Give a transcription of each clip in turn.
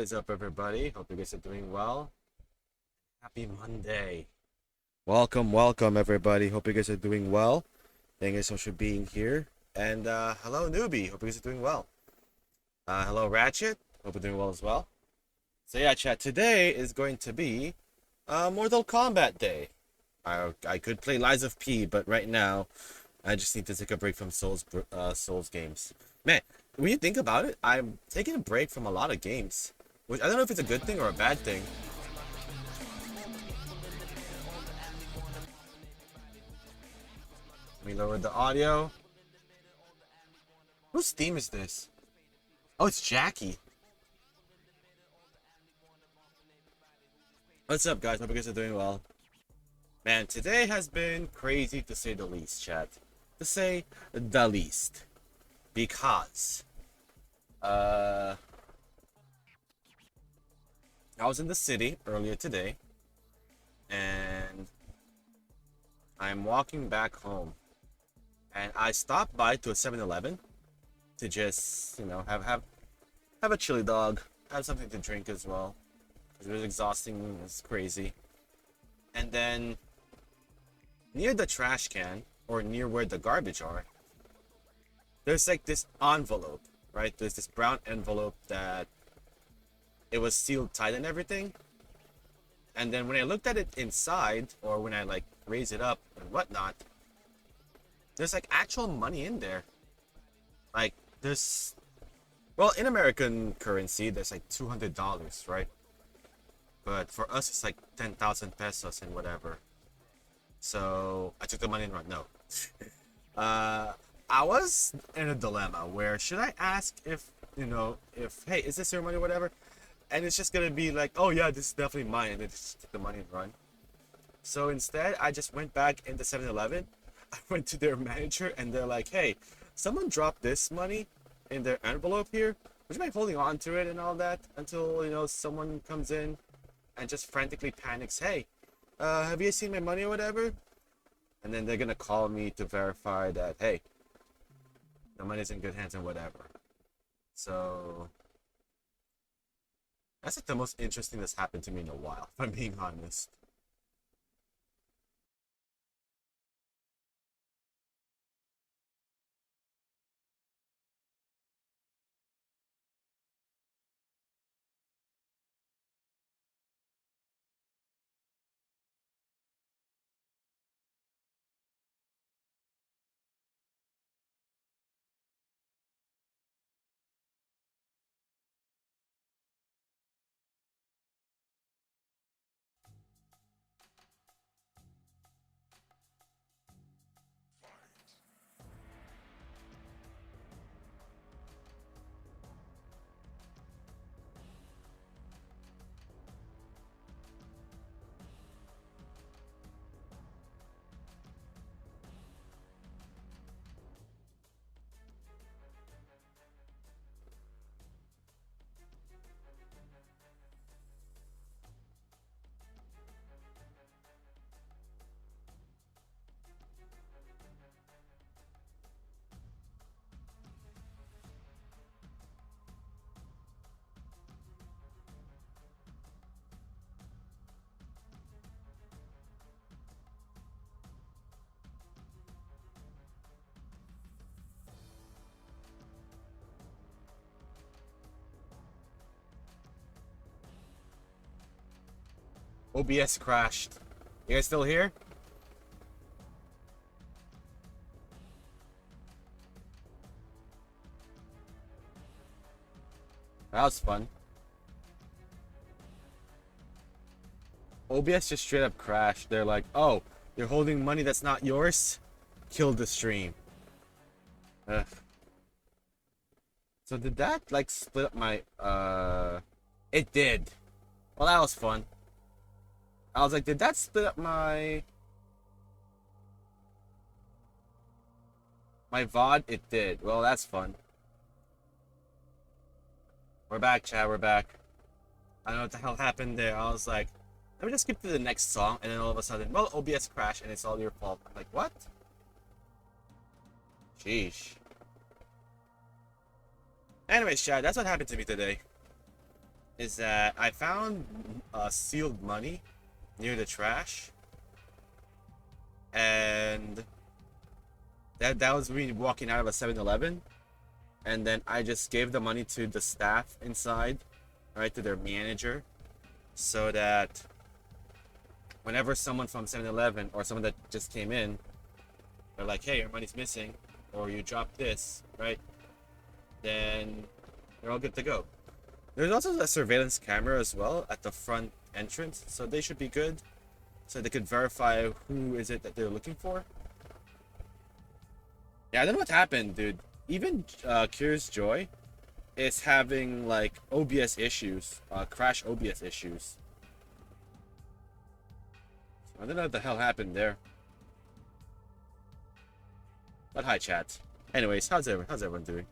is up, everybody? Hope you guys are doing well. Happy Monday. Welcome, everybody. Hope you guys are doing well. Thank you so much for being here. And hello, newbie. Hope you guys are doing well. Hello, Ratchet. Hope you're doing well as well. So yeah, chat. Today is going to be Mortal Kombat Day. I could play Lies of P, but right now I just need to take a break from Souls games. Man, when you think about it, I'm taking a break from a lot of games, which I don't know if it's a good thing or a bad thing. Let me lower the audio. Whose theme is this? Oh, it's Jackie. What's up, guys? Hope you guys are doing well. Man, today has been crazy to say the least, chat. To say the least. Because I was in the city earlier today, and I'm walking back home, and I stopped by to a 7-Eleven to just, have a chili dog, have something to drink as well. It was exhausting, it's crazy. And then near the trash can, or near where the garbage are, there's like this envelope, right? There's this brown envelope that it was sealed tight and everything. And then when I looked at it inside, or when I like raise it up and whatnot, there's like actual money in there. Like well, in American currency, there's like $200, right? But for us, it's like 10,000 pesos and whatever. So I took the money and run. No. I was in a dilemma where should I ask if hey, is this your money or whatever? And it's just gonna be like, oh yeah, this is definitely mine, and then just take the money and run. So instead, I just went back into 7-Eleven. I went to their manager, and they're like, hey, someone dropped this money in their envelope here. Would you mind holding on to it and all that until someone comes in and just frantically panics? Hey, have you seen my money or whatever? And then they're gonna call me to verify that, hey, the money's in good hands and whatever. So that's like the most interesting that's happened to me in a while, if I'm being honest. OBS crashed. You guys still here? That was fun. OBS just straight up crashed. They're like, oh, you're holding money that's not yours? Kill the stream. Ugh. So did that like split up my it did. Well, that was fun. I was like, did that split up my VOD? It did. Well, that's fun. We're back, Chad. We're back. I don't know what the hell happened there. I was like, let me just skip to the next song, and then all of a sudden, well, OBS crashed, and it's all your fault. I'm like, what? Sheesh. Anyways, Chad, that's what happened to me today. is that I found sealed money near the trash, and that was me walking out of a 7-Eleven, and then I just gave the money to the staff inside, right, to their manager, so that whenever someone from 7-Eleven or someone that just came in, they're like, hey, your money's missing, or you dropped this, right, then they're all good to go. There's also a surveillance camera as well at the front entrance, so they should be good, so they could verify who is it that they're looking for. Yeah, I don't know what happened, dude. Even Curious Joy is having like OBS issues, crash OBS issues. I don't know what the hell happened there. But hi, chat. Anyways, how's everyone doing?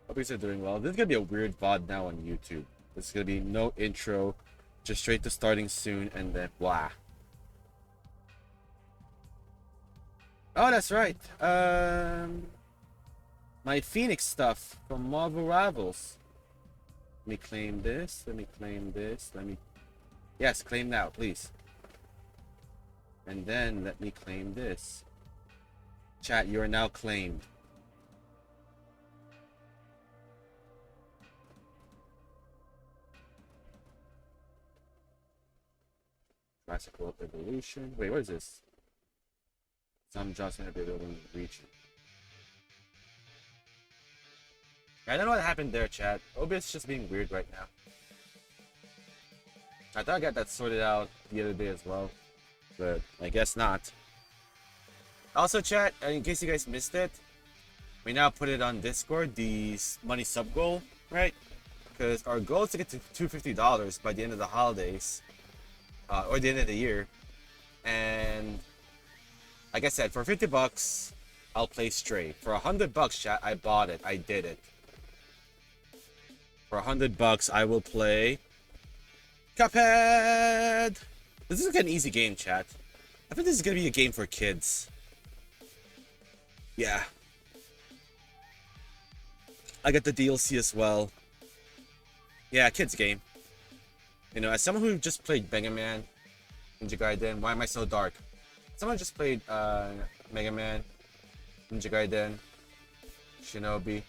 Hope you guys are doing well. This is gonna be a weird VOD now on YouTube. This is gonna be no intro, just straight to starting soon, and then blah. Oh, that's right. My Phoenix stuff from Marvel Rivals. Let me claim this. Let me claim this. Yes, claim now, please. And then let me claim this. Chat, you are now claimed. Classical evolution. Wait, what is this? Some Johnson ability region. I don't know what happened there, chat. OBS is just being weird right now. I thought I got that sorted out the other day as well, but I guess not. Also, chat, in case you guys missed it, we now put it on Discord, the money sub goal, right? Because our goal is to get to $250 by the end of the holidays, or the end of the year. And like I said, for 50 bucks, I'll play Stray. For 100 bucks, chat, I bought it. I did it. For 100 bucks, I will play Cuphead. This is like an easy game, chat. I think this is gonna be a game for kids. Yeah. I got the DLC as well. Yeah, kids game. You know, as someone who just played Mega Man, Ninja Gaiden, why am I so dark? Someone just played Mega Man, Ninja Gaiden, Shinobi.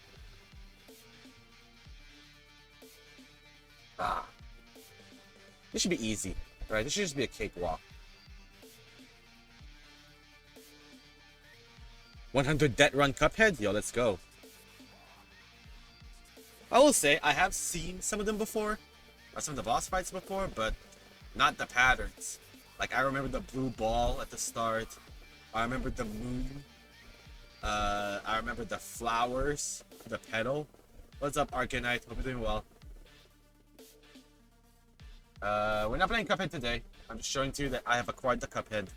This should be easy, right? This should just be a cakewalk. 100 debt run Cuphead? Yo, let's go. I will say, I have seen some of them before, or some of the boss fights before, but not the patterns. Like, I remember the blue ball at the start. I remember the moon. I remember the flowers, the petal. What's up, Arcanite? Hope you're doing well. We're not playing Cuphead today. I'm just showing to you that I have acquired the Cuphead.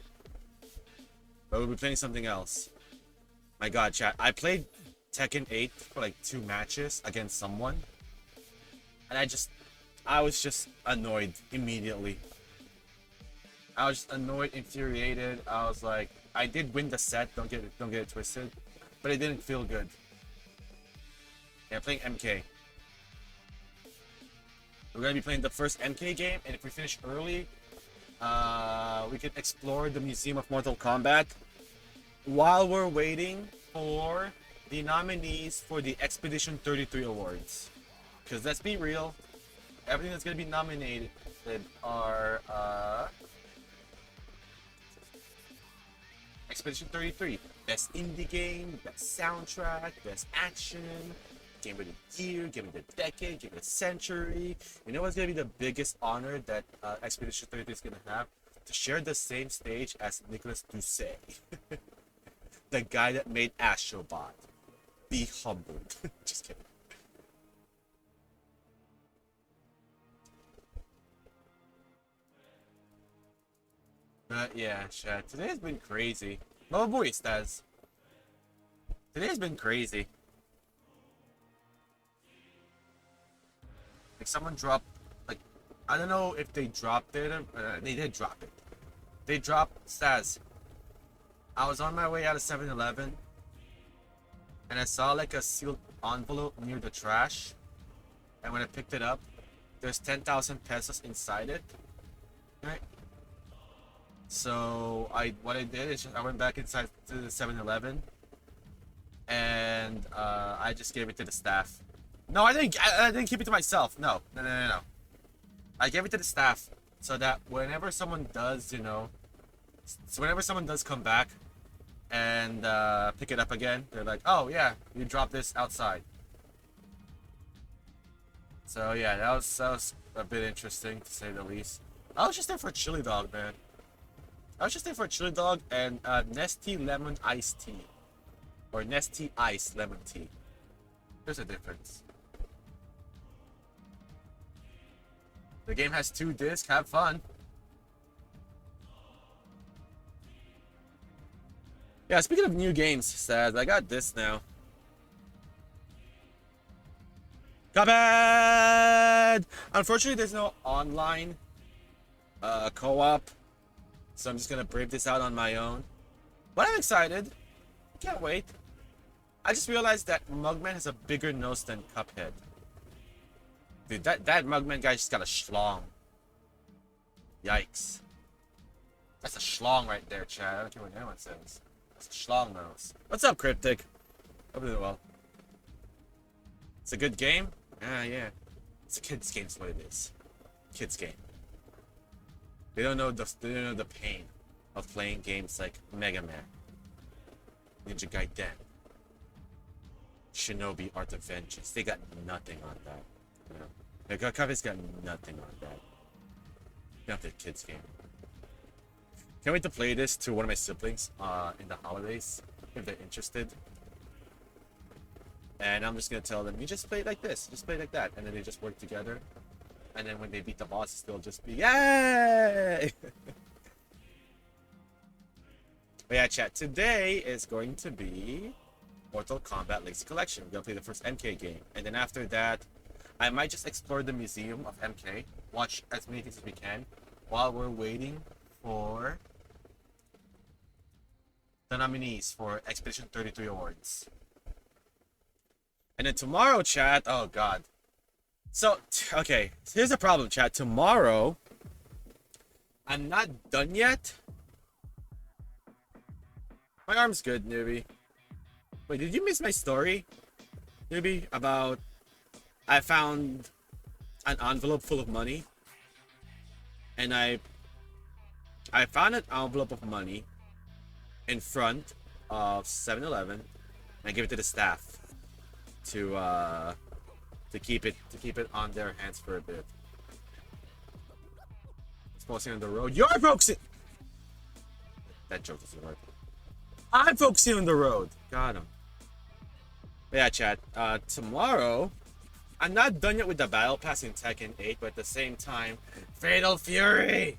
But we'll be playing something else. My god, chat. I played Tekken 8 for like 2 matches against someone. And I was just annoyed immediately. I was just annoyed, infuriated. I was like, I did win the set, don't get it twisted. But it didn't feel good. Yeah, playing MK. We're gonna be playing the first MK game, and if we finish early, we can explore the Museum of Mortal Kombat while we're waiting for the nominees for the Expedition 33 awards. Because let's be real, everything that's gonna be nominated are Expedition 33, best indie game, best soundtrack, best action, game of the year, game of the decade, game of the century. You know what's gonna be the biggest honor that Expedition 33 is gonna have? To share the same stage as Nicolas Doucet, the guy that made Astrobot. Be humbled. Just kidding. But yeah, chat. Today has been crazy. No boy, Staz. Today has been crazy. Like someone dropped, like, I don't know if they dropped it. They did drop it. They dropped Staz. I was on my way out of 7-Eleven, and I saw like a sealed envelope near the trash. and when I picked it up, there's 10,000 pesos inside it, right? So what I did is I went back inside to the 7-Eleven, and I just gave it to the staff. No, I didn't keep it to myself. No, no, no, no, no. I gave it to the staff so that whenever someone does, so whenever someone does come back and pick it up again, they're like, "Oh yeah, you dropped this outside." So yeah, that was a bit interesting to say the least. I was just there for a chili dog, man. I was just there for a chili dog and Nestea lemon iced tea, or Nestea iced lemon tea. There's a difference. The game has 2 discs. Have fun. Yeah, speaking of new games, sad. I got this now. Kombat! Unfortunately, there's no online co-op, so I'm just gonna brave this out on my own. But I'm excited. Can't wait. I just realized that Mugman has a bigger nose than Cuphead. Dude, that Mugman guy just got a schlong. Yikes. That's a schlong right there, Chad. I don't care what anyone says. That's a schlong nose. What's up, Cryptic? Hope you're doing well. It's a good game? Yeah. It's a kid's game, is what it is. Kid's game. They don't know the pain of playing games like Mega Man, Ninja Gaiden, Shinobi Art of Vengeance. They got nothing on that. You know, Cuphead's got nothing on that. Not the kids game. Can't wait to play this to one of my siblings in the holidays if they're interested. And I'm just gonna tell them, you just play it like this, just play it like that, and then they just work together. And then when they beat the bosses, they'll just be yay! But yeah, chat. Today is going to be Mortal Kombat Legacy Collection. We're gonna play the first MK game, and then after that, I might just explore the museum of MK, watch as many things as we can, while we're waiting for the nominees for Expedition 33 awards. And then tomorrow, chat. Oh god. So okay, here's the problem, chat. Tomorrow, I'm not done yet. My arm's good, newbie. Wait, did you miss my story, newbie? About I found an envelope full of money, and I found an envelope of money in front of 7-Eleven, and I gave it to the staff to keep it on their hands for a bit. It's focusing on the road. You're focusing. That joke doesn't work. I'm focusing on the road. Got him. But yeah, chat. Tomorrow, I'm not done yet with the battle pass in Tekken 8, but at the same time, Fatal Fury.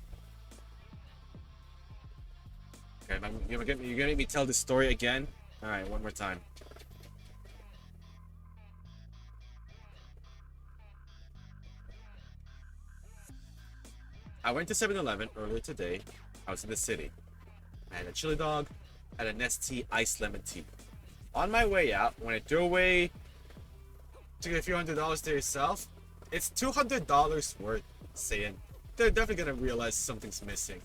Okay, you're gonna make me tell this story again. All right, one more time. I went to 7-Eleven earlier today. I was in the city. I had a chili dog, and a Nestea iced lemon tea. On my way out, when I threw away, took a few $100s to yourself, it's $200 worth, saying they're definitely gonna realize something's missing.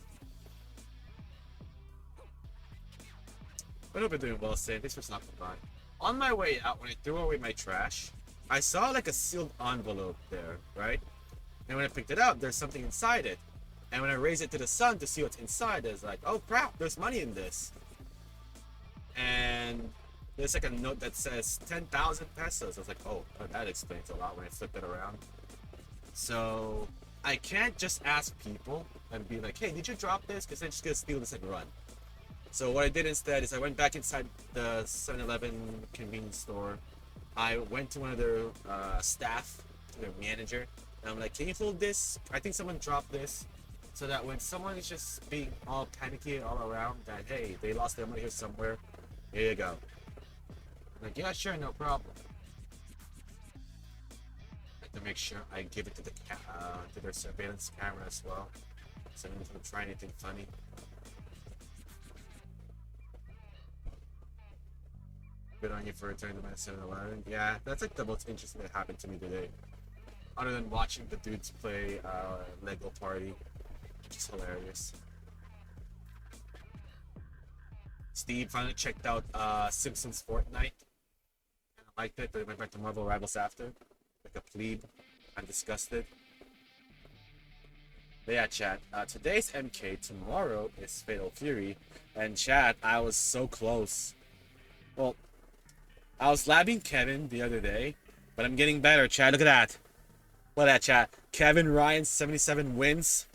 I hope you're doing well, saying thanks for stopping by. On my way out, when I threw away my trash, I saw like a sealed envelope there, right? And when I picked it up, there's something inside it. And when I raised it to the sun to see what's inside, it's like, oh crap, there's money in this. And there's like a note that says 10,000 pesos. I was like, oh, that explains a lot when I flipped it around. So I can't just ask people and be like, hey, did you drop this? Because they're just gonna steal this and run. So what I did instead is I went back inside the 7-Eleven convenience store. I went to one of their staff, their manager, and I'm like, can you hold this? I think someone dropped this. So that when someone is just being all panicky all around, that hey, they lost their money here somewhere, here you go. I'm like, yeah, sure, no problem. I have to make sure I give it to their surveillance camera as well, so I don't try anything funny. Good on you for returning to my 7-Eleven. Yeah, that's like the most interesting that happened to me today. other than watching the dudes play Lego Party, which is hilarious. Steve finally checked out Simpsons Fortnite. And I liked it, but went back to Marvel Rivals after. Like a plebe. I'm disgusted. But yeah, chat. Today's MK, tomorrow is Fatal Fury. And chat, I was so close. Well, I was labbing Kevin the other day, but I'm getting better, chat. Look at that. Look at that, chat. Kevin Ryan, 77 wins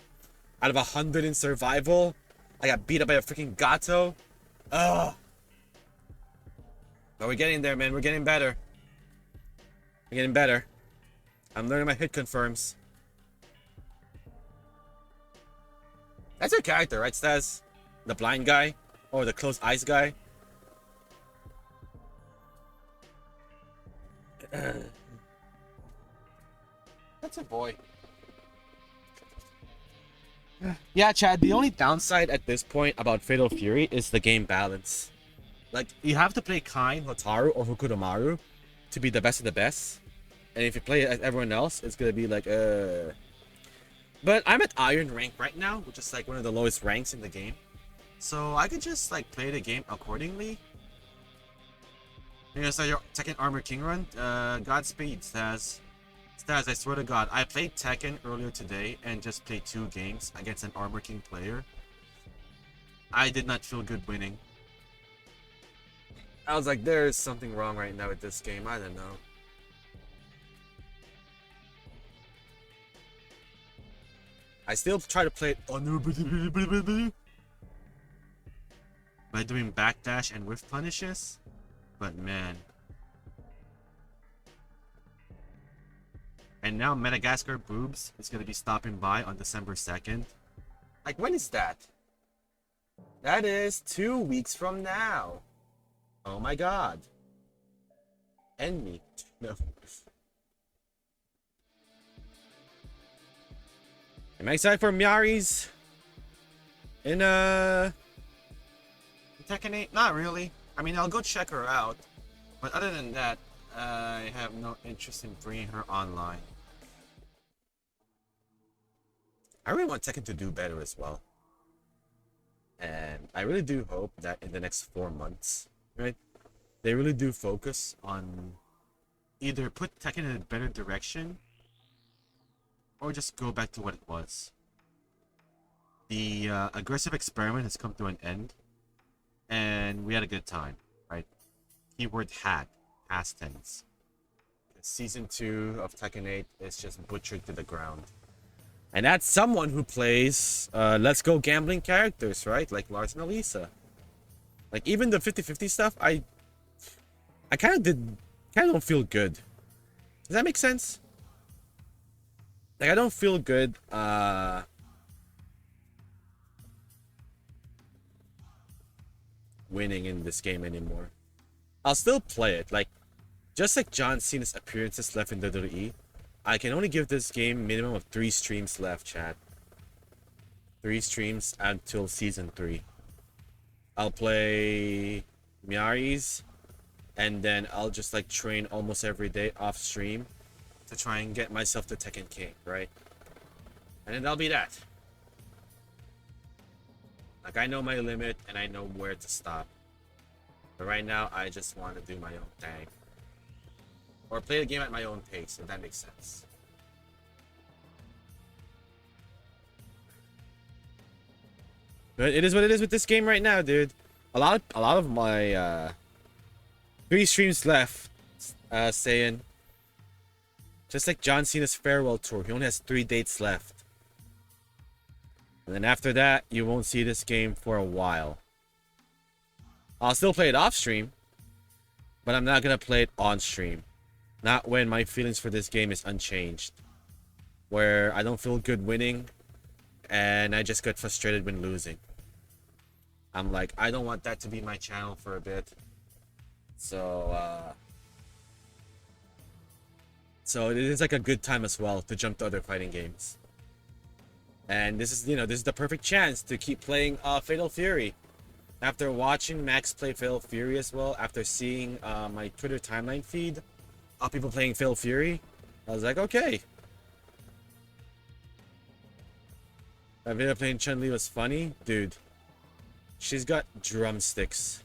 out of 100 in survival. I got beat up by a freaking Gato. Ugh. But we're getting there, man. We're getting better. We're getting better. I'm learning my hit confirms. That's your character, right, Staz? The blind guy? Or the closed eyes guy? That's a boy. Yeah, Chad, the only downside at this point about Fatal Fury is the game balance. Like, you have to play Kain, Hotaru, or Hokudomaru to be the best of the best. And if you play as everyone else, it's gonna be like, But I'm at Iron rank right now, which is like one of the lowest ranks in the game. So I could just like play the game accordingly. You know, so your Tekken Armor King run, Godspeed, Staz. Staz, I swear to God, I played Tekken earlier today and just played 2 games against an Armor King player. I did not feel good winning. I was like, there is something wrong right now with this game. I don't know. I still try to play it by doing backdash and whiff punishes, but man. And now Madagascar Boobs is going to be stopping by on December 2nd. Like, when is that? That is 2 weeks from now. Oh my god. End me. No. Am I excited for Miari's in Tekken 8? Not really. I mean, I'll go check her out. But other than that, I have no interest in bringing her online. I really want Tekken to do better as well. And I really do hope that in the next 4 months, right, they really do focus on either put Tekken in a better direction or just go back to what it was. The aggressive experiment has come to an end, and we had a good time, right? Keyword had, past tense. Season 2 of Tekken 8 is just butchered to the ground. And that's someone who plays Let's Go gambling characters, right? Like Lars and Elisa. Like, even the 50-50 stuff, I kind of don't feel good. Does that make sense? Like, I don't feel good, winning in this game anymore. I'll still play it. Like, just like John Cena's appearances left in WWE, I can only give this game minimum of 3 streams left, chat. 3 streams until Season 3. I'll play Miari's, and then I'll just, like, train almost every day off stream to try and get myself to Tekken King, right? And then that'll be that. Like, I know my limit, and I know where to stop. But right now, I just want to do my own thing. Or play the game at my own pace, if that makes sense. But it is what it is with this game right now, dude. A lot of my 3 streams left, saying, just like John Cena's farewell tour, he only has 3 dates left. And then after that, you won't see this game for a while. I'll still play it off stream, but I'm not gonna play it on stream. Not when my feelings for this game is unchanged. Where I don't feel good winning, and I just get frustrated when losing. I'm like, I don't want that to be my channel for a bit. So it is like a good time as well to jump to other fighting games. And this is, you know, this is the perfect chance to keep playing Fatal Fury. After watching Max play Fatal Fury as well, after seeing my Twitter timeline feed of people playing Fatal Fury, I was like, okay, That video playing Chun-Li was funny? Dude, she's got drumsticks.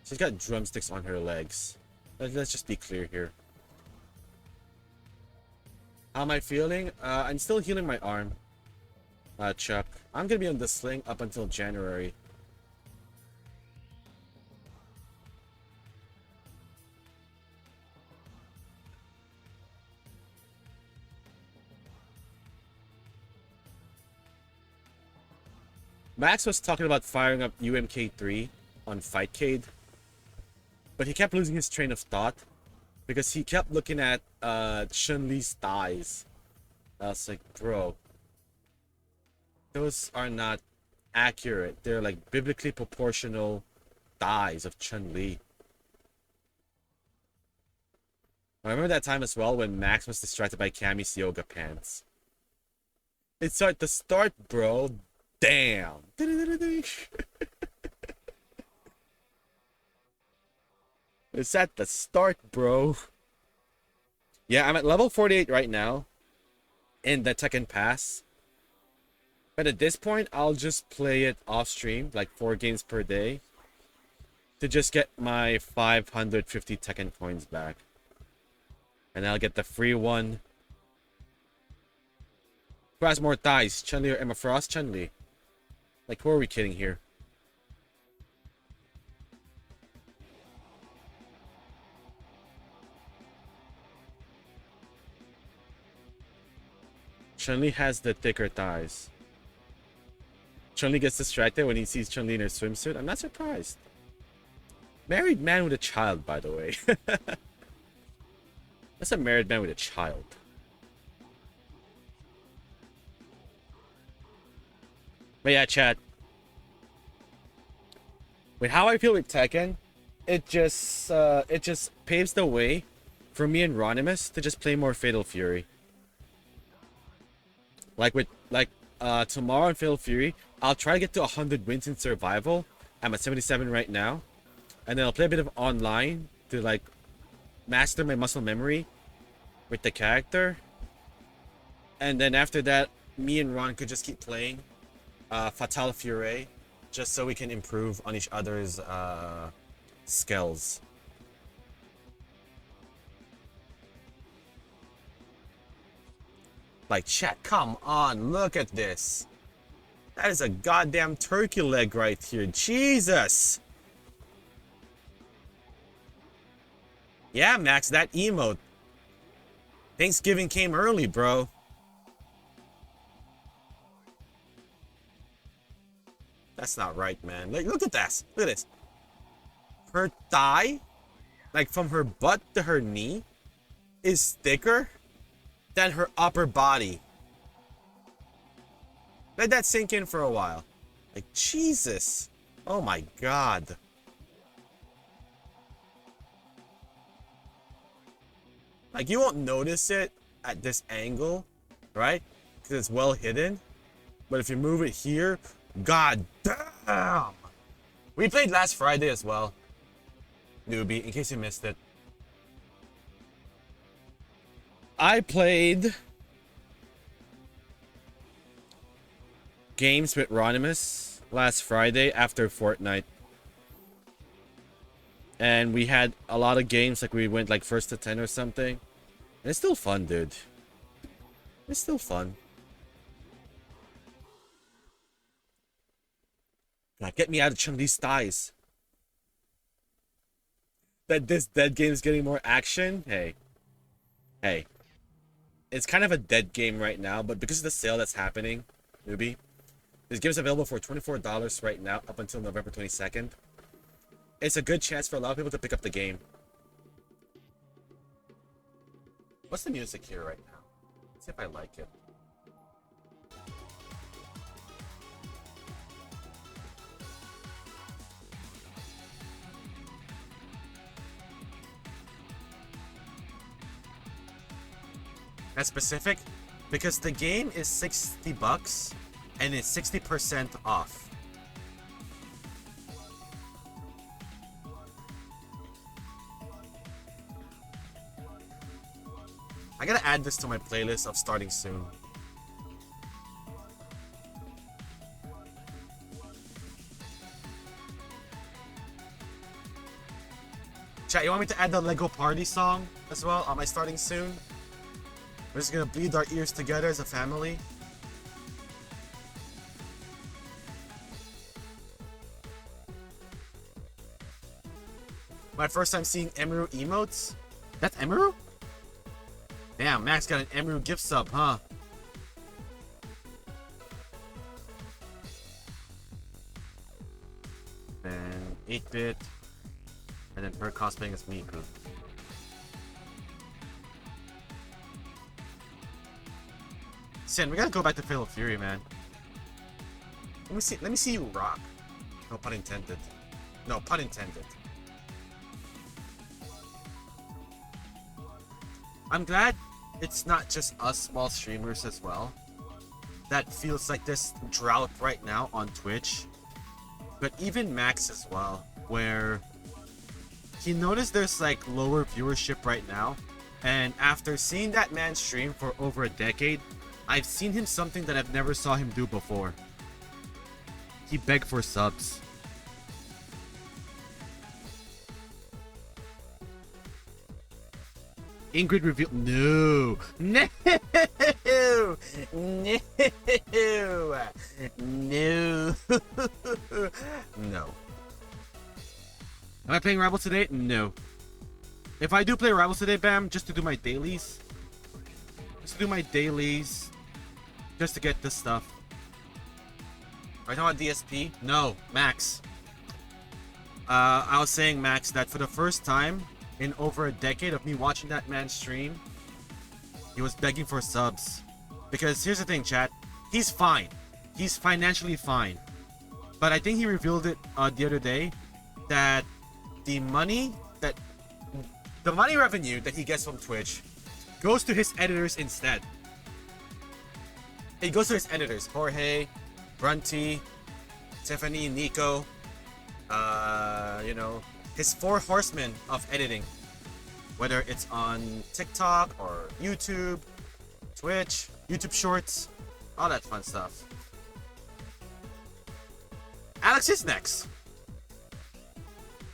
She's got drumsticks on her legs. Let's just be clear here. How am I feeling? I'm still healing my arm, Chuck. I'm gonna be on the sling up until January. Max was talking about firing up UMK3 on Fightcade, but he kept losing his train of thought because he kept looking at Chun-Li's thighs. I was like, bro, those are not accurate. They're like biblically proportional thighs of Chun-Li. I remember that time as well when Max was distracted by Cammy's yoga pants. It's at the start, bro. Damn. It's at the start, bro. Yeah, I'm at level 48 right now in the Tekken Pass. But at this point, I'll just play it off stream, like 4 games per day, to just get my 550 Tekken coins back. And I'll get the free one. Who has more thighs, Chun-Li or Emma Frost? Chun-Li. Like, who are we kidding here? Chun-Li has the thicker thighs. Chun-Li gets distracted when he sees Chun-Li in her swimsuit. I'm not surprised. Married man with a child, by the way. That's a married man with a child. But yeah, chat. With how I feel with Tekken, it just paves the way for me and Ronimus to just play more Fatal Fury. Tomorrow in Fatal Fury, I'll try to get to 100 wins in survival. I'm at 77 right now. And then I'll play a bit of online to like master my muscle memory with the character. And then after that, me and Ron could just keep playing Fatal Fury just so we can improve on each other's skills. Like, chat, come on, look at this. That is a goddamn turkey leg right here. Jesus! Yeah, Max, that emote. Thanksgiving came early, bro. That's not right, man. Like, look at this. Look at this. Her thigh, like from her butt to her knee, is thicker than her upper body. Let that sink in for a while. Like, Jesus. Oh my God. Like, you won't notice it at this angle, right? Because it's well hidden. But if you move it here, God damn! We played last Friday as well. Newbie, in case you missed it. I played games with Ronimus last Friday after Fortnite. And we had a lot of games, like we went like first to 10 or something. And it's still fun, dude. It's still fun. God, get me out of Chun-Li's thighs. That this dead game is getting more action? Hey. Hey. It's kind of a dead game right now, but because of the sale that's happening, newbie, this game is available for $24 right now up until November 22nd. It's a good chance for a lot of people to pick up the game. What's the music here right now? Let's see if I like it. That's specific because the game is $60 and it's 60% off. I gotta add this to my playlist of starting soon. Chat, you want me to add the Lego Party song as well? Am I starting soon? We're just gonna bleed our ears together as a family. My first time seeing Emiru emotes? That's Emiru? Damn, Max got an Emiru gift sub, huh? Then 8-bit. And then her cosplaying as Miku. Sin, we gotta go back to Fatal Fury, man. Let me see you rock. No pun intended. No pun intended. I'm glad it's not just us small streamers as well. That feels like this drought right now on Twitch. But even Max as well, where he noticed there's like lower viewership right now. And after seeing that man stream for over a decade, I've seen him something that I've never saw him do before. He begged for subs. Ingrid revealed. No. No. No. No. No. Am I playing Rivals today? No. If I do play Rivals today, Bam, just to do my dailies. Just to do my dailies. Just to get this stuff. Are you talking about DSP? No, Max. I was saying, Max, that for the first time in over a decade of me watching that man stream, he was begging for subs. Because here's the thing, chat. He's fine. He's financially fine. But I think he revealed it the other day that the money revenue that he gets from Twitch goes to his editors instead. It goes to his editors. Jorge, Brunty, Tiffany, Nico. You know, his 4 horsemen of editing. Whether it's on TikTok or YouTube, Twitch, YouTube Shorts, all that fun stuff. Alex is next.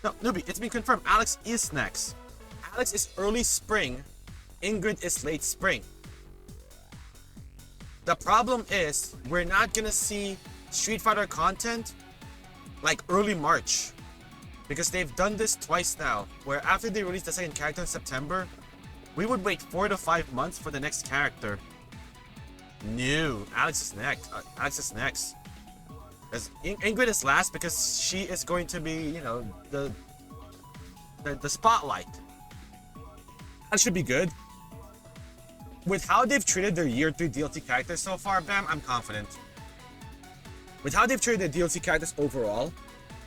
No, newbie, it's been confirmed. Alex is next. Alex is early spring. Ingrid is late spring. The problem is, we're not gonna see Street Fighter content like early March. Because they've done this twice now, where after they release the second character in September, we would wait 4 to 5 months for the next character. No, Alex is next. Alex is next. As Ingrid is last because she is going to be, you know, the spotlight. That should be good. With how they've treated their year 3 DLC characters so far, Bam, I'm confident. With how they've treated their DLC characters overall,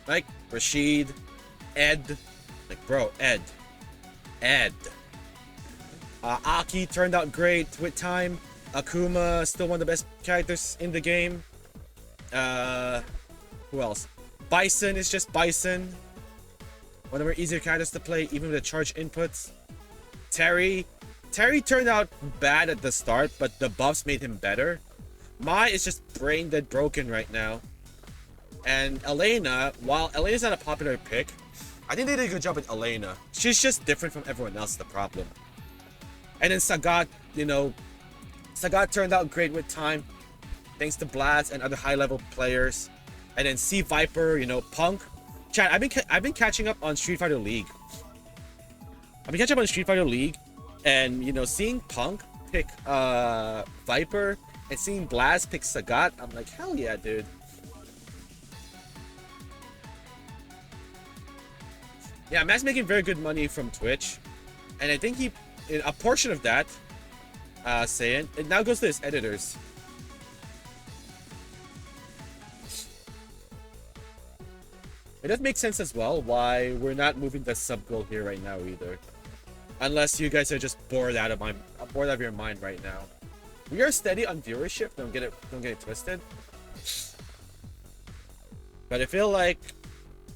like Rashid, Ed, like bro, Ed. Aki turned out great with time. Akuma, still one of the best characters in the game. Who else? Bison is just Bison. One of our easier characters to play, even with the charge inputs. Terry turned out bad at the start, but the buffs made him better. Mai is just brain dead broken right now. And Elena, while Elena's not a popular pick, I think they did a good job with Elena. She's just different from everyone else, the problem. And then Sagat, you know, Sagat turned out great with time, thanks to Blast and other high-level players. And then C Viper, you know, Punk. Chat, I've been catching up on Street Fighter League. And you know, seeing Punk pick Viper and seeing Blast pick Sagat, I'm like, hell yeah, dude. Yeah, Matt's making very good money from Twitch, and I think a portion of that, saying it now goes to his editors. It does make sense as well why we're not moving the sub goal here right now either, unless you guys are just bored out of your mind right now. We are steady on viewership. Don't get it twisted. But I feel like,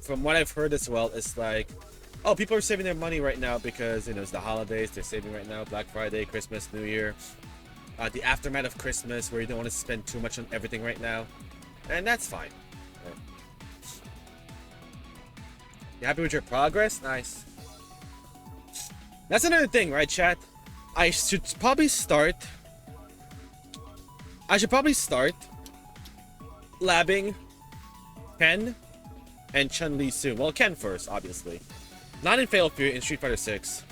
from what I've heard as well, it's like, oh, people are saving their money right now because, you know, it's the holidays. They're saving right now, Black Friday, Christmas, New Year, the aftermath of Christmas, where you don't want to spend too much on everything right now, and that's fine. You happy with your progress? Nice. That's another thing, right, chat? I should probably start. I should probably start labbing Ken and Chun-Li soon. Well, Ken first, obviously. Not in Fatal Fury, in Street Fighter 6.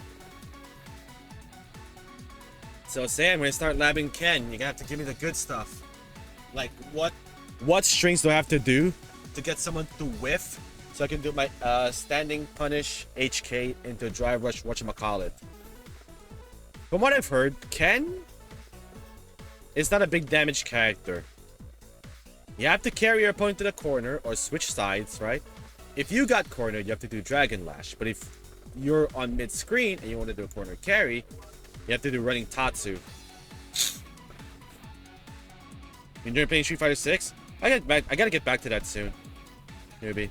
So Sam, when I start labbing Ken, you're gonna have to give me the good stuff. Like what strings do I have to do to get someone to whiff so I can do my standing punish HK into drive rush whatchamacallit. From what I've heard, Ken is not a big damage character. You have to carry your opponent to the corner or switch sides, right? If you got cornered, you have to do Dragon Lash. But if you're on mid-screen and you want to do a corner carry, you have to do running Tatsu. When you're playing Street Fighter 6, I gotta get back to that soon. Maybe.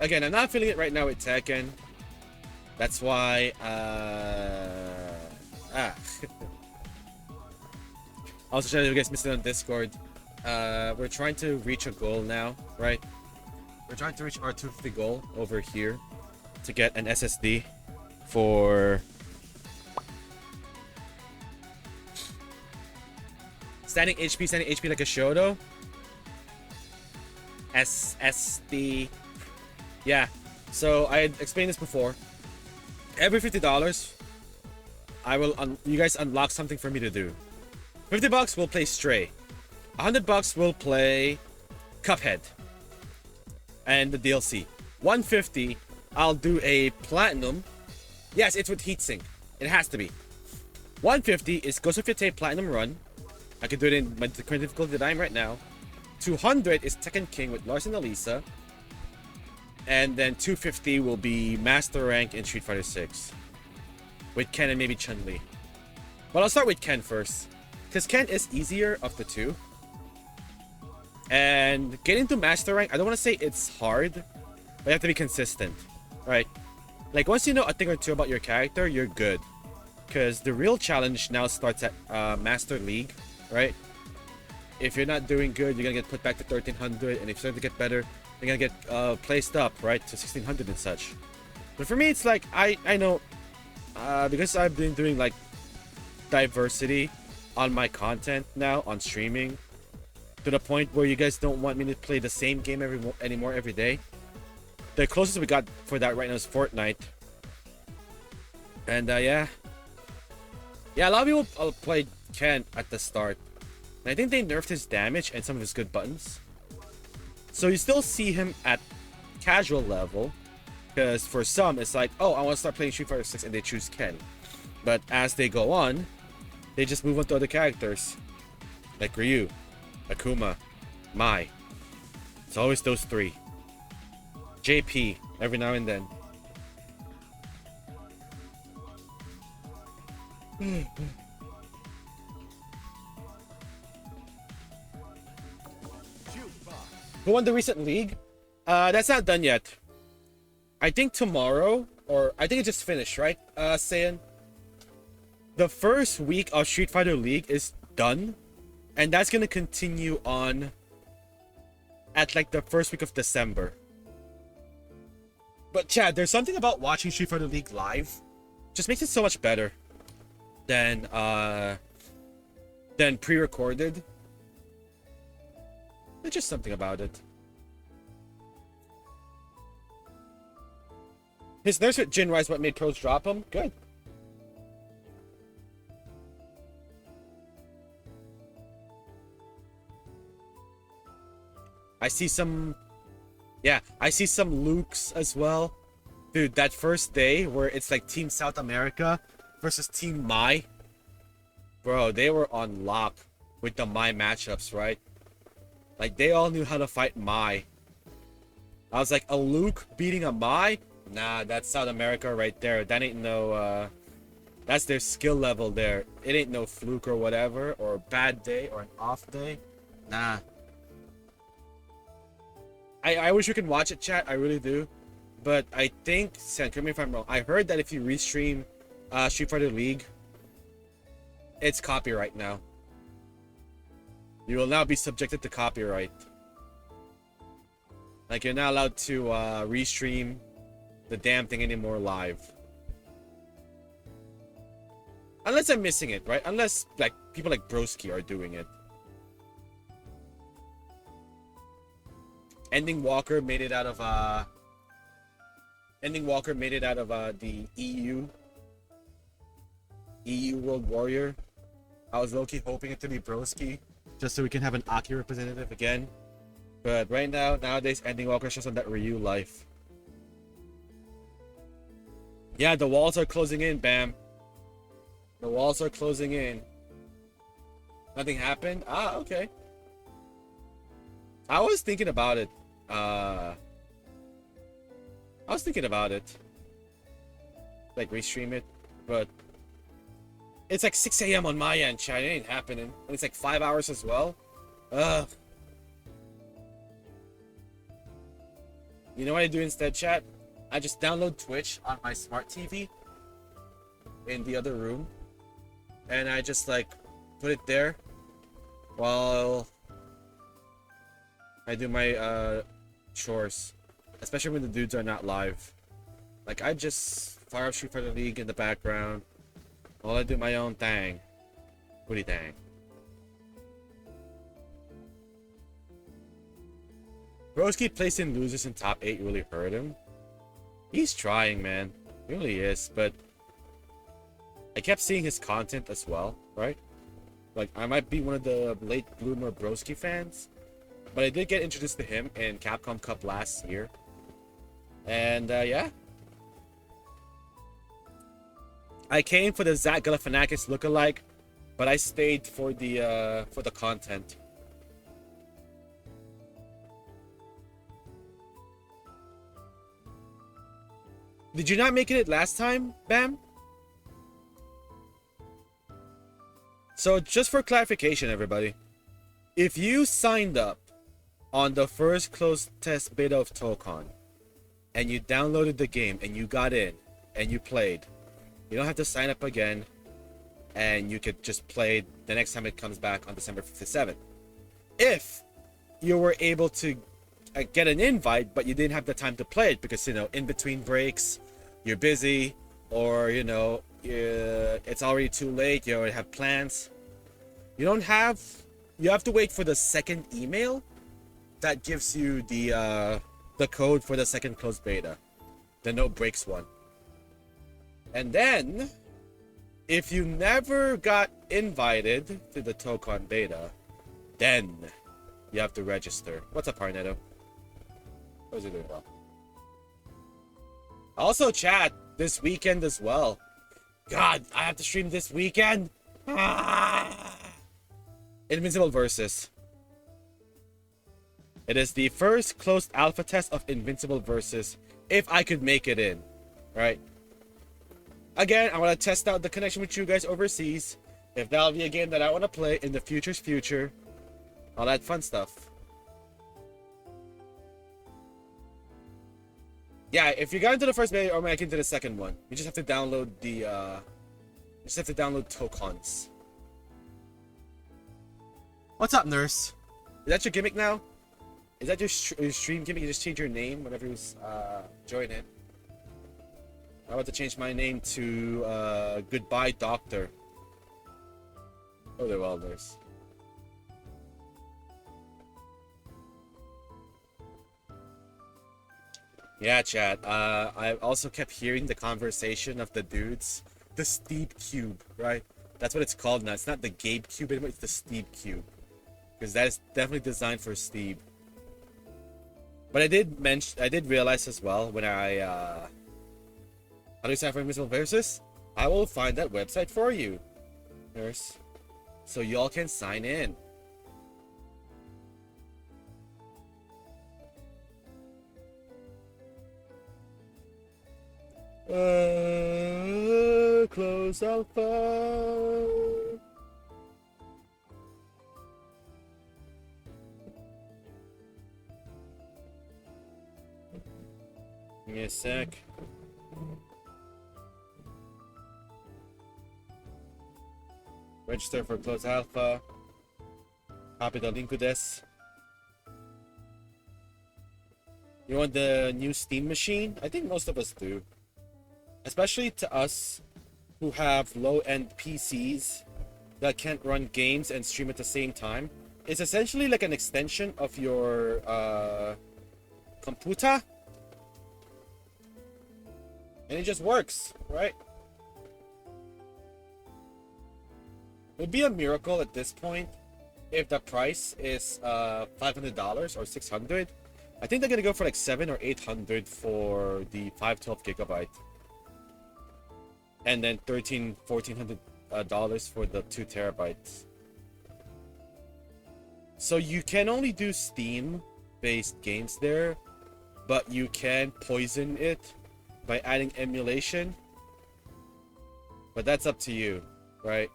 Again, I'm not feeling it right now with Tekken. That's why, Also, shout out if you guys missed it on Discord. We're trying to reach a goal now, right? We're trying to reach our 250 goal over here to get an SSD for standing HP like a Shoto. SSD. Yeah. So I had explained this before. Every $50, I will you guys unlock something for me to do. $50 we'll play Stray. $100 we'll play Cuphead and the DLC. $150 I'll do a platinum. Yes, it's with heatsink. It has to be. $150 is Ghost of Yotei Platinum Run. I can do it in my current difficulty that I'm right now. $200 is Tekken King with Lars and Elisa. And then $250 will be Master Rank in Street Fighter 6. With Ken and maybe Chun-Li. But I'll start with Ken first. Because Ken is easier of the two. And getting to Master Rank, I don't want to say it's hard. But you have to be consistent. Right? Like once you know a thing or two about your character, you're good. Because the real challenge now starts at Master League. Right? If you're not doing good, you're gonna get put back to 1300, and if you start to get better, you're gonna get placed up, right, to 1600 and such. But for me, it's like I know because I've been doing like diversity on my content now on streaming, to the point where you guys don't want me to play the same game anymore every day. The closest we got for that right now is Fortnite, and yeah, a lot of people play Ken at the start. And I think they nerfed his damage and some of his good buttons. So you still see him at casual level. Because for some, it's like, oh, I want to start playing Street Fighter 6 and they choose Ken. But as they go on, they just move on to other characters. Like Ryu, Akuma, Mai. It's always those three. JP, every now and then. Who won the recent league? That's not done yet. I think tomorrow, or I think it just finished, right? Saiyan. The first week of Street Fighter League is done, and that's gonna continue on at like the first week of December. But Chad, there's something about watching Street Fighter League live, just makes it so much better than pre-recorded. There's just something about it. His nurse with Jinra is what made pros drop him. Good. I see some... Yeah, I see some Lukes as well. Dude, that first day where it's like Team South America versus Team Mai. Bro, they were on lock with the Mai matchups, right? Like, they all knew how to fight Mai. I was like, a Luke beating a Mai? Nah, that's South America right there. That ain't no, that's their skill level there. It ain't no fluke or whatever, or a bad day, or an off day. Nah. I wish we could watch it, chat. I really do. But I think, Sam, correct me if I'm wrong. I heard that if you restream Street Fighter League, it's copyright now. You will now be subjected to copyright. Like, you're not allowed to restream the damn thing anymore live. Unless I'm missing it, right? Unless like people like Broski are doing it. Ending Walker made it out of the EU World Warrior. I was low-key hoping it to be Broski, just so we can have an Aki representative again. But right now, nowadays, Ending Walker is just on that Ryu life. Yeah, the walls are closing in, Bam. The walls are closing in. Nothing happened? Ah, okay. I was thinking about it. Like, restream it. But it's like 6 a.m. on my end, chat. It ain't happening. And it's like 5 hours as well. Ugh. You know what I do instead, chat? I just download Twitch on my smart TV in the other room. And I just like put it there while I do my chores. Especially when the dudes are not live. Like I just fire up Street Fighter League in the background while I do my own thing. Booty thing. Broski placing losers in top 8 really hurt him. He's trying, man. He really is, but I kept seeing his content as well, right? Like, I might be one of the late bloomer Broski fans, but I did get introduced to him in Capcom Cup last year. And, yeah. I came for the Zach Galifianakis lookalike, but I stayed for the content. Did you not make it last time, Bam? So just for clarification, everybody, if you signed up on the first closed test beta of Tokon and you downloaded the game and you got in and you played, you don't have to sign up again and you could just play the next time it comes back on December 57th. If you were able to get an invite, but you didn't have the time to play it because, you know, in between breaks, you're busy, or, you know, it's already too late, you already have plans. You have to wait for the second email that gives you the code for the second closed beta, the no breaks one. And then, if you never got invited to the Tokon beta, then you have to register. What's up, Parnetto? How's it doing, well? Also, chat, this weekend as well. God, I have to stream this weekend. Ah! Invincible Versus. It is the first closed alpha test of Invincible Versus, if I could make it in, right? Again, I want to test out the connection with you guys overseas. If that'll be a game that I want to play in the future's future. All that fun stuff. Yeah, if you got into the first beta or make into the second one, you just have to download Tokons. What's up, nurse? Is that your gimmick now? Is that your stream gimmick? You just change your name whenever you join it. I'm about to change my name to Goodbye Doctor. Oh, they're well, nurse. Yeah, chat. I also kept hearing the conversation of the dudes. The Steep Cube, right? That's what it's called now. It's not the Gabe Cube anymore, it's the Steep Cube. Because that is definitely designed for Steve. But I did realize as well when how do you sign for Invincible Versus? I will find that website for you, nurse. So y'all can sign in. Close alpha. Give me a sec. Register for close alpha. Copy the link to this. You want the new Steam machine? I think most of us do. Especially to us who have low-end PCs that can't run games and stream at the same time. It's essentially like an extension of your computer, and it just works, right? It'd be a miracle at this point if the price is $500 or $600. I think they're gonna go for like $700 or $800 for the 512 gigabyte, and then $1,400 for the 2 terabytes. So you can only do Steam-based games there, but you can poison it by adding emulation. But that's up to you, right?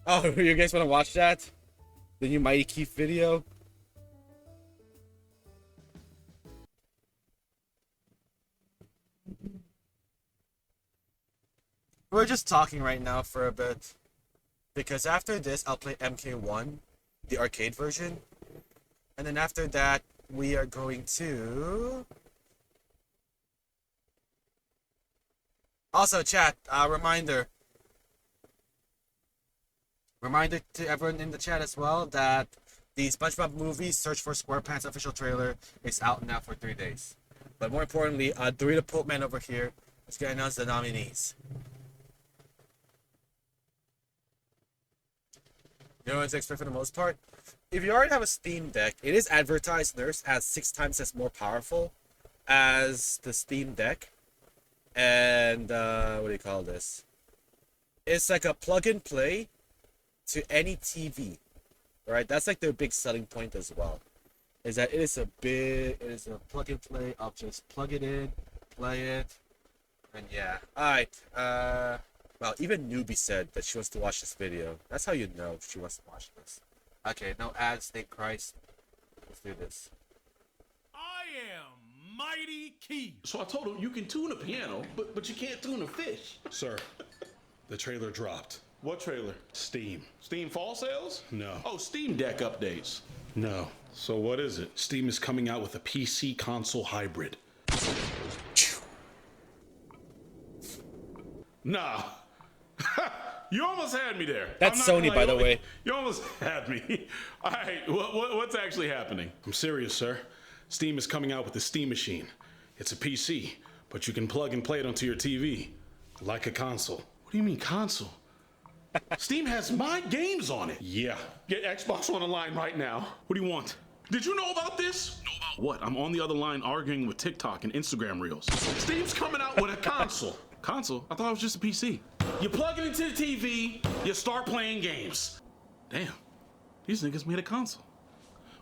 Oh, you guys want to watch that? The new Mighty Keith video? We're just talking right now for a bit, because after this I'll play MK1, the arcade version, and then after that we are going to... Also, chat, reminder to everyone in the chat as well that the SpongeBob movie Search for SquarePants official trailer is out now for 3 days. But more importantly, Dorito Pope Man over here is going to announce the nominees. You know what to expect for the most part? If you already have a Steam Deck, it is advertised nurse as 6 times as more powerful as the Steam Deck. And, what do you call this? It's like a plug and play to any TV, right? That's like their big selling point as well. Is that it is a plug and play. I'll just plug it in, play it, and yeah. Alright, well, even Newbie said that she wants to watch this video. That's how you know she wants to watch this. Okay, no ads, thank Christ. Let's do this. I am Mighty Keith. So I told him you can tune a piano, but you can't tune a fish. Sir, the trailer dropped. What trailer? Steam. Steam fall sales? No. Oh, Steam Deck updates. No. So what is it? Steam is coming out with a PC console hybrid. Nah. You almost had me there. That's Sony, by the way. You almost had me. All right, what's actually happening? I'm serious, sir. Steam is coming out with the Steam Machine. It's a PC, but you can plug and play it onto your TV, like a console. What do you mean console? Steam has my games on it. Yeah. Get Xbox on the line right now. What do you want? Did you know about this? Know about what? I'm on the other line arguing with TikTok and Instagram Reels. Steam's coming out with a console. Console? I thought it was just a PC. You plug it into the TV, you start playing games. Damn. These niggas made a console.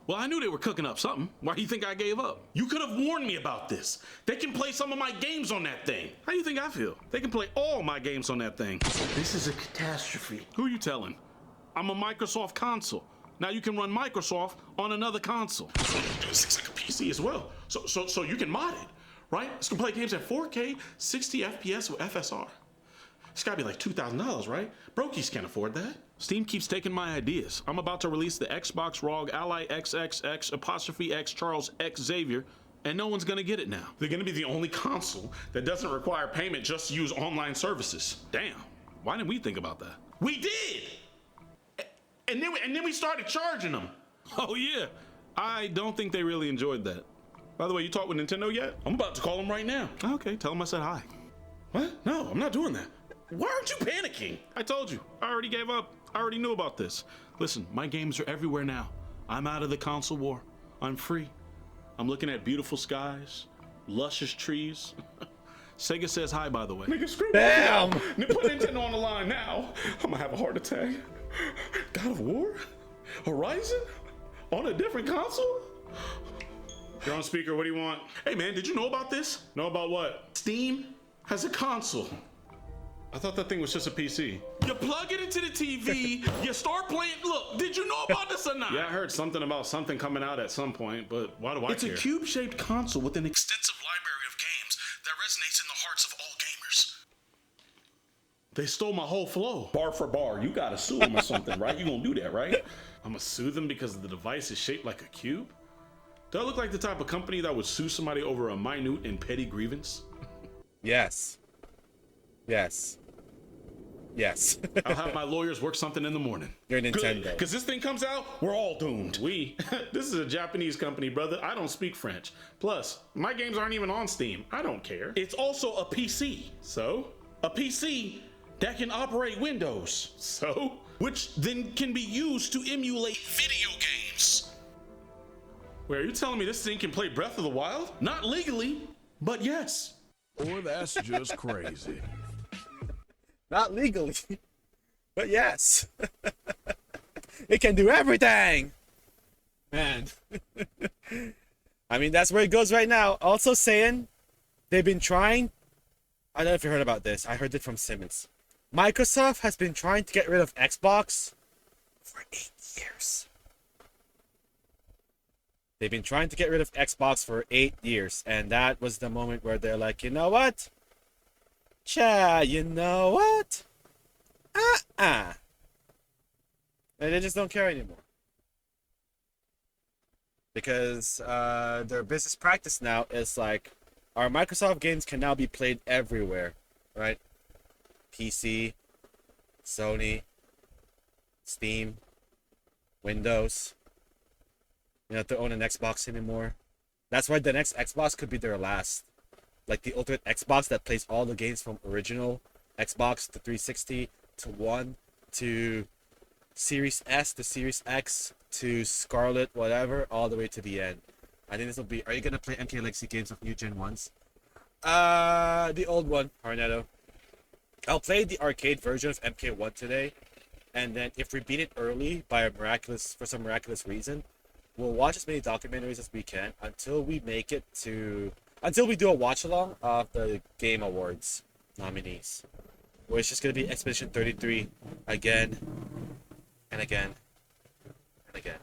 Well, I knew they were cooking up something. Why do you think I gave up? You could have warned me about this. They can play some of my games on that thing. How do you think I feel? They can play all my games on that thing. This is a catastrophe. Who are you telling? I'm a Microsoft console. Now you can run Microsoft on another console. This looks like a PC as well. So you can mod it, right? It's gonna play games at 4K, 60 FPS with FSR. It's gotta be like $2,000, right? Brokies can't afford that. Steam keeps taking my ideas. I'm about to release the Xbox ROG Ally XXX''X Charles X Xavier, and no one's gonna get it now. They're gonna be the only console that doesn't require payment just to use online services. Damn, why didn't we think about that? We did! And then we started charging them. Oh yeah, I don't think they really enjoyed that. By the way, you talked with Nintendo yet? I'm about to call them right now. Okay, tell them I said hi. What? No, I'm not doing that. Why aren't you panicking? I told you, I already gave up. I already knew about this. Listen, my games are everywhere now. I'm out of the console war. I'm free. I'm looking at beautiful skies, luscious trees. Sega says hi, by the way. Nigga, screw Bam! Put Nintendo on the line now. I'm gonna have a heart attack. God of War? Horizon? On a different console? You're on speaker, what do you want? Hey man, did you know about this? Know about what? Steam has a console. I thought that thing was just a PC. You plug it into the TV, you start playing. Look, did you know about this or not? Yeah, I heard something about something coming out at some point, but why do I It's care? a cube-shaped console with an Extensive library of games that resonates in the hearts of all gamers. They stole my whole flow. bar for bar. You gotta sue them or something, right? You gonna do that, right? I'm gonna sue them because the device is shaped like a cube? Do I look like the type of company that would sue somebody over a minute and petty grievance? Yes. Yes. Yes. I'll have my lawyers work something in the morning. You're Nintendo. Because this thing comes out, we're all doomed. This is a Japanese company, brother. I don't speak French. Plus, my games aren't even on Steam. I don't care. It's also a PC. So, a PC that can operate Windows. So, which then can be used to emulate video games. Wait, are you telling me this thing can play Breath of the Wild? Not legally, but yes. Boy, that's just crazy. Not legally, but yes. It can do everything. Man. I mean, that's where it goes right now. Also saying they've been trying. I don't know if you heard about this. I heard it from Simmons. Microsoft has been trying to get rid of Xbox for 8 years. They've been trying to get rid of Xbox for 8 years. And that was the moment where they're like, you know what? You know what? And they just don't care anymore. Because their business practice now is like, our Microsoft games can now be played everywhere, right? PC, Sony, Steam, Windows. You don't have to own an Xbox anymore. That's why the next Xbox could be their last. Like the ultimate Xbox that plays all the games from original Xbox to 360 to One to Series S to Series X to Scarlet, whatever, all the way to the end. I think this will be. Are you gonna play MK Legacy games of new gen ones? The old one, Harnetto. I'll play the arcade version of MK1 today, and then if we beat it early for some miraculous reason, we'll watch as many documentaries as we can until we do a watch along of the Game Awards nominees. Where it's just gonna be Expedition 33 again and again and again.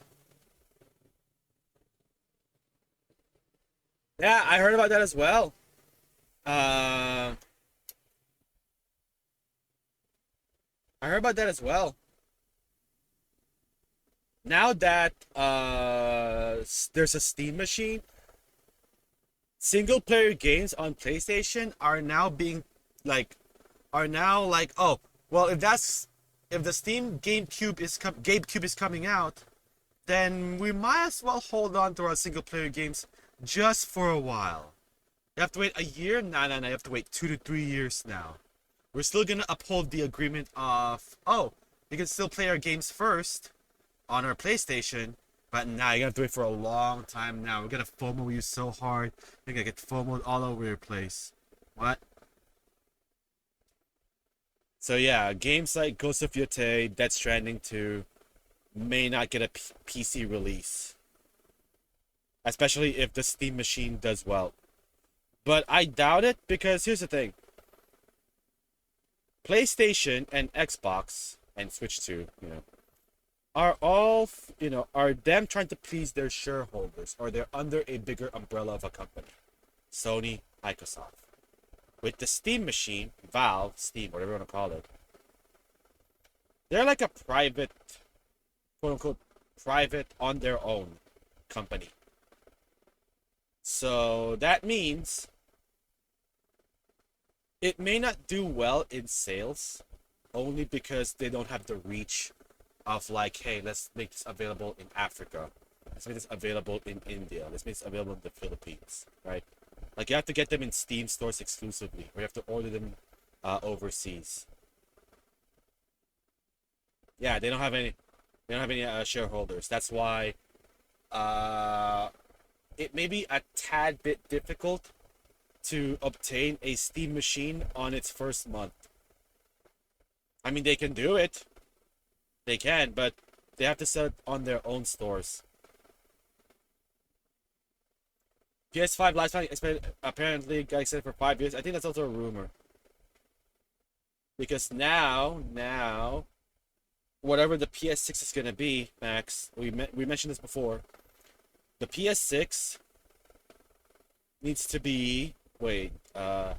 Yeah, I heard about that as well. I heard about that as well. Now that there's a Steam machine, single player games on PlayStation are now oh, well, if the Steam GameCube is coming out, then we might as well hold on to our single player games just for a while. You have to wait a year? No, you have to wait 2 to 3 years now. We're still gonna uphold the agreement of, oh, you can still play our games first on our PlayStation, but now you have to wait for a long time now. We're gonna FOMO you so hard. You're gonna get FOMO'd all over your place. What? So yeah, games like Ghost of Yotei, Death Stranding 2 may not get a PC release. Especially if the Steam machine does well. But I doubt it, because here's the thing. PlayStation and Xbox and Switch 2, are all, are them trying to please their shareholders, or they're under a bigger umbrella of a company. Sony, Microsoft. With the Steam machine, Valve, Steam, whatever you want to call it, they're like a private, quote-unquote, private on their own company. So that means it may not do well in sales, only because they don't have the reach of like, hey, let's make this available in Africa. Let's make this available in India. Let's make this available in the Philippines, right? Like, you have to get them in Steam stores exclusively, or you have to order them overseas. Yeah, they don't have any shareholders. That's why it may be a tad bit difficult to obtain a Steam machine on its first month. I mean, they can do it. They can, but they have to sell it on their own stores. PS5 lifespan apparently got extended for 5 years. I think that's also a rumor. Because now, whatever the PS6 is going to be, Max, we mentioned this before. The PS6 needs to be, it's going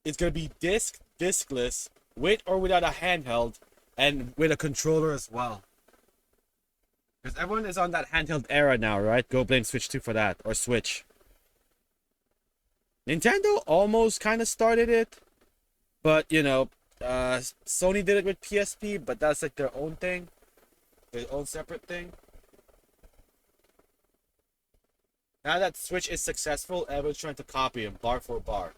to be discless, with or without a handheld, and with a controller as well. Because everyone is on that handheld era now, right? Go blame Switch 2 for that, or Switch. Nintendo almost kind of started it, But you know, Sony did it with PSP, but that's like their own thing, their own separate thing. Now that Switch is successful, everyone's trying to copy him bar for bar.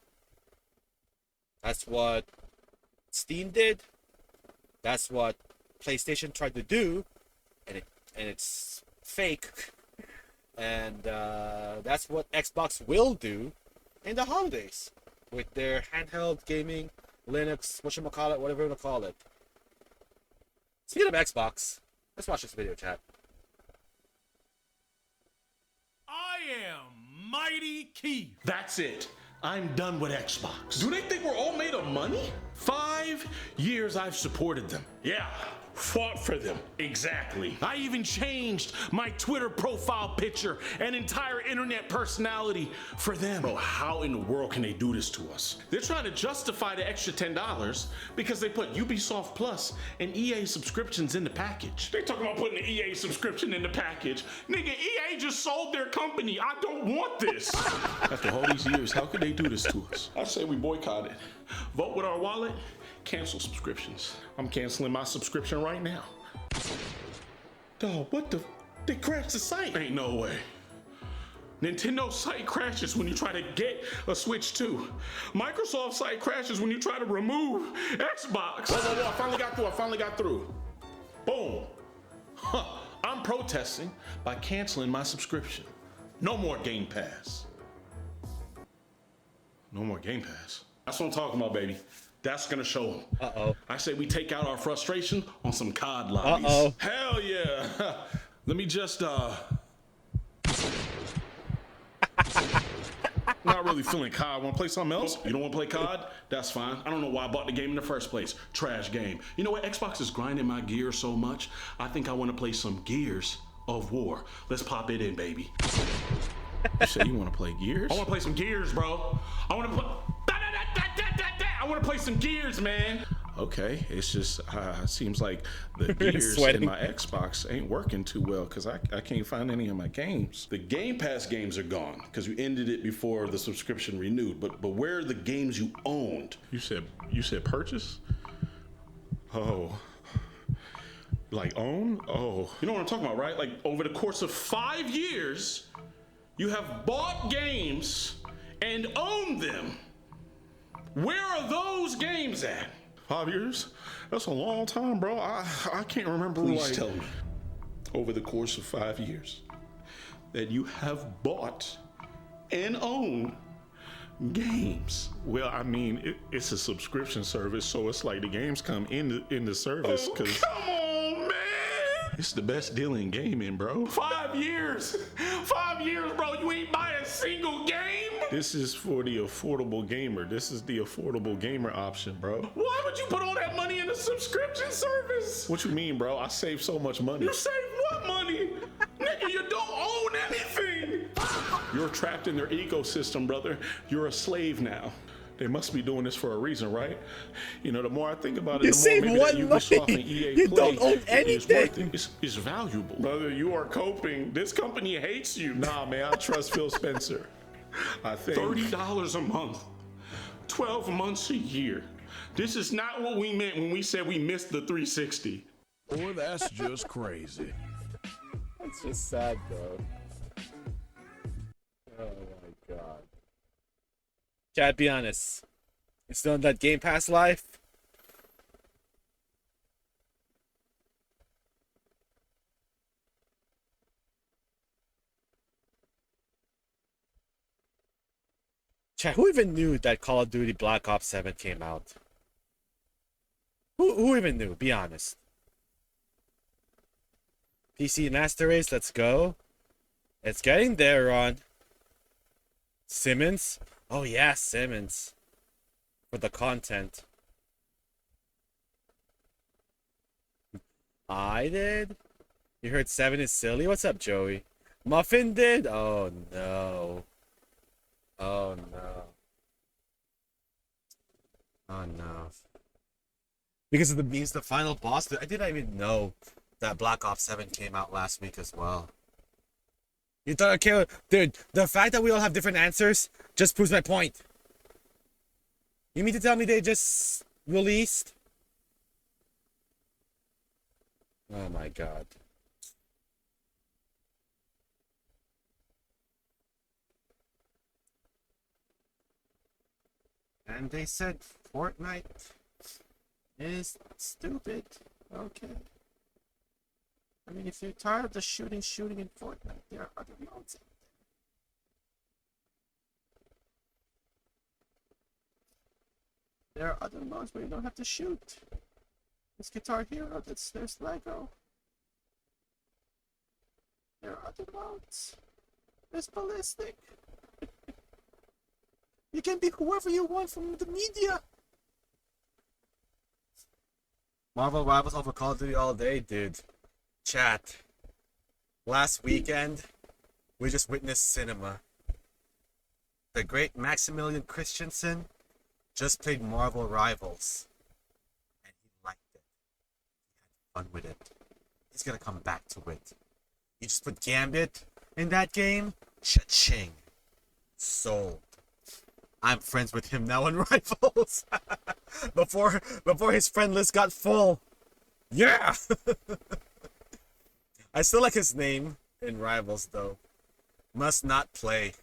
That's what Steam did. That's what PlayStation tried to do, and it's fake. And that's what Xbox will do in the holidays with their handheld gaming, Linux, whatchamacallit, whatever you want to call it. Speaking of Xbox, let's watch this video, chat. I am Mighty Keith. That's it. I'm done with Xbox. Do they think we're all made of money? 5 years I've supported them. Yeah, fought for them. Exactly. I even changed my Twitter profile picture and entire internet personality for them. Bro, how in the world can they do this to us? They're trying to justify the extra $10 because they put Ubisoft Plus and EA subscriptions in the package. They talking about putting the EA subscription in the package. Nigga, EA just sold their company. I don't want this. After all these years, how could they do this to us? I say we boycott it. Vote with our wallet, cancel subscriptions. I'm canceling my subscription right now. Dog, what the? They crashed the site. Ain't no way. Nintendo site crashes when you try to get a Switch 2. Microsoft site crashes when you try to remove Xbox. Whoa, I finally got through. Boom. Huh. I'm protesting by canceling my subscription. No more Game Pass. No more Game Pass. That's what I'm talking about, baby. That's gonna show them. Uh-oh. I say we take out our frustration on some COD lobbies. Uh-oh. Hell yeah. Let me just, not really feeling COD. Wanna play something else? You don't wanna play COD? That's fine. I don't know why I bought the game in the first place. Trash game. You know what? Xbox is grinding my gears so much, I think I wanna play some Gears of War. Let's pop it in, baby. You say you wanna play Gears? I wanna play some Gears, bro. I wanna play... I want to play some Gears, man. Okay, it's just seems like the Gears in my Xbox ain't working too well because I can't find any of my games. The Game Pass games are gone because you ended it before the subscription renewed. But where are the games you owned? You said purchase? Oh. Like own? Oh. You know what I'm talking about, right? Like over the course of 5 years, you have bought games and owned them. Where are those games at? 5 years? That's a long time, bro. I can't remember. Please tell me, over the course of 5 years, that you have bought and owned games. Well, I mean, it's a subscription service, so it's like the games come in the service. Oh, come on, man! It's the best deal in gaming, bro. 5 years! 5 years, bro. You ain't buy a single game? This is for the affordable gamer. This is the affordable gamer option, bro. Why would you put all that money in a subscription service? What you mean, bro? I saved so much money. You saved what money? Nigga, you don't own anything. You're trapped in their ecosystem, brother. You're a slave now. They must be doing this for a reason, right? You know, the more I think about it, the more maybe that Ubisoft and EA you Play don't own anything. It's valuable. Brother, you are coping. This company hates you. Nah, man, I trust Phil Spencer. I think $30 a month, 12 months a year. This is not what we meant when we said we missed the 360. Boy, that's just crazy. That's just sad, bro. Oh my god. Chad, be honest. You still in that Game Pass life? Chad, who even knew that Call of Duty Black Ops 7 came out? Who even knew? Be honest. PC Master Race, let's go. It's getting there, Ron. Simmons? Oh yeah, Simmons. For the content. I did? You heard 7 is silly? What's up, Joey? Muffin did? Oh no. Oh no. Oh no. Because of the memes, the final boss, I didn't even know that Black Ops 7 came out last week as well. You thought, okay, dude, the fact that we all have different answers just proves my point. You mean to tell me they just released? Oh my god. And they said Fortnite is stupid. Okay. I mean, if you're tired of the shooting in Fortnite, there are other modes. There are other modes where you don't have to shoot. There's Guitar Hero, there's Lego. There are other modes. There's Ballistic. You can be whoever you want from the media. Marvel Rivals over Call of Duty all day, dude. Chat. Last weekend, we just witnessed cinema. The great Maximilian Christensen just played Marvel Rivals. And he liked it. He had fun with it. He's gonna come back to it. You just put Gambit in that game, cha-ching. Sold. I'm friends with him now on Rivals. before his friend list got full. Yeah! I still like his name in Rivals though. Must not play.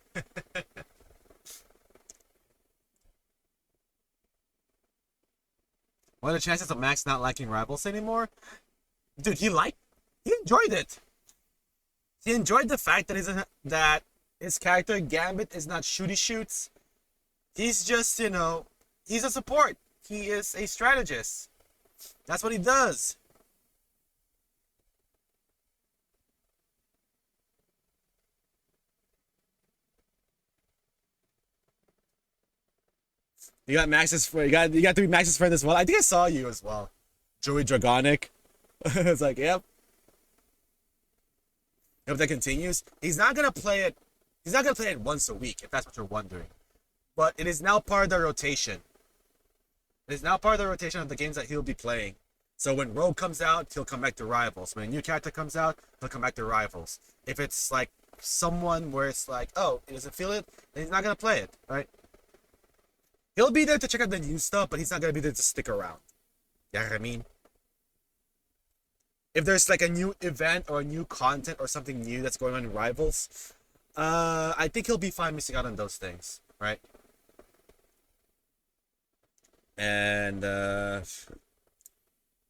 What are the chances of Max not liking Rivals anymore? Dude, he enjoyed it. He enjoyed the fact that his character Gambit is not shooty shoots. He's just, he's a support. He is a strategist. That's what he does. You got Max's friend. You got to be Max's friend as well. I think I saw you as well, Joey Dragonic. It's like, yep. If that continues, he's not gonna play it. He's not gonna play it once a week, if that's what you're wondering. But it is now part of the rotation. It is now part of the rotation of the games that he'll be playing. So when Rogue comes out, he'll come back to Rivals. When a new character comes out, he'll come back to Rivals. If it's like someone where it's like, oh, he doesn't feel it, then he's not gonna play it, right? He'll be there to check out the new stuff, but he's not gonna be there to stick around. You know what I mean? If there's like a new event or a new content or something new that's going on in Rivals, I think he'll be fine missing out on those things, right? And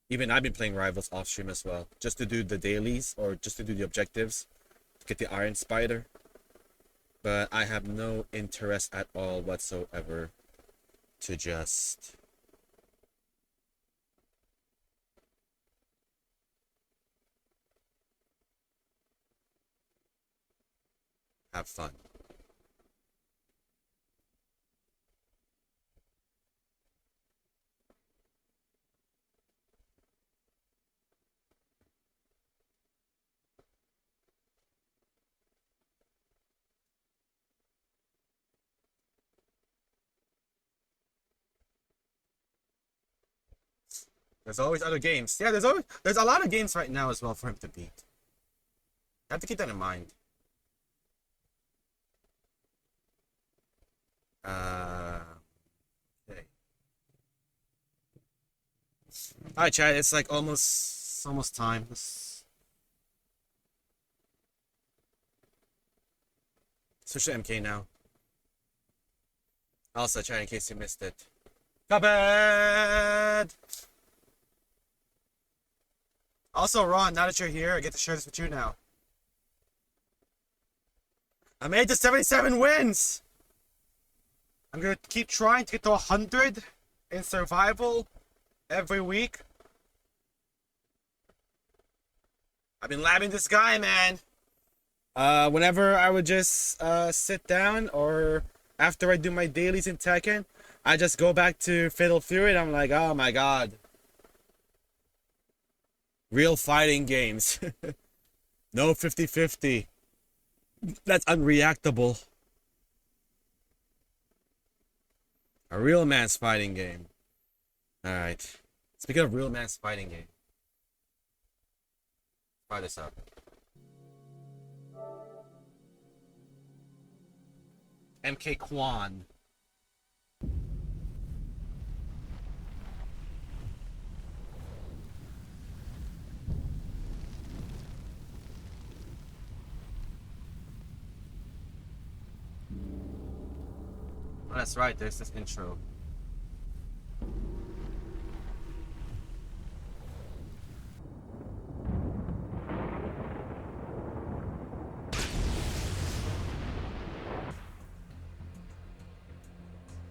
even I've been playing Rivals off stream as well, just to do the dailies or just to do the objectives, to get the Iron Spider. But I have no interest at all whatsoever to just have fun. There's always other games. Yeah, there's a lot of games right now as well for him to beat. I have to keep that in mind. Okay. Alright, chat, it's like almost time. Let's switch to MK now. Also, chat, in case you missed it. Cuphead! Also, Ron, now that you're here, I get to share this with you now. I made it to 77 wins! I'm gonna keep trying to get to 100 in survival every week. I've been labbing this guy, man. Whenever I would just sit down or after I do my dailies in Tekken, I just go back to Fatal Fury and I'm like, oh my god. Real fighting games. No 50-50. That's unreactable. A real man's fighting game. Alright. Speaking of real man's fighting game. Fire this up. MK Quan. Oh, that's right. There's this intro.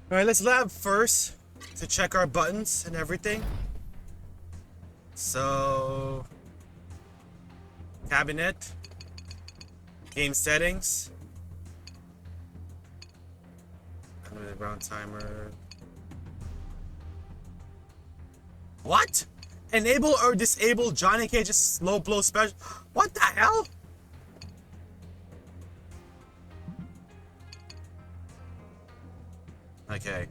All right, let's lab first to check our buttons and everything. So, cabinet, game settings, unlimited round timer. What? Enable or disable Johnny Cage's slow blow special? What the hell? Okay.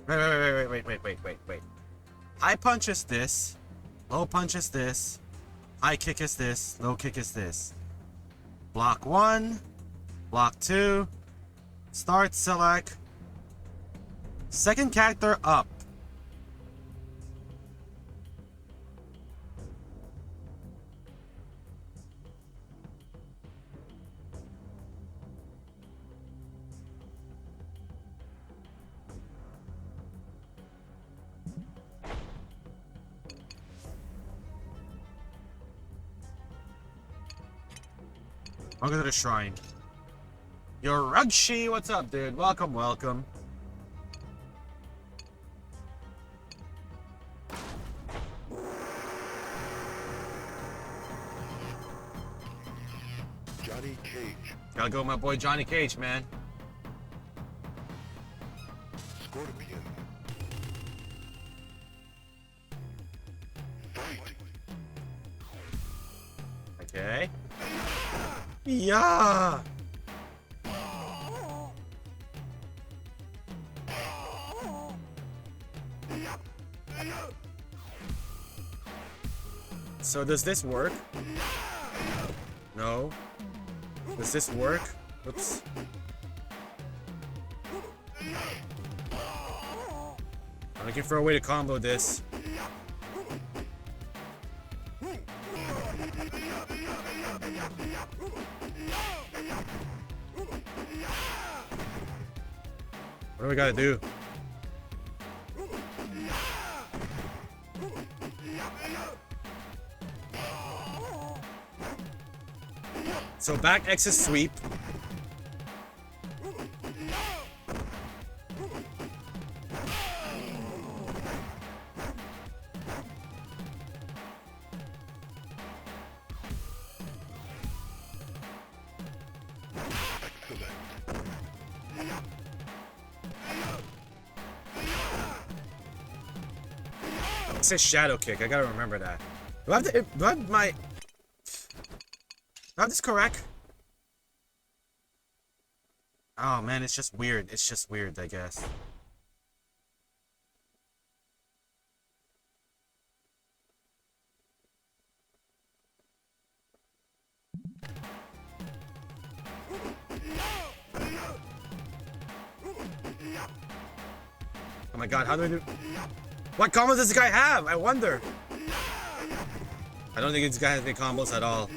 Wait. High punch is this. Low punch is this. High kick is this. Low kick is this. Block 1. Block 2. Start select. Second character up. Welcome to the shrine. Yo, Rugshi, what's up, dude? Welcome, welcome. Johnny Cage. Gotta go with my boy Johnny Cage, man. Scorpion. Fight. Okay. Yeah. So does this work? No. Does this work? Oops. I'm looking for a way to combo this. What do we gotta do? So back X is sweep. It says shadow kick. I gotta remember that. Do I have to? Do I have my? Do I have this correct? Oh man, it's just weird. It's just weird, I guess. Oh my god, how do I do? What combos does this guy have? I wonder. I don't think this guy has any combos at all.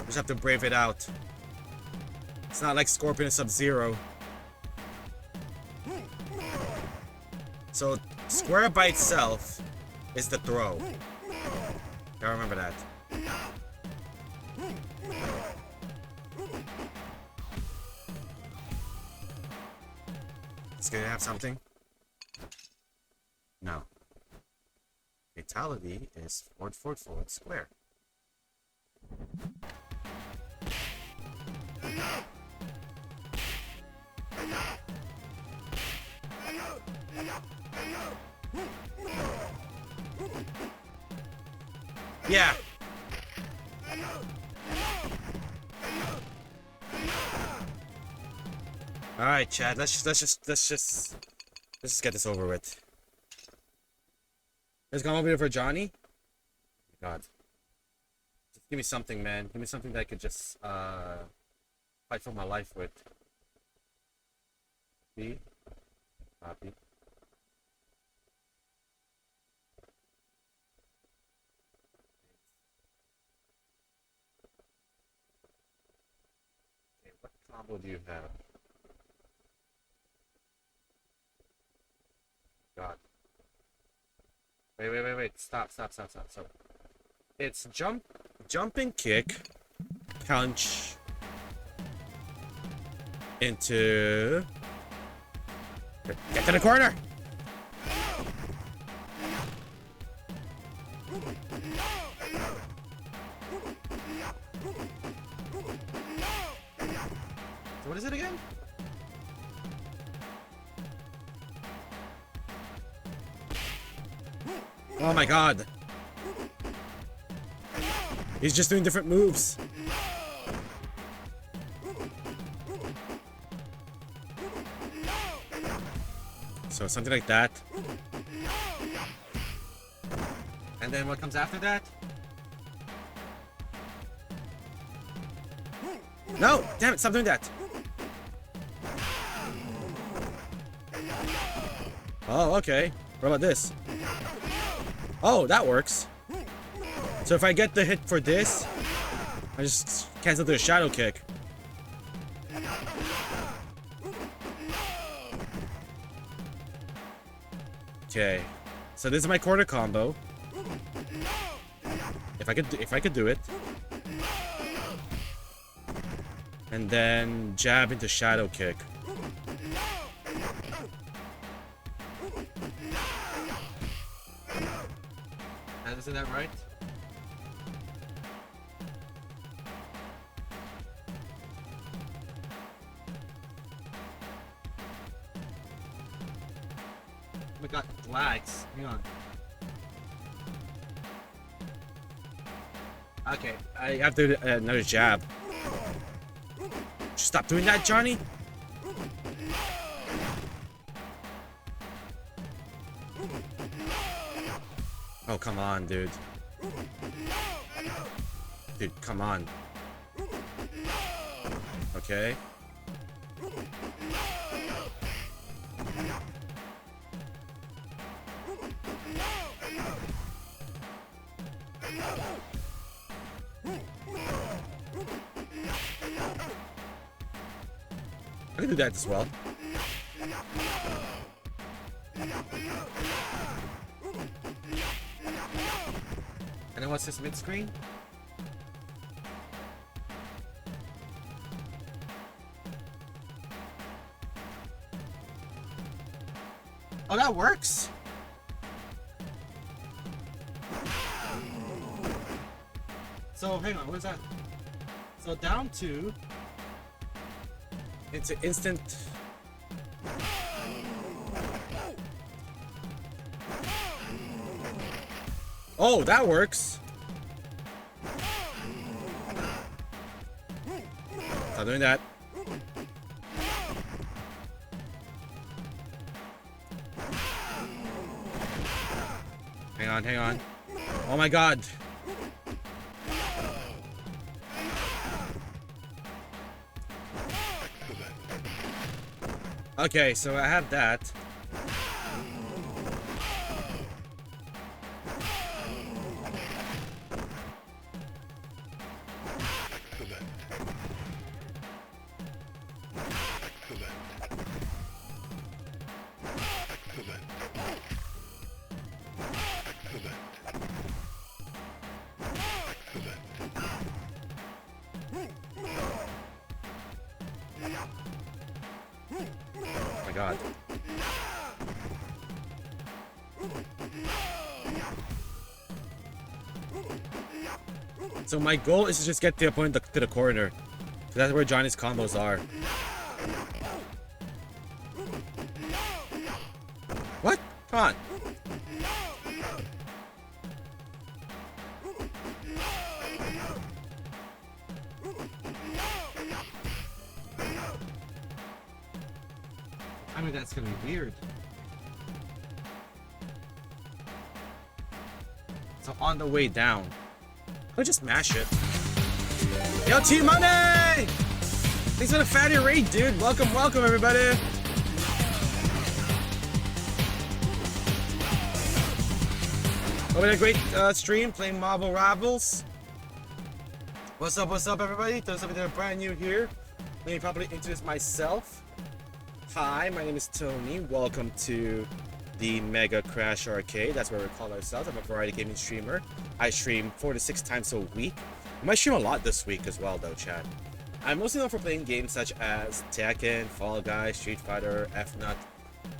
Just have to brave it out. It's not like Scorpion and Sub-Zero. So, square by itself is the throw. Gotta remember that. It's gonna have something? No. Fatality is forward, square. Yeah. All right, Chad. Let's just get this over with. There's gonna be for Johnny. God. Just give me something, man. Give me something that I could just fight for my life with. See? Copy. combo do you have? God. Wait. Stop. It's jumping kick, punch into. Get to the corner. So what is it again? Oh my god. He's just doing different moves. So something like that. And then what comes after that? No! Damn it, stop doing that! Oh, okay. What about this? Oh, that works. So if I get the hit for this, I just cancel the shadow kick. Okay. So this is my quarter combo. If I could do it. And then jab into shadow kick. Isn't that right? Oh my god, lags. Hang on. Okay, I have to do another jab. Stop doing that, Johnny. Oh, come on, dude. Dude, come on. Okay. I can do that as well. And then what's this mid-screen? Oh, that works? So, hang on, what is that? So, down two. It's an instant. Oh, that works. Stop doing that. Hang on. Oh my god. Okay, so I have that. Oh my god. So my goal is to just get the opponent to the corner. So that's where Johnny's combos are. What? Come on. I mean, that's gonna be weird. So on the way down, I'll just mash it. Yo, Team Money! Thanks for the fatty raid, dude. Welcome, everybody. Hope we had a great stream playing Marvel Rivals. What's up, everybody? Those of you that are brand new here, let me probably introduce myself. Hi, my name is Tony. Welcome to the Mega Crash Arcade. That's where we call ourselves. I'm a variety gaming streamer. I stream 4 to 6 times a week. I might stream a lot this week as well, though, Chad. I'm mostly known for playing games such as Tekken, Fall Guys, Street Fighter, F-Nut.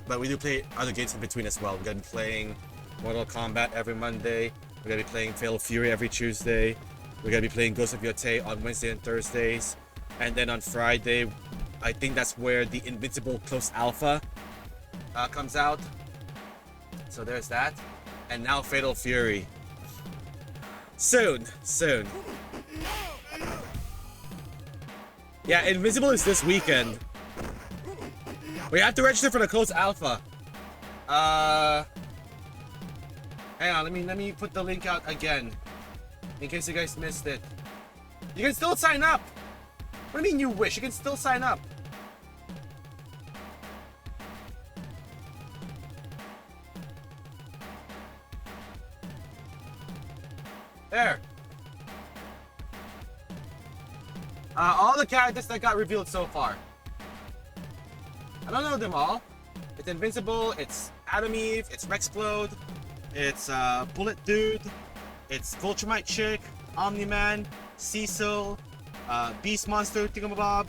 But we do play other games in between as well. We're going to be playing Mortal Kombat every Monday. We're going to be playing Fatal Fury every Tuesday. We're going to be playing Ghost of Yotei on Wednesday and Thursdays. And then on Friday, I think that's where the Invincible Close Alpha comes out. So there's that. And now Fatal Fury. Soon. Yeah, Invincible is this weekend. We have to register for the Close Alpha. Hang on, let me put the link out again. In case you guys missed it. You can still sign up! What do you mean you wish? You can still sign up. There. All the characters that got revealed so far. I don't know them all. It's Invincible, it's Adam Eve, it's Rexplode, it's Bullet Dude, it's Vulturemite Chick, Omni-Man, Cecil, Beast Monster, Thingamabob,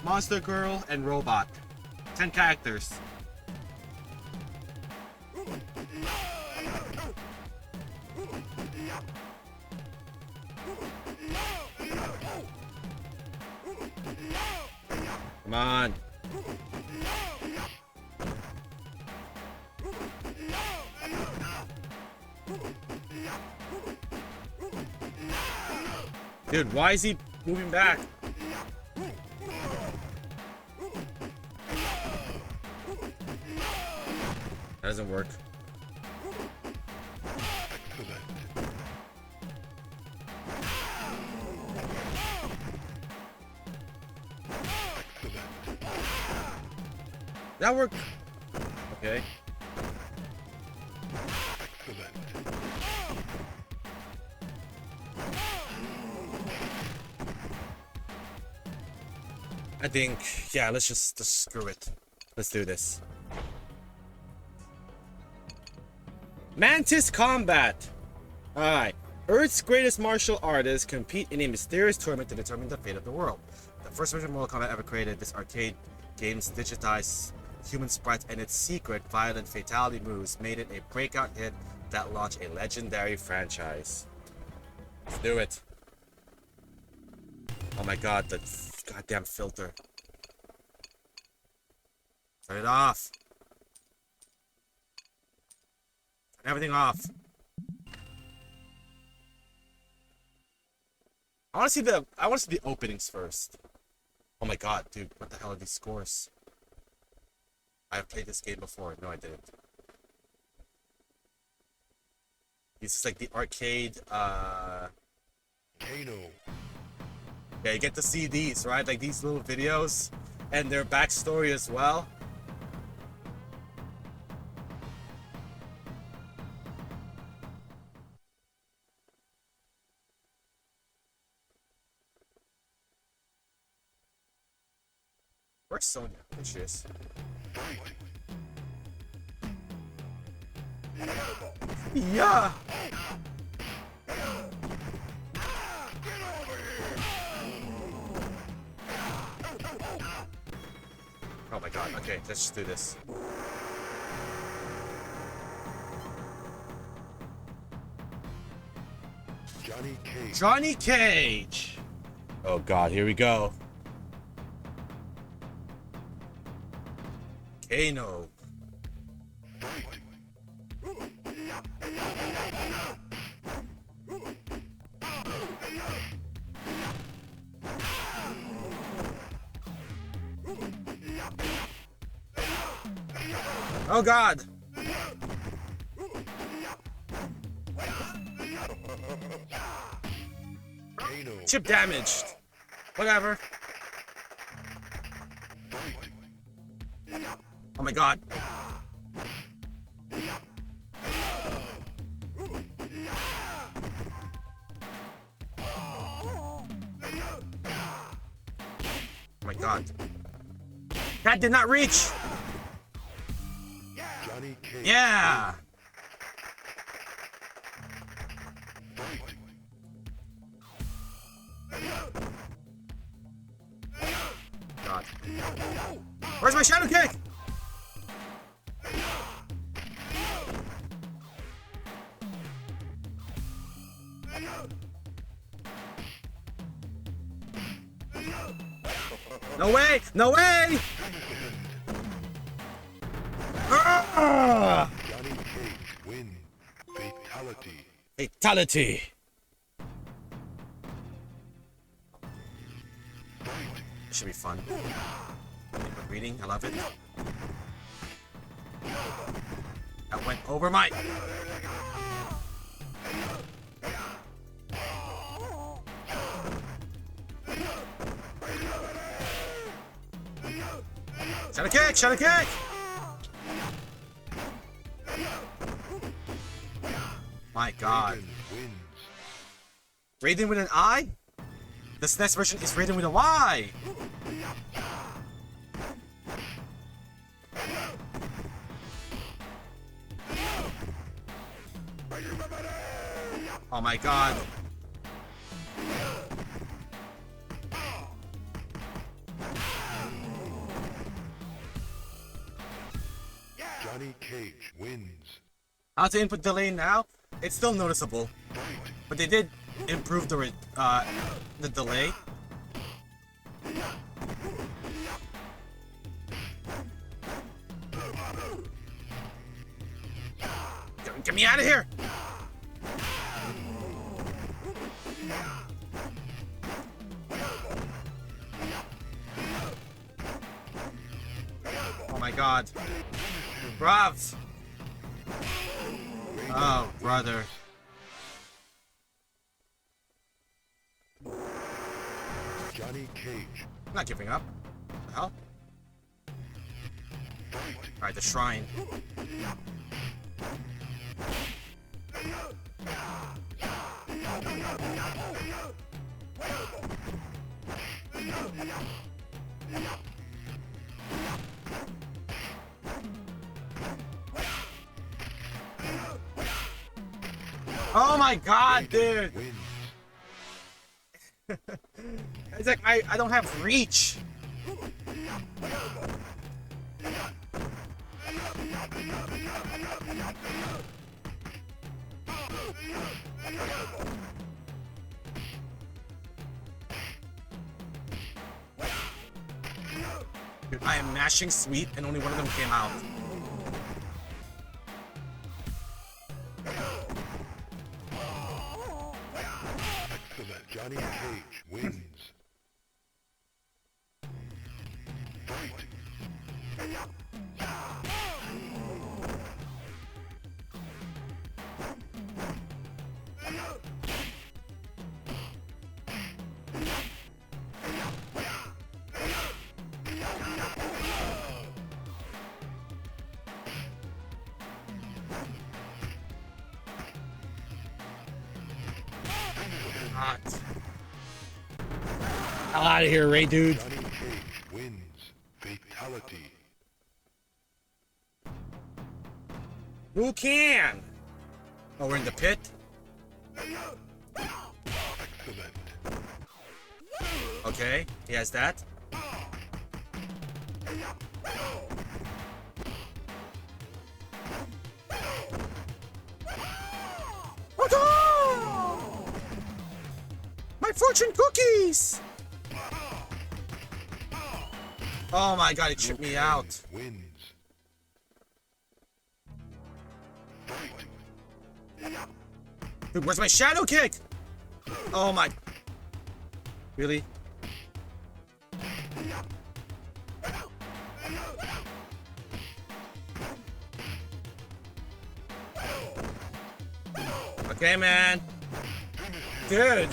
Monster Girl, and Robot. 10 characters. Come on. Dude, why is he moving back? That doesn't work. That worked. Okay. I think, yeah, let's just screw it. Let's do this. Mantis Combat! Alright. Earth's greatest martial artists compete in a mysterious tournament to determine the fate of the world. The first version of Mortal Kombat ever created, this arcade game's digitized human sprites and its secret violent fatality moves made it a breakout hit that launched a legendary franchise. Let's do it. Oh my god, the goddamn filter. Turn it off. Turn everything off. I want to see the openings first. Oh my god, dude, what the hell are these scores? I've played this game before. No, I didn't. This is like the arcade, Kano. Yeah, you get to see these, right? Like these little videos and their backstory as well. Where's Sonya? There she is. Yeah! Oh my god, okay, let's just do this. Johnny Cage. Johnny Cage! Oh god, here we go. Kano. Oh god! Kano. Chip damaged. Whatever. Oh my god. Oh my god. That did not reach! Johnny Cage. Yeah! Fight. God. Where's my shadow kick? No way! No way! Ah! Johnny Cage wins. Fatality. Fatality. This should be fun. Good reading, I love it. That went over my... Shadow kick! Shadow kick! My god. Wins. Raiden with an I? This next version is Raiden with a Y! Oh my god. Johnny Cage wins. How to input delay now? It's still noticeable, but they did improve the delay. Get me out of here! Oh my god. Bruv! Oh, brother. Johnny Cage. I'm not giving up. What the hell? Alright, the shrine. Oh my god, dude! Wins. It's like I don't have reach. Dude, I am mashing sweet and only one of them came out. Excellent. Johnny Cage wins. Fight. Hell out of here, Ray, dude. Johnny Cage wins. Fatality. Who can? Oh, we're in the pit? Excellent. Okay, he has that. My fortune cookies! Oh my god, it tripped me out. Wins. Fight. Dude, where's my shadow kick? Oh my... Really? Okay, man. Dude.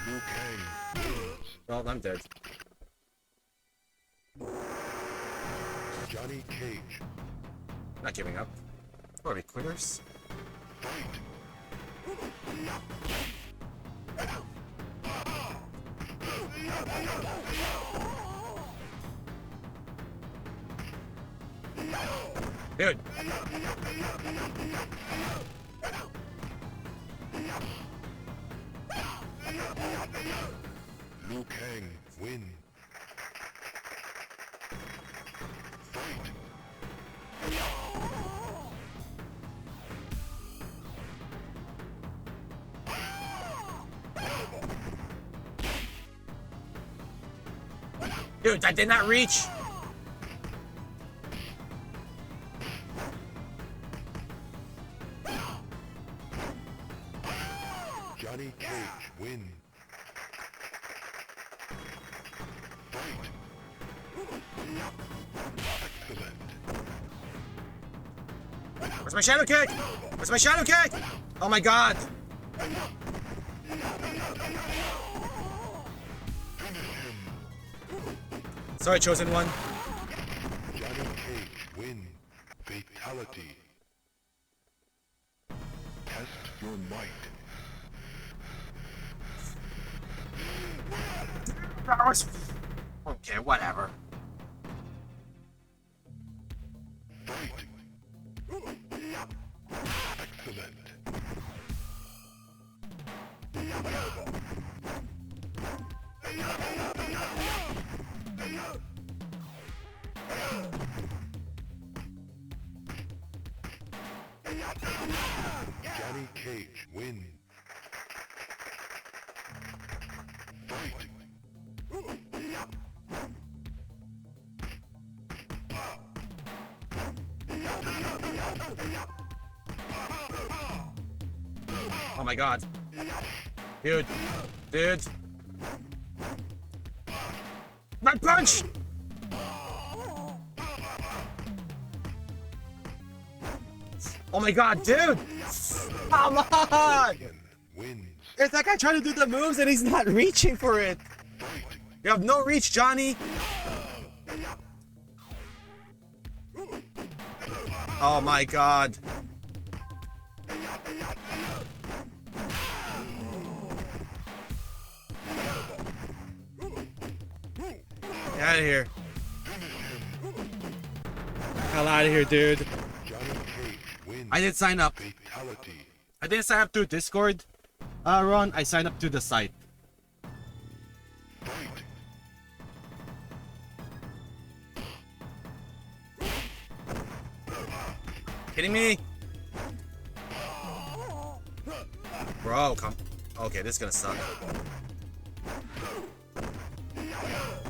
Liu Kang wins. Well, I'm dead. Johnny Cage. Not giving up. What are we, quitters? Fight. Dude. Liu Kang win. Fight. Dude, that did not reach. Johnny Cage win. Fight. Excellent. Where's my shadow kick? Where's my shadow kick? Oh my god. Sorry, chosen one. Johnny Cage win. Fatality. Test your might. Okay, whatever. Fight. Excellent. Johnny Cage win. Fight. Oh my god. Dude. Dude. My punch! Oh my god, dude! Come on! Wins. It's that guy trying to do the moves and he's not reaching for it. You have no reach, Johnny. Oh my god. Get out of here. Hell out of here, dude. Johnny Cage wins. I did sign up. Fatality. I didn't sign up to Discord, Ron. I signed up to the site. Fight. Kidding me? Bro, come. Okay, this is gonna suck.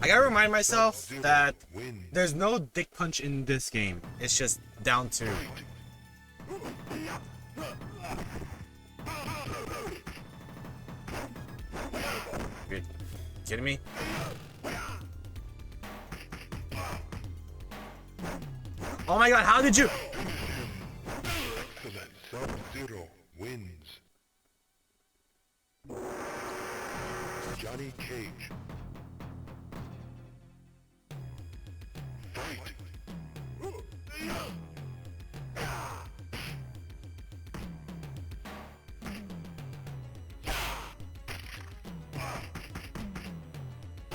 I gotta remind myself that Win. there's no dick punch in this game. It's just down two. You're kidding me? Oh my god, how did you? Excellent. Sub-Zero wins. Johnny Cage. Fight.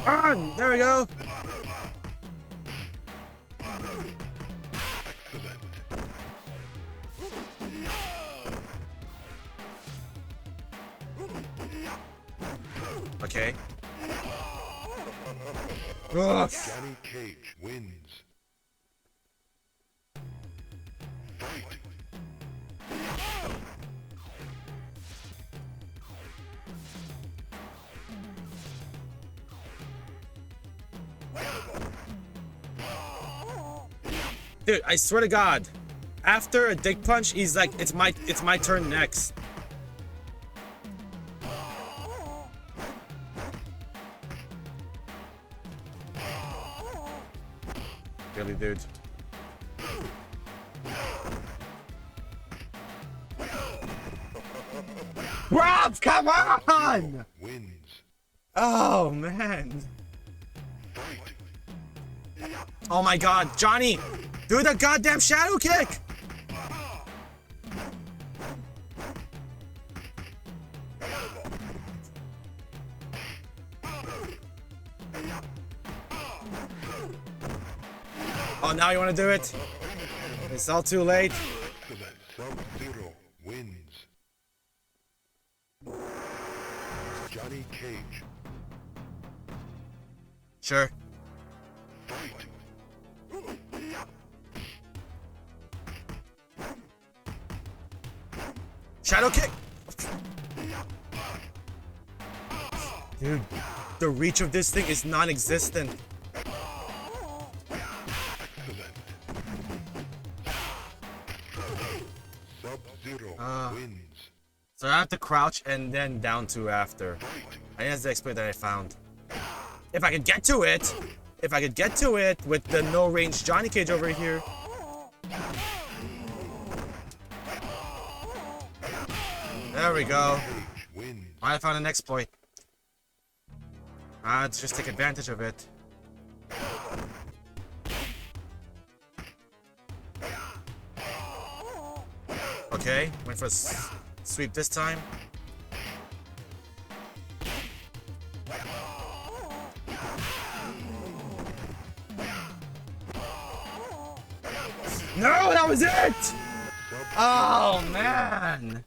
On! There we go. Okay. Ugh. Johnny Cage wins. Fight. Dude, I swear to God, after a dick punch, he's like, it's my turn next. Really, dude. Rob, come on! Wins. Oh man. Fight. Oh my god, Johnny! Do the goddamn shadow kick! Oh, now you want to do it? It's all too late. Excellent. Sub-Zero wins. Johnny Cage. Sure. Fight. Shadow kick. Dude, the reach of this thing is non-existent. Excellent. Sub-Zero wins. So I have to crouch and then down two after. I think that's the exploit that I found. If I could get to it! If I could get to it with the no-range Johnny Cage over here. There we go. Cage wins. I found an exploit. Let's just take advantage of it. Okay, went for a sweep this time. No, that was it! Oh, man!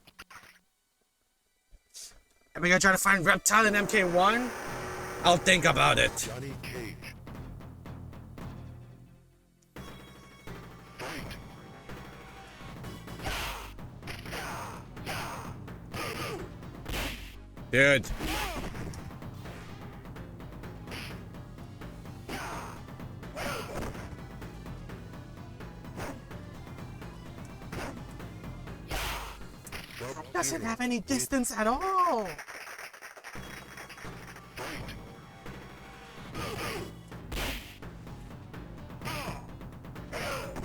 Am I gonna try to find Reptile in MK1? I'll think about it. Johnny Cage. Fight. Dude. Doesn't have any distance at all.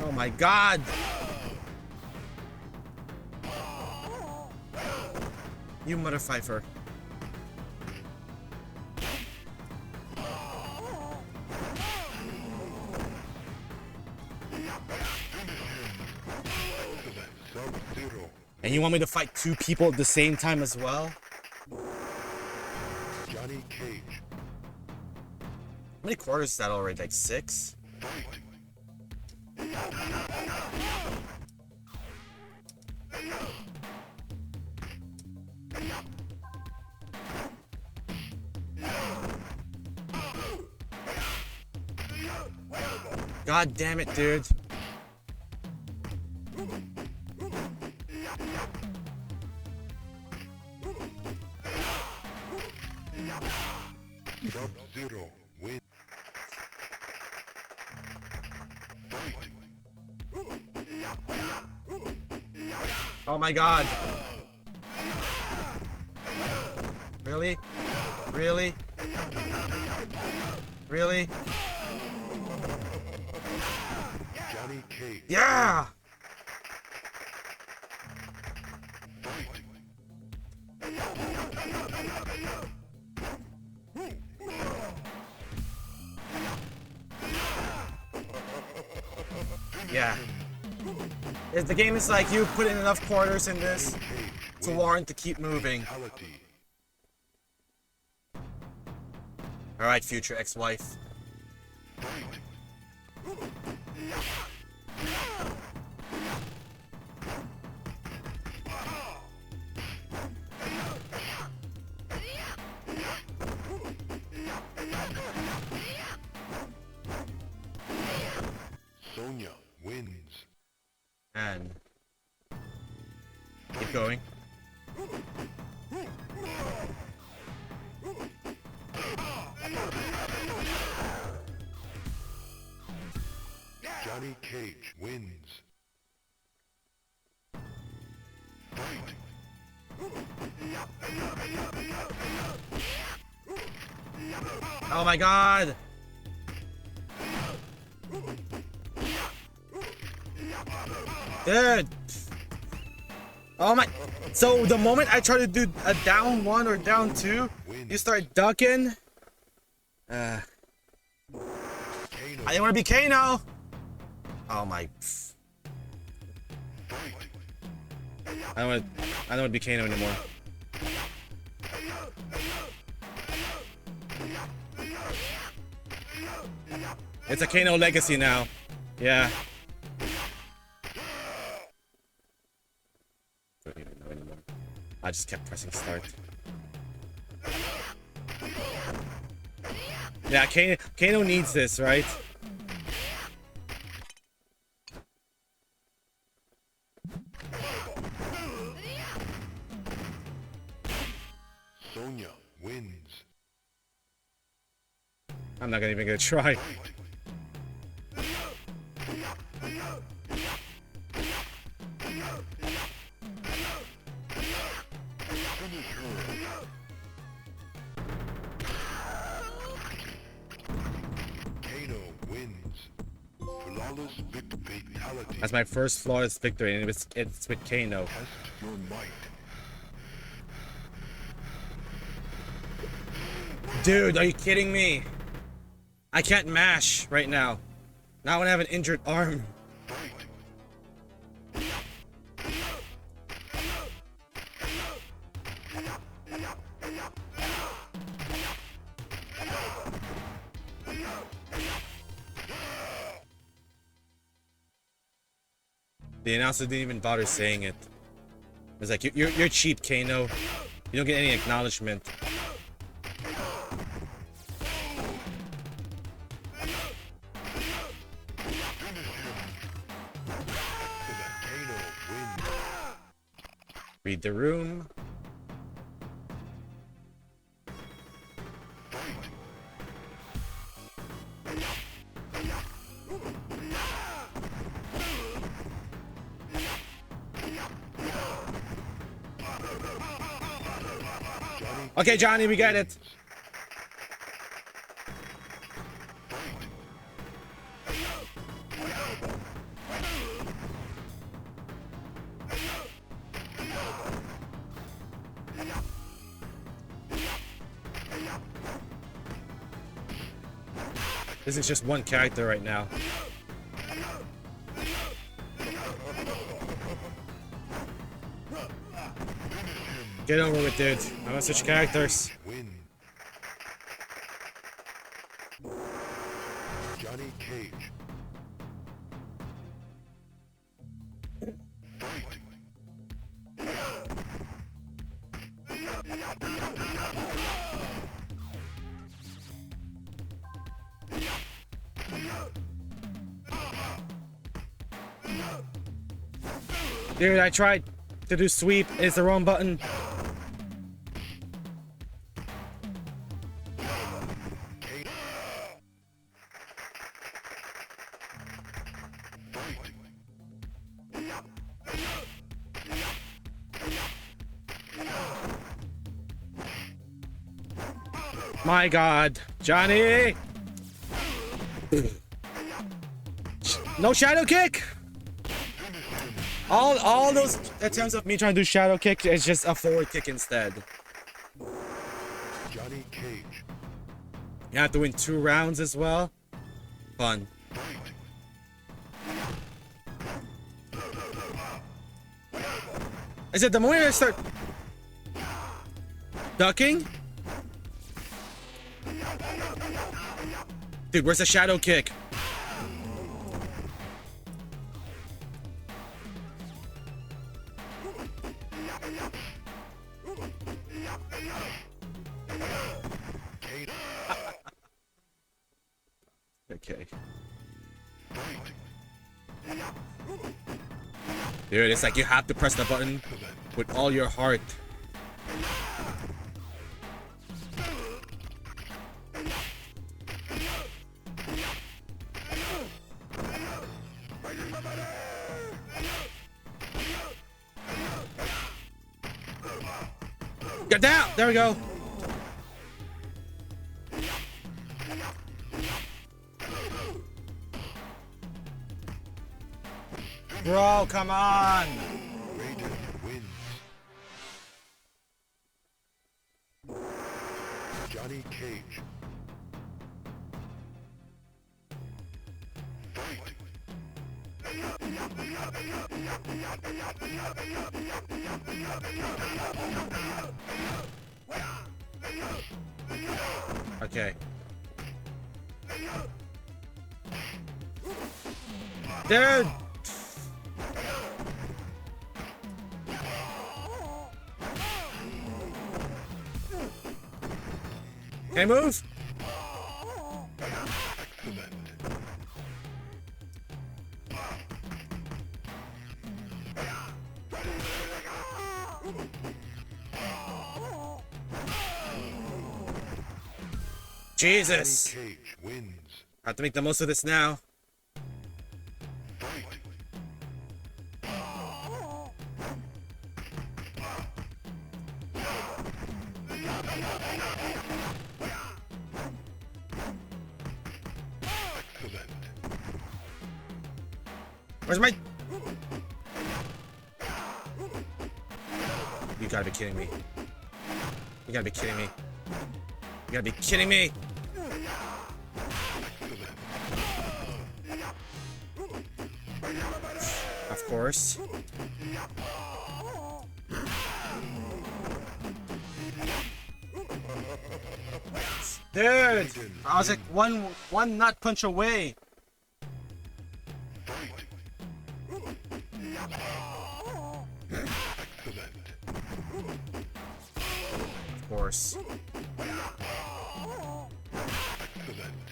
Oh my god. You mother fifer. Sub-Zero. And you want me to fight two people at the same time as well? Johnny Cage. How many quarters is that already? Like 6? Fight. God damn it, dude. Sub-Zero wins. Fight. Oh my god. Really? Really? Really? Johnny Cage. Yeah! Fight. Yeah. The game is like you put in enough quarters in this Cage to wins. warrant to keep moving. Fatality. Alright, future ex-wife. Fight. Sonya wins. And keep going. Johnny Cage wins. Fight. Oh my god! Dude! Oh my... So the moment I try to do a down 1 or down 2, you start ducking? I didn't want to be Kano! Oh my... I don't want to be Kano anymore. It's a Kano legacy now. Yeah. I just kept pressing start. Yeah, Kano needs this, right? Sonya wins. I'm not even gonna try. Kano wins. Flawless fatality. That's my first flawless victory, and it's with Kano. Test your might. Dude, are you kidding me? I can't mash right now. Not when I have an injured arm. The announcer didn't even bother saying it. It was like, you're cheap, Kano. You don't get any acknowledgement. Kano wins. Read the room. Okay, Johnny, we get it. This is just one character right now. Get over with, dude. I'm gonna switch characters. Win. Johnny Cage. Dude, I tried to do sweep. It's the wrong button. My God, Johnny! No shadow kick. All those attempts of me trying to do shadow kick is just a forward kick instead. Johnny Cage. You have to win 2 rounds as well. Fun. Is it the moment I start ducking? Dude, where's the shadow kick? Okay. Dude, it's like you have to press the button with all your heart. Get down! There we go. Bro, come on! Raiden wins. Johnny Cage. Okay. Dude! Can I move? Excellent. Jesus. Johnny Cage wins. I have to make the most of this now. Fight. Excellent. Where's my... You gotta be kidding me. You gotta be kidding me. You gotta be kidding me. Of course. Dude, I was like one nut punch away. Fight. Excellent. Of course. Excellent.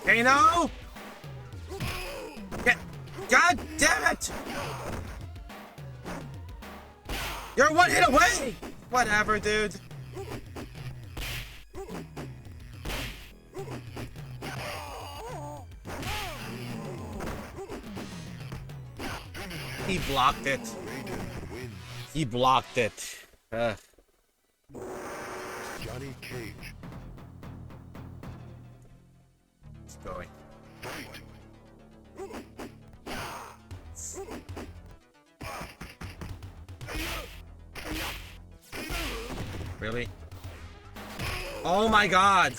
Kano! God damn it! You're one hit away! Whatever, dude. He blocked it. Raiden wins. He blocked it. Johnny Cage. It's going. Fight. Really? Oh my god!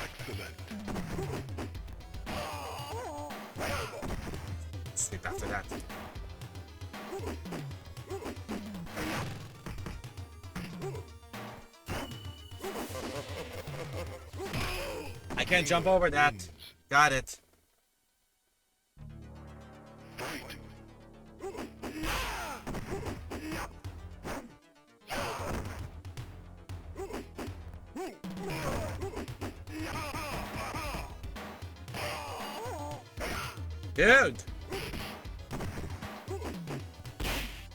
Excellent. Sweep after that. I can't jump over that. Got it. Fight. Dude!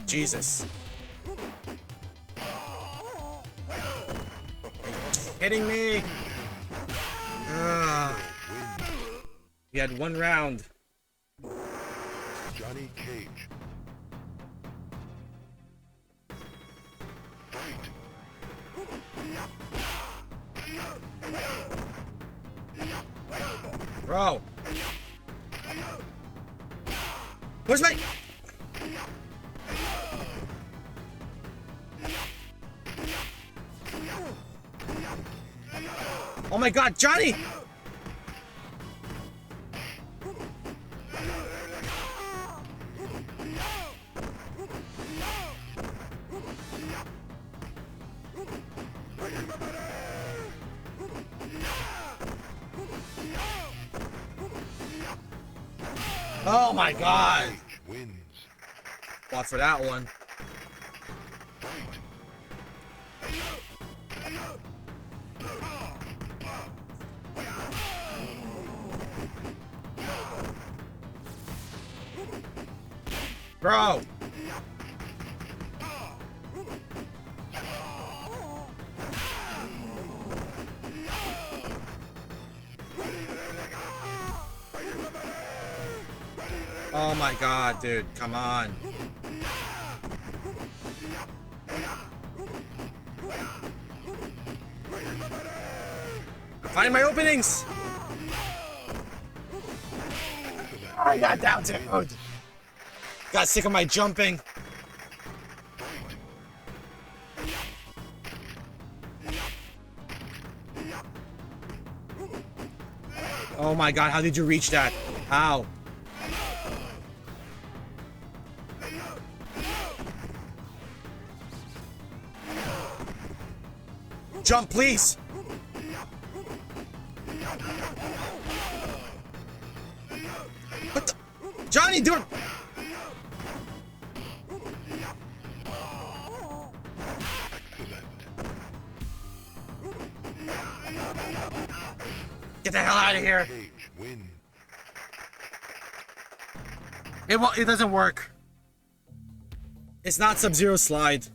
Jesus. Hitting me! We had one round. Johnny Cage. Fight. Bro! Where's my... Oh my god, Johnny! Oh my god! Cage wins. Fought for that one. Fight. Bro! Oh my god, dude, come on. I'm finding my openings! I got down, dude! Got sick of my jumping. Oh my god, how did you reach that? How? Jump, please! What the? Johnny, do it! Excellent. Get the hell out of here! Cage win. It doesn't work. It's not Sub-Zero slide.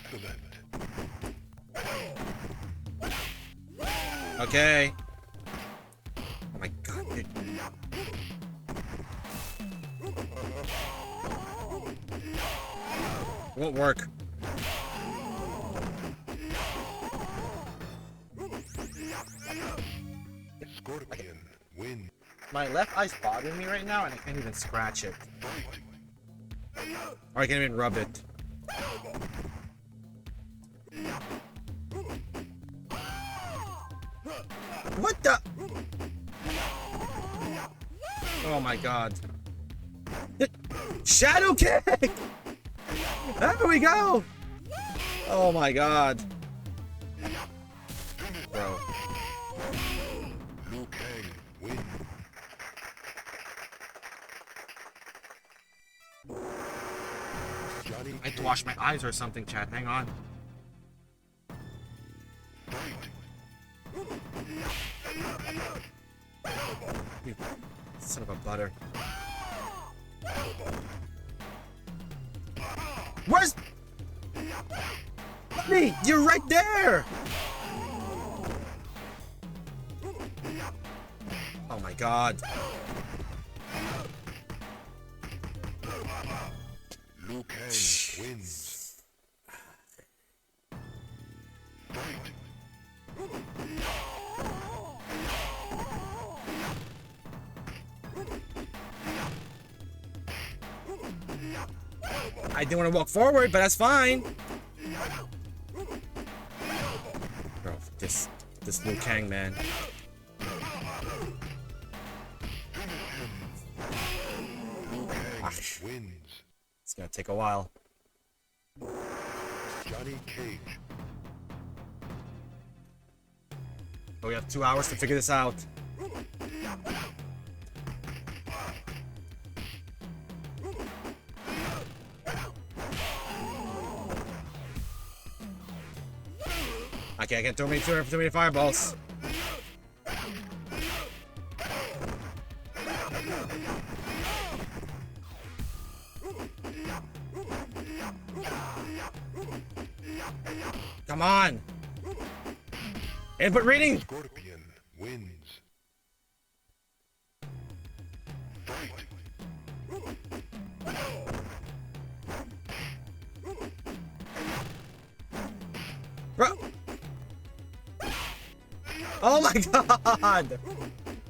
Excellent. Okay. Oh my god, dude. Won't work. Scorpion win. My left eye's bothering me right now and I can't even scratch it. Or I can't even rub it. What the? Oh my god. Shadow kick! There we go! Oh my god. Bro. Liu Kang win. Johnny I have to wash my eyes or something, chat. Hang on. You son of a butter. Where's me? You're right there! Oh my god. Liu Kang wins. I didn't want to walk forward, but that's fine. Bro, this Liu Kang, man. Liu Kang Ah, wins. it's gonna take a while. Johnny Cage. But we have 2 hours to figure this out. Okay, I can't throw too many fireballs. Come on! Input reading! Scorpion wins. Fight. Bro! Oh my god!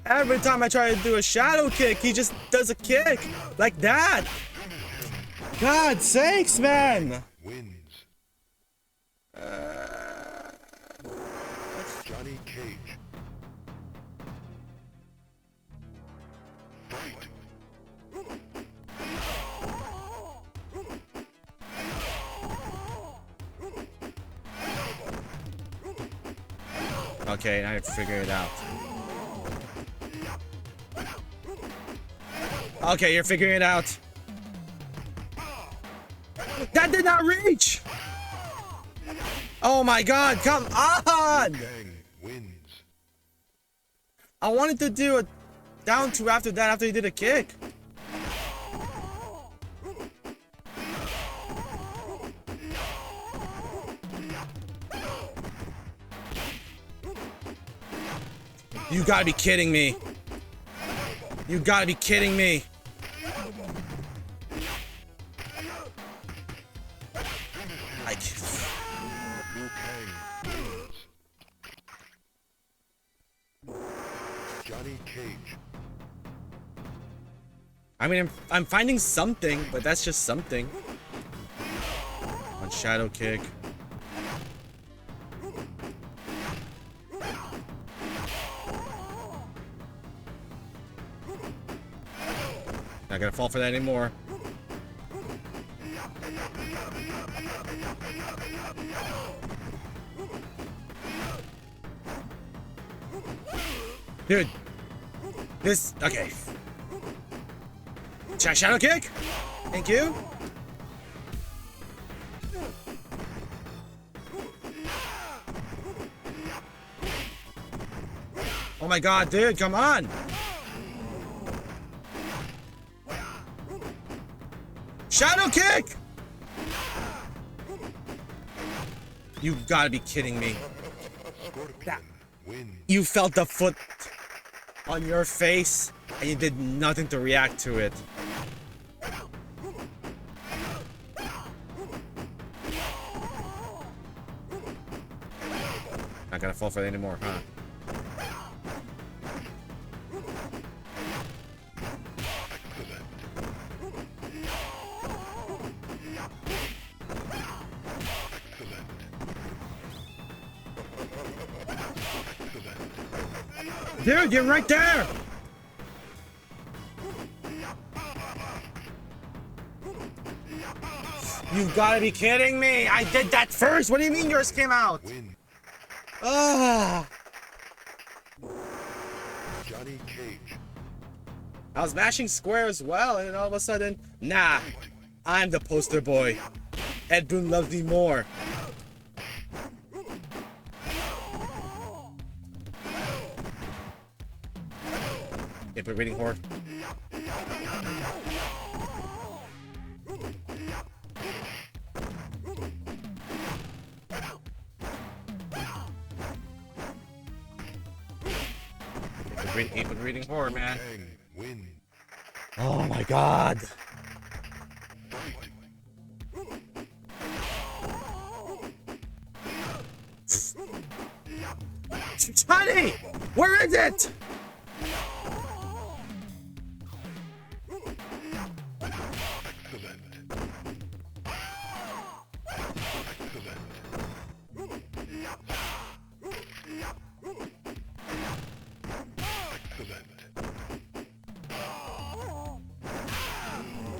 Every time I try to do a shadow kick, he just does a kick! Like that! God sakes, man! Wins. Johnny Cage. Fight. Okay, now I have to figure it out. Okay, you're figuring it out. That did not reach! Oh my god, come on! Kang wins. I wanted to do a down two after that, after he did a kick. You gotta be kidding me. You gotta be kidding me. I can't. Liu Kang wins. Johnny Cage. I mean, I'm finding something, but that's just something. One shadow kick. Not gonna fall for that anymore. Dude. This, okay. Shadow kick. Thank you. Oh my god, dude, come on. Shadow kick. You've got to be kidding me. Scorpion wins. You felt the foot on your face and you did nothing to react to it. Not gonna fall for it anymore, huh? Dude, you're right there! You've gotta be kidding me! I did that first! What do you mean yours came out? Win. Ah! Johnny Cage. I was mashing square as well, and all of a sudden, nah, I'm the poster boy. Ed Boon loves me more. If we're reading horror. If we're reading horror, man. Kang wins. Oh my god. Johnny! Where is it?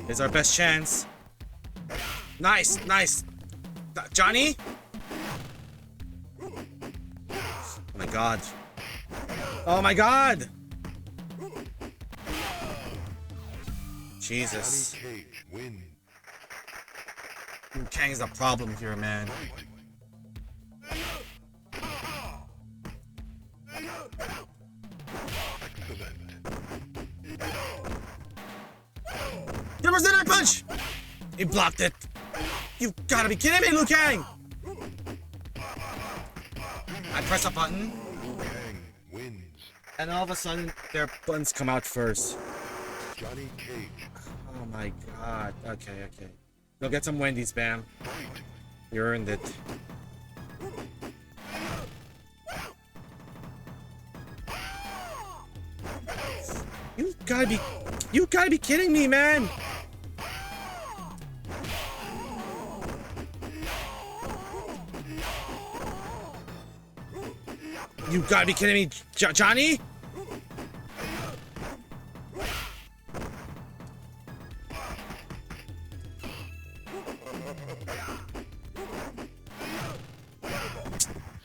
Is our best chance. Nice, nice. Johnny? Oh my god. Oh my god! Jesus. Johnny Cage wins. Liu Kang's the problem here, man. There was that punch! He blocked it. You gotta be kidding me, Liu Kang! I press a button, Liu Kang wins. and all of a sudden, their buttons come out first. Johnny Cage. Oh my god. Okay, okay. Go get some Wendy's, Bam. You earned it. You gotta be kidding me, man! You gotta be kidding me, Johnny?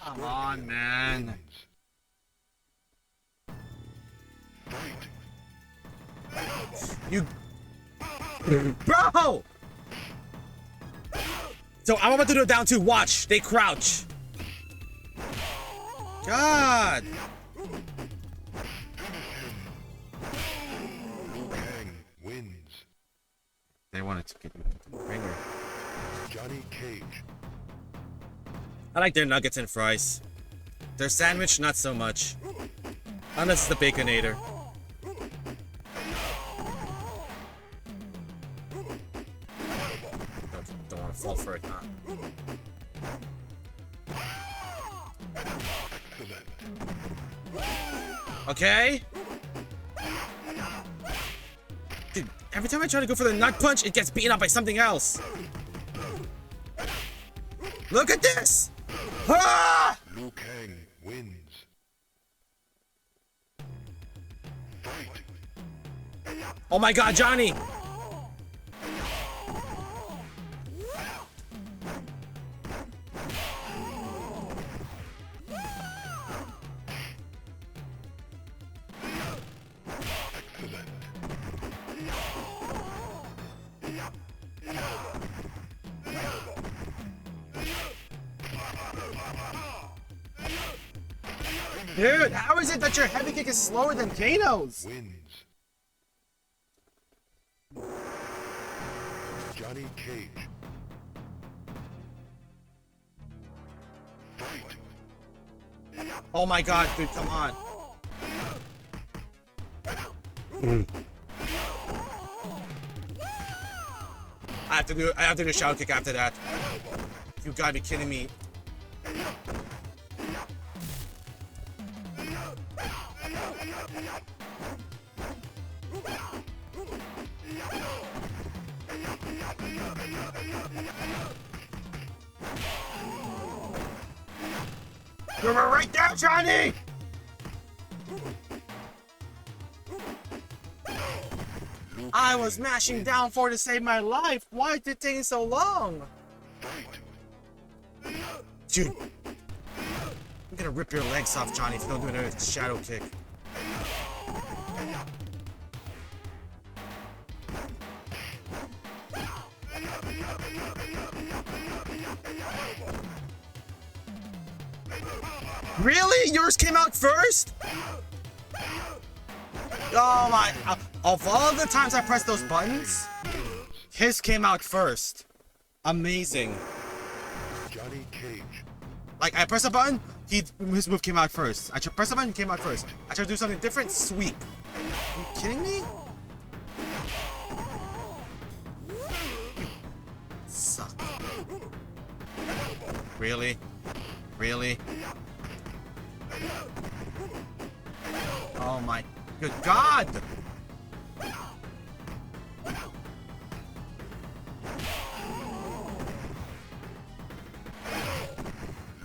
Come on, man. You... Bro! So I'm about to do it down two. Watch. They crouch. God. Liu Kang wins. They wanted to get me the ringer. Johnny Cage. I like their nuggets and fries. Their sandwich, not so much. Unless it's the Baconator. Don't want to fall for it, huh? Okay. Dude, every time I try to go for the nut punch, it gets beaten up by something else. Look at this! Ah! Liu Kang wins. Oh my god, Johnny! Dude, how is it that your heavy kick is slower than Kano's? Wins. Johnny Cage. Fight. Oh my god, dude, come on. I have to do a shadow kick after that. You gotta be kidding me. You were right there, Johnny! I was mashing down for to save my life. Why did it take so long? Dude, I'm gonna rip your legs off, Johnny, if you don't do another shadow kick. Really? Yours came out first? Oh my, of all the times I pressed those buttons, his came out first. Amazing. Johnny Cage. Like, I press a button, his move came out first. I press a button, he came out first. I try to do something different, sweep. Are you kidding me? Suck. Really? Really? Oh my good god!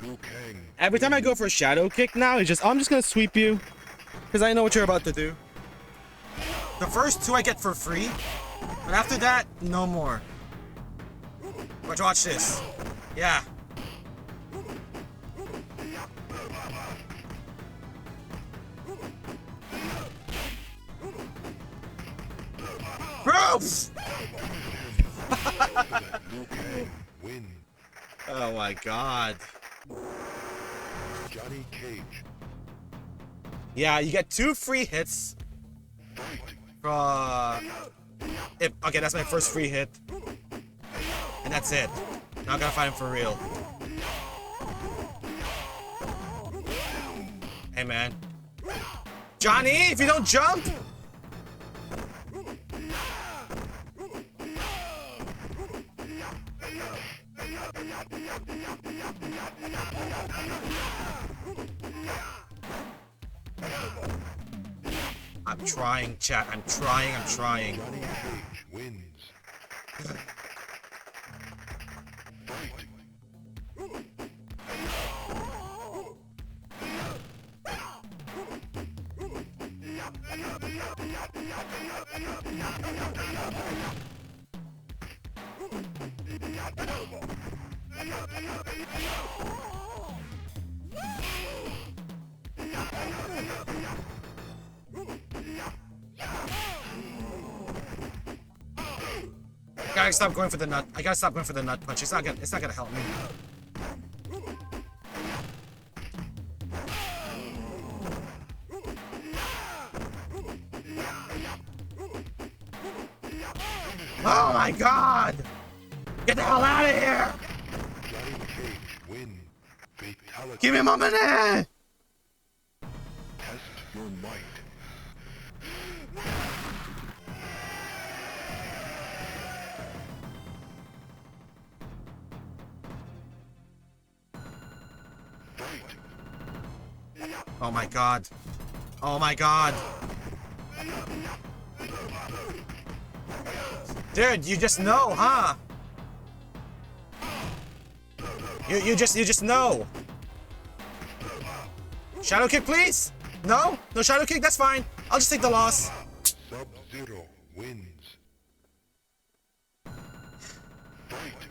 Liu Kang. Every time I go for a shadow kick now, it's just, I'm just gonna sweep you. Because I know what you're about to do. The first two I get for free, but after that, no more. Watch this. Yeah. Proofs! Liu Kang. Win. Oh my god. Johnny Cage. Yeah, you get 2 free hits. Okay, that's my first free hit. And that's it. Now I gotta fight him for real. Hey man. Johnny, if you don't jump! I'm trying, chat. I'm trying. Johnny Cage wins. Fight. I gotta stop going for the nut. I gotta stop going for the nut punch. It's not gonna help me. Oh my god! Get the hell out of here! Johnny Cage win. Fatality. Give me my money! Test your might. Fight. Oh my god. Oh my god. Dude, you just know, huh? You just know. Shadow kick, please? No? No shadow kick? That's fine. I'll just take the loss. Sub-Zero wins. Fight.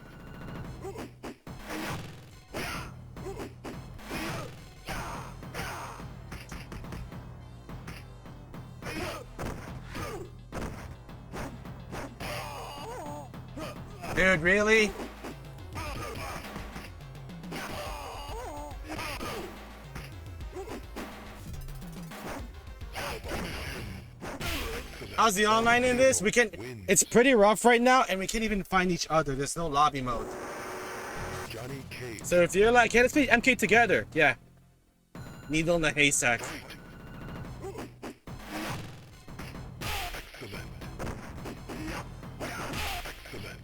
Dude, really? How's the online in this? We can. Win. It's pretty rough right now, and we can't even find each other. There's no lobby mode. Johnny Cage. So if you're like, hey, let's play MK together. Yeah. Needle in the haystack. Excellent. Excellent.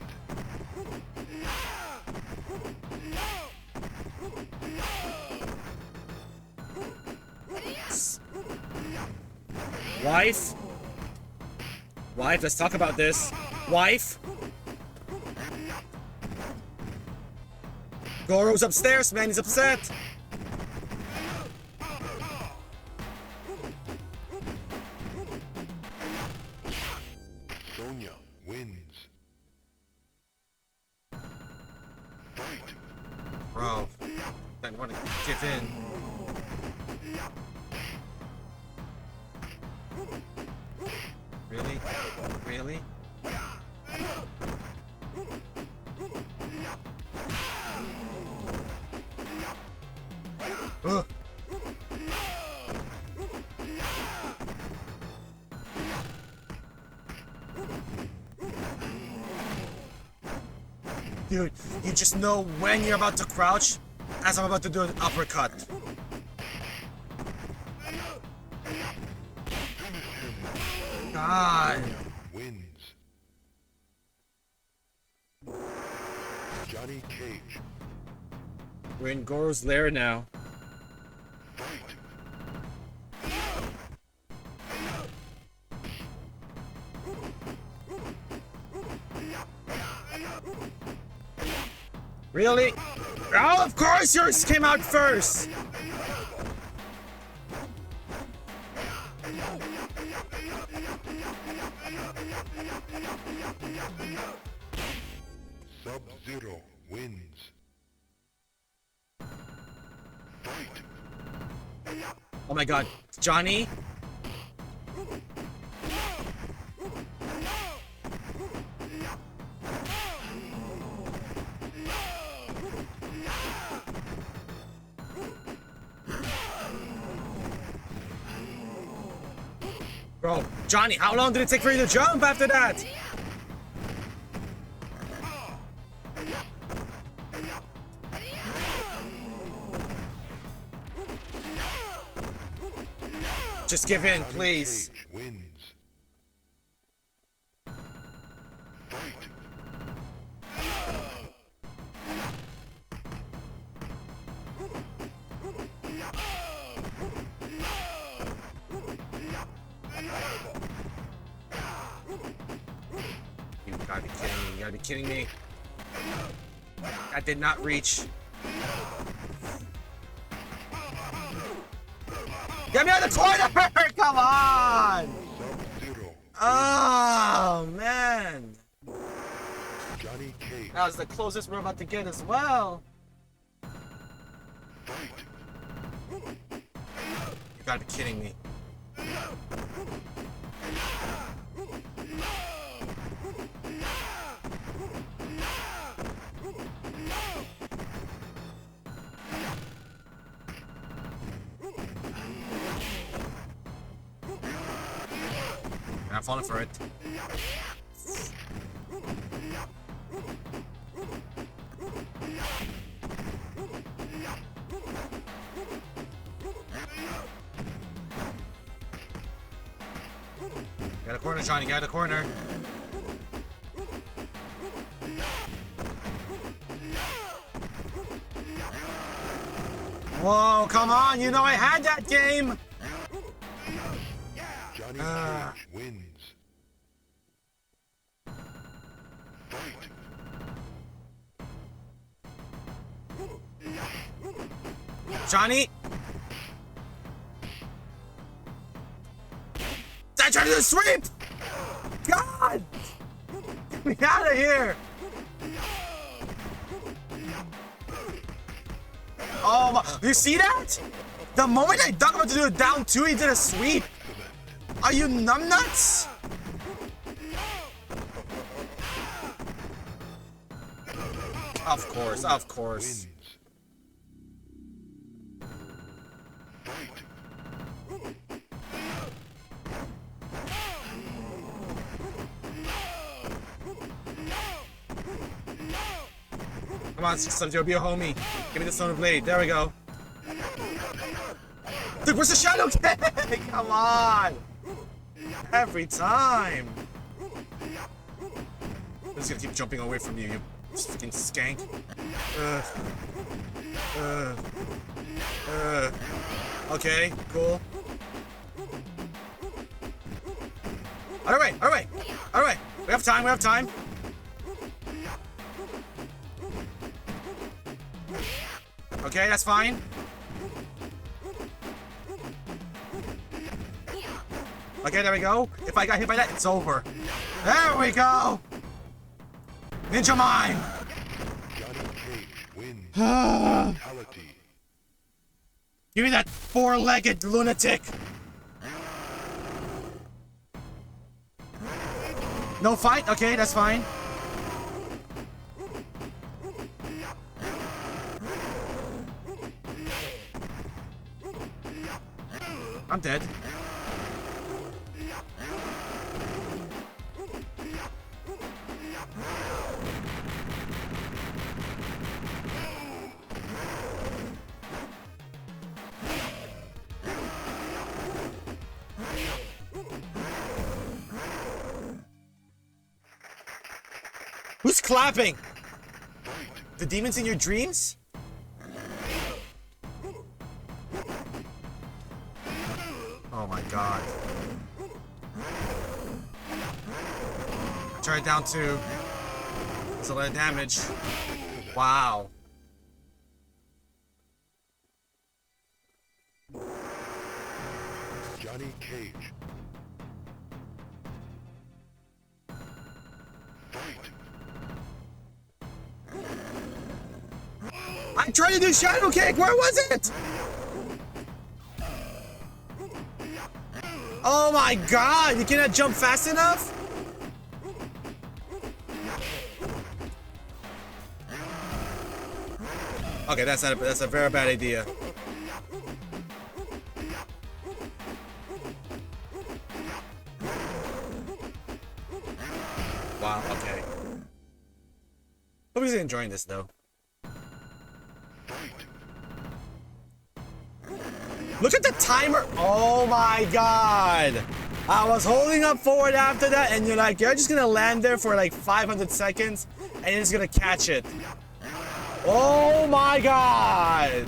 Wife? Wife, let's talk about this. Wife? Goro's upstairs, man. He's upset. Sonya wins. Fight. Bro, I want to give in. Really? Really? Ugh. Dude, you just know when you're about to crouch as I'm about to do an uppercut. God. Wins. Johnny Cage. We're in Goro's lair now. Fight. Really? Oh, of course yours came out first! Sub-Zero wins. Fight. Oh my god. Johnny? Bro, Johnny, how long did it take for you to jump after that? Just give in, please. Cage wins. Fight. You gotta be kidding me. You gotta be kidding me. That did not reach. Get me out of the corner! Come on! Sub-Zero. Oh, man. Johnny Cage. That was the closest we're about to get as well. Fight. You gotta be kidding me. I'm falling for it. Get a corner, Johnny. Get a corner. Whoa, come on. You know I had that game. Johnny Cage wins. Fight. Johnny. I tried to do the sweep. God. Get me out of here. Oh my, you see that? The moment I ducked about to do a down two, he did a sweep. Are you numbnuts? Of course, of course. Wins. Fight. Come on, Sub-Zero, be a homie. Give me the Solar Blade. There we go. Dude, where's the Shadow King? Come on! Every time! I'm just gonna keep jumping away from you, you freaking skank. Okay, cool. Alright. We have time. Okay, that's fine. Okay, there we go. If I got hit by that, it's over. There we go! Ninja Mime! Johnny Cage wins. Fatality. Give me that four-legged lunatic! No fight? Okay, that's fine. I'm dead. Who's clapping? The demons in your dreams? Oh my god. Try it down to. It's a lot of damage. Wow. Johnny Cage. Fight. I'm trying to do Shadow Kick! Where was it? Oh my god! You cannot jump fast enough? Okay, that's a very bad idea. Wow, okay. Hope he's enjoying this though. Look at the timer! Oh my god! I was holding up forward after that, and you're like, you're just gonna land there for like 500 seconds, and you're just gonna catch it. Oh my god!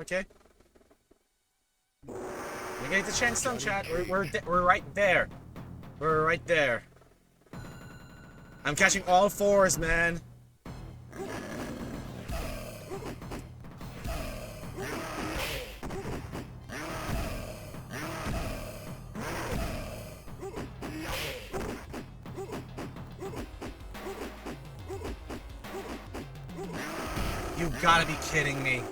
Okay. We get the chance, some chat. We're right there. We're right there. I'm catching all fours, man. You gotta be kidding me.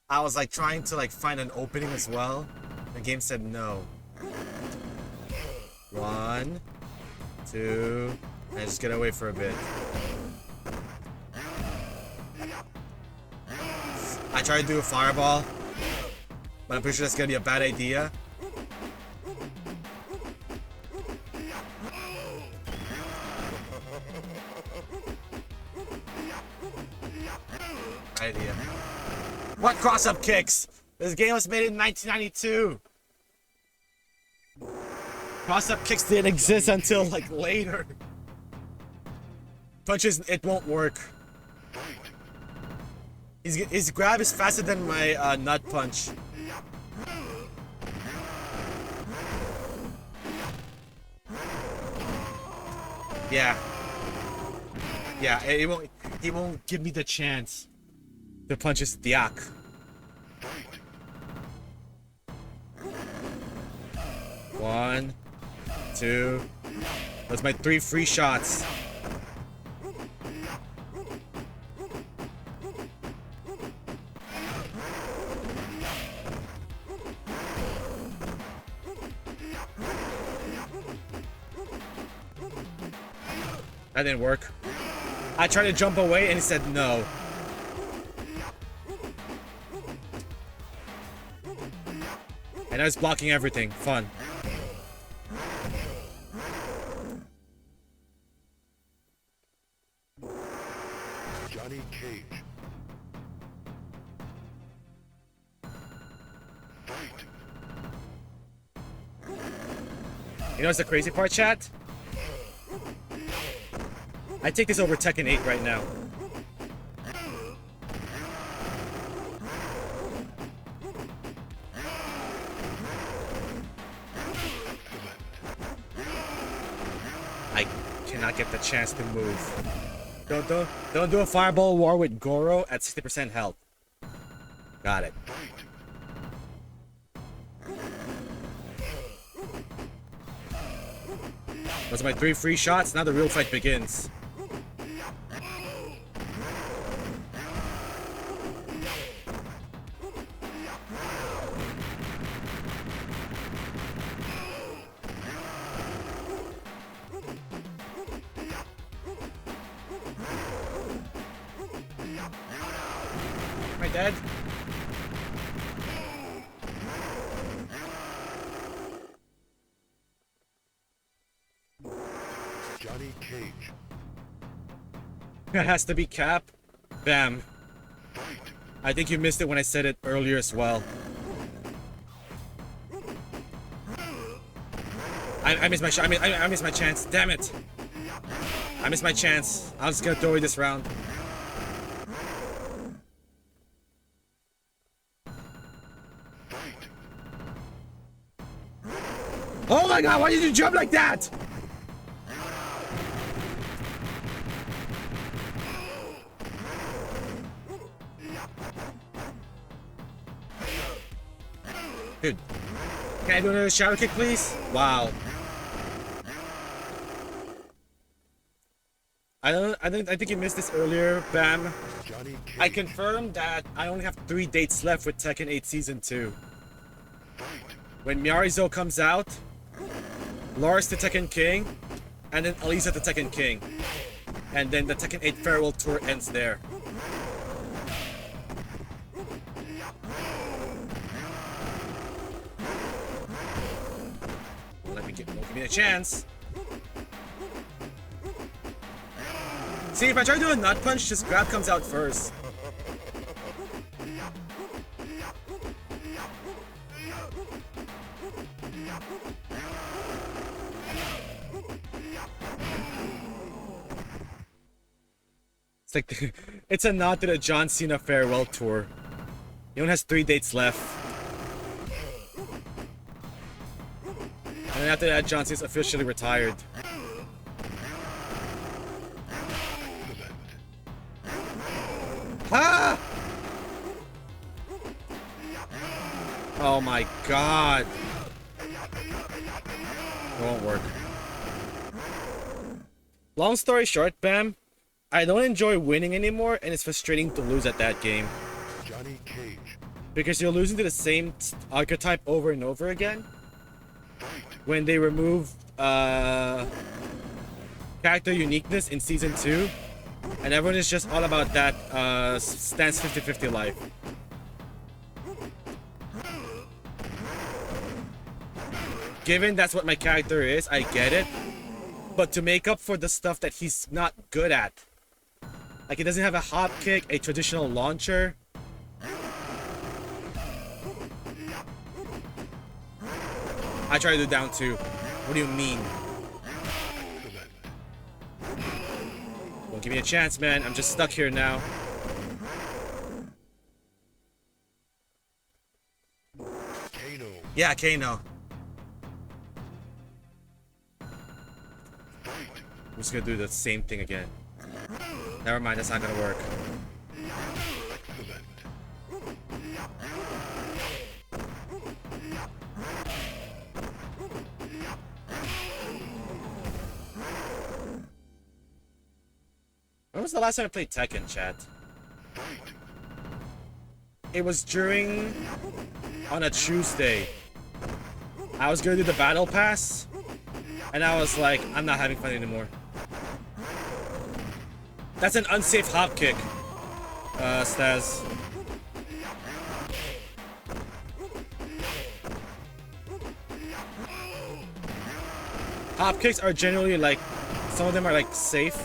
I was like trying to like find an opening as well. The game said no. 1, 2, and just get away for a bit. I tried to do a fireball, but I'm pretty sure that's gonna be a bad idea. Idea. What cross-up kicks? This game was made in 1992. Cross-up kicks didn't exist until like later. Punches, it won't work. His grab is faster than my nut punch. Yeah. Yeah, he won't give me the chance. The punch is diak. 1, 2. That's my 3 free shots. That didn't work. I tried to jump away and he said no. And I was blocking everything. Fun. Johnny Cage. Fight. You know what's the crazy part, chat? I take this over Tekken 8 right now. I cannot get the chance to move. Don't do a fireball war with Goro at 60% health. Got it. Those are my 3 free shots. Now the real fight begins. Am I dead? Johnny Cage. It has to be Cap. Bam. Fight. I think you missed it when I said it earlier as well. I missed my shot. I missed my chance. Damn it. I missed my chance. I was just gonna throw it this round. Fight. Oh my god, why did you jump like that? Dude, can I do another shadow kick, please? Wow. I think you missed this earlier, Bam. Johnny Cage. I confirmed that I only have 3 dates left with Tekken 8 Season 2. Fight. When Myarizo comes out, Lars the Tekken King, and then Elisa the Tekken King. And then the Tekken 8 Farewell Tour ends there. Don't give me a chance. See, if I try to do a nut punch, just grab comes out first. It's like it's a nod to the John Cena farewell tour. He only has 3 dates left. And after that, John Cena's officially retired. Ah! Oh my god. It won't work. Long story short, Bam, I don't enjoy winning anymore, and it's frustrating to lose at that game. Johnny Cage. Because you're losing to the same archetype over and over again. When they remove character uniqueness in Season 2, and everyone is just all about that stance 50-50 life. Given that's what my character is, I get it. But to make up for the stuff that he's not good at, like he doesn't have a hop kick, a traditional launcher. I try to do down 2. What do you mean? Don't give me a chance, man. I'm just stuck here now. Kano. Yeah, Kano. I'm just gonna do the same thing again. Never mind, that's not gonna work. When was the last time I played Tekken, chat? It was on a Tuesday. I was gonna do the battle pass, and I was like, I'm not having fun anymore. That's an unsafe hop kick. Staz. Hop kicks are generally like, some of them are like safe.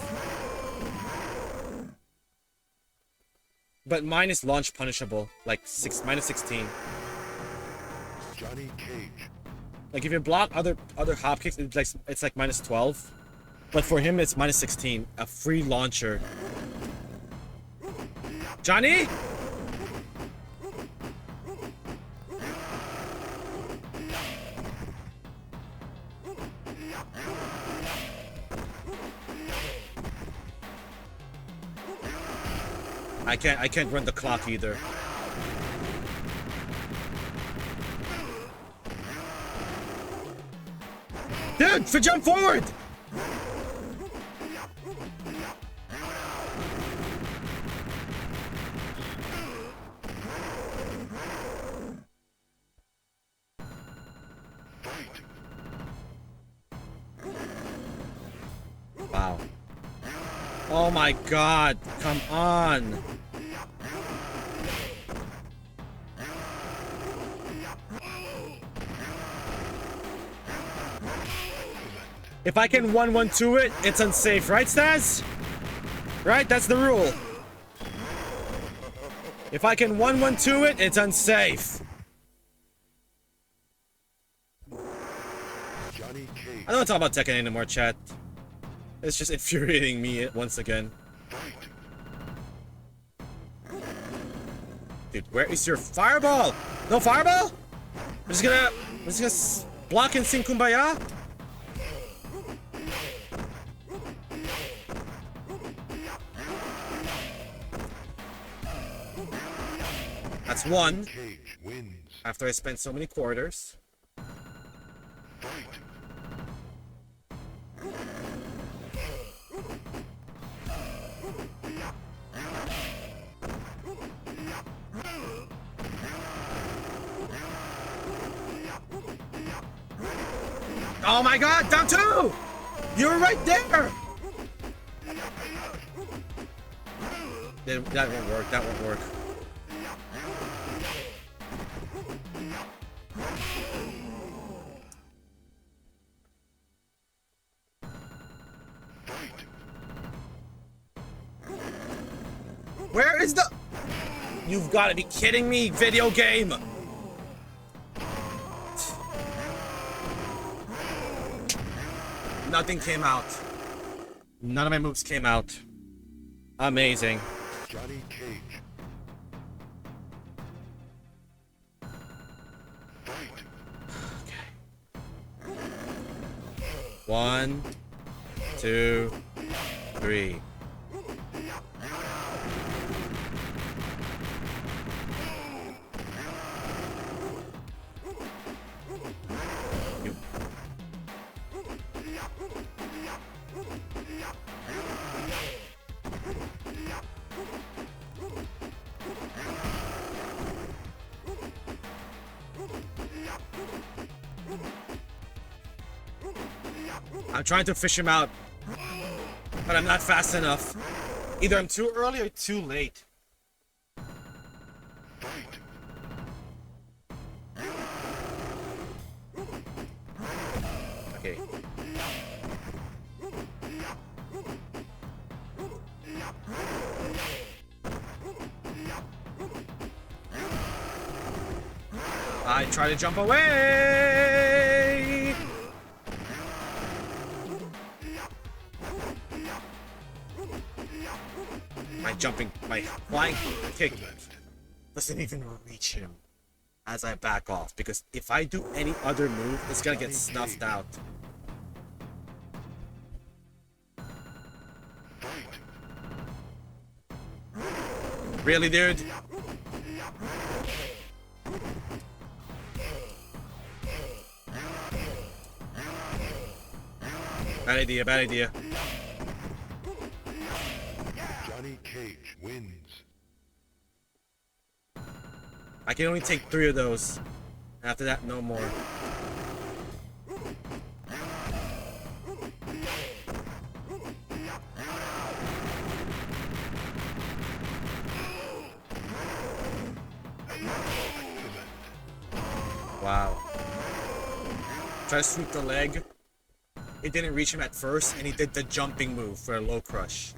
But mine is launch punishable, like -16. Johnny Cage. Like if you block other hop kicks, it's like -12. But for him, it's -16. A free launcher. Johnny? I can't run the clock either. Dude, for jump forward! Wow. Oh my god, come on. If I can 1-1-2 it, it's unsafe, right, Staz? Right? That's the rule. If I can 1-1-2 it, it's unsafe. Johnny Cage. I don't want to talk about Tekken anymore, chat. It's just infuriating me once again. Dude, where is your fireball? No fireball? We're just gonna block and sing Kumbaya? That's one. Cage wins. After I spent so many quarters. Fight. Oh my god, down two! You were right there! That won't work, that won't work. Where is the... You've got to be kidding me, video game! Nothing came out. None of my moves came out. Amazing. Johnny Cage. Fight. Okay. 1, 2, 3. I'm trying to fish him out, but I'm not fast enough. Either I'm too early or too late. Fight. Okay. I try to jump away. My flying kick doesn't even reach him as I back off, because if I do any other move, it's gonna get snuffed out. Really, dude? Bad idea, bad idea. Johnny Cage wins. I can only take 3 of those. After that, no more. Try to sweep the leg. It didn't reach him at first, and he did the jumping move for a low crush.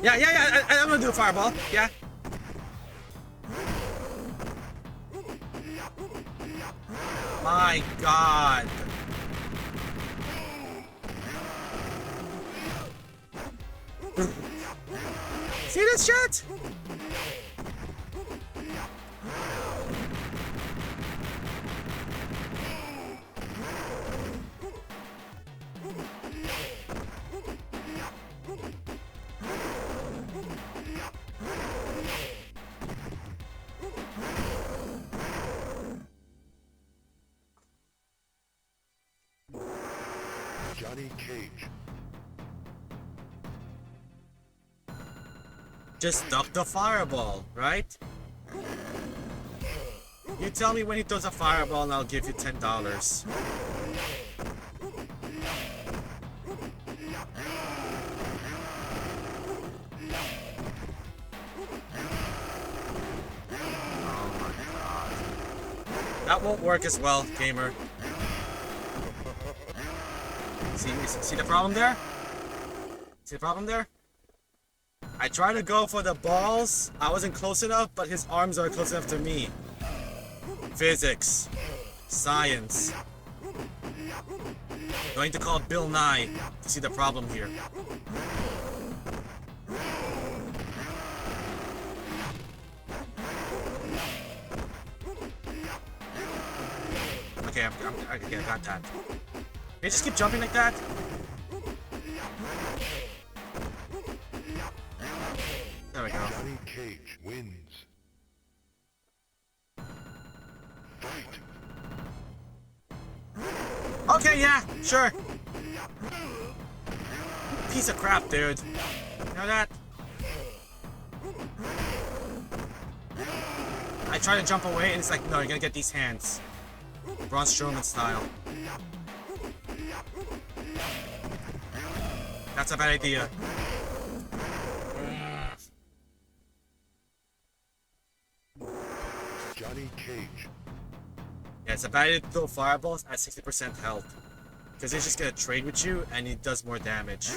Yeah, I'm gonna do a fireball. Yeah. My God. See this shit? Johnny Cage. Just duck the fireball, right? You tell me when he throws a fireball and I'll give you $10. Oh my God. That won't work as well, gamer. See the problem there? See the problem there? I tried to go for the balls. I wasn't close enough, but his arms are close enough to me. Physics. Science. Going to call Bill Nye to see the problem here. Okay, okay, I got that. Can you just keep jumping like that? There we go. Johnny Cage wins. Fight. Okay, yeah, sure. Piece of crap, dude. You know that? I try to jump away and it's like, no, you're gonna get these hands. Braun Strowman style. That's a bad idea. Johnny Cage. Yeah, it's a bad idea to throw fireballs at 60% health. Because he's just gonna trade with you and he does more damage.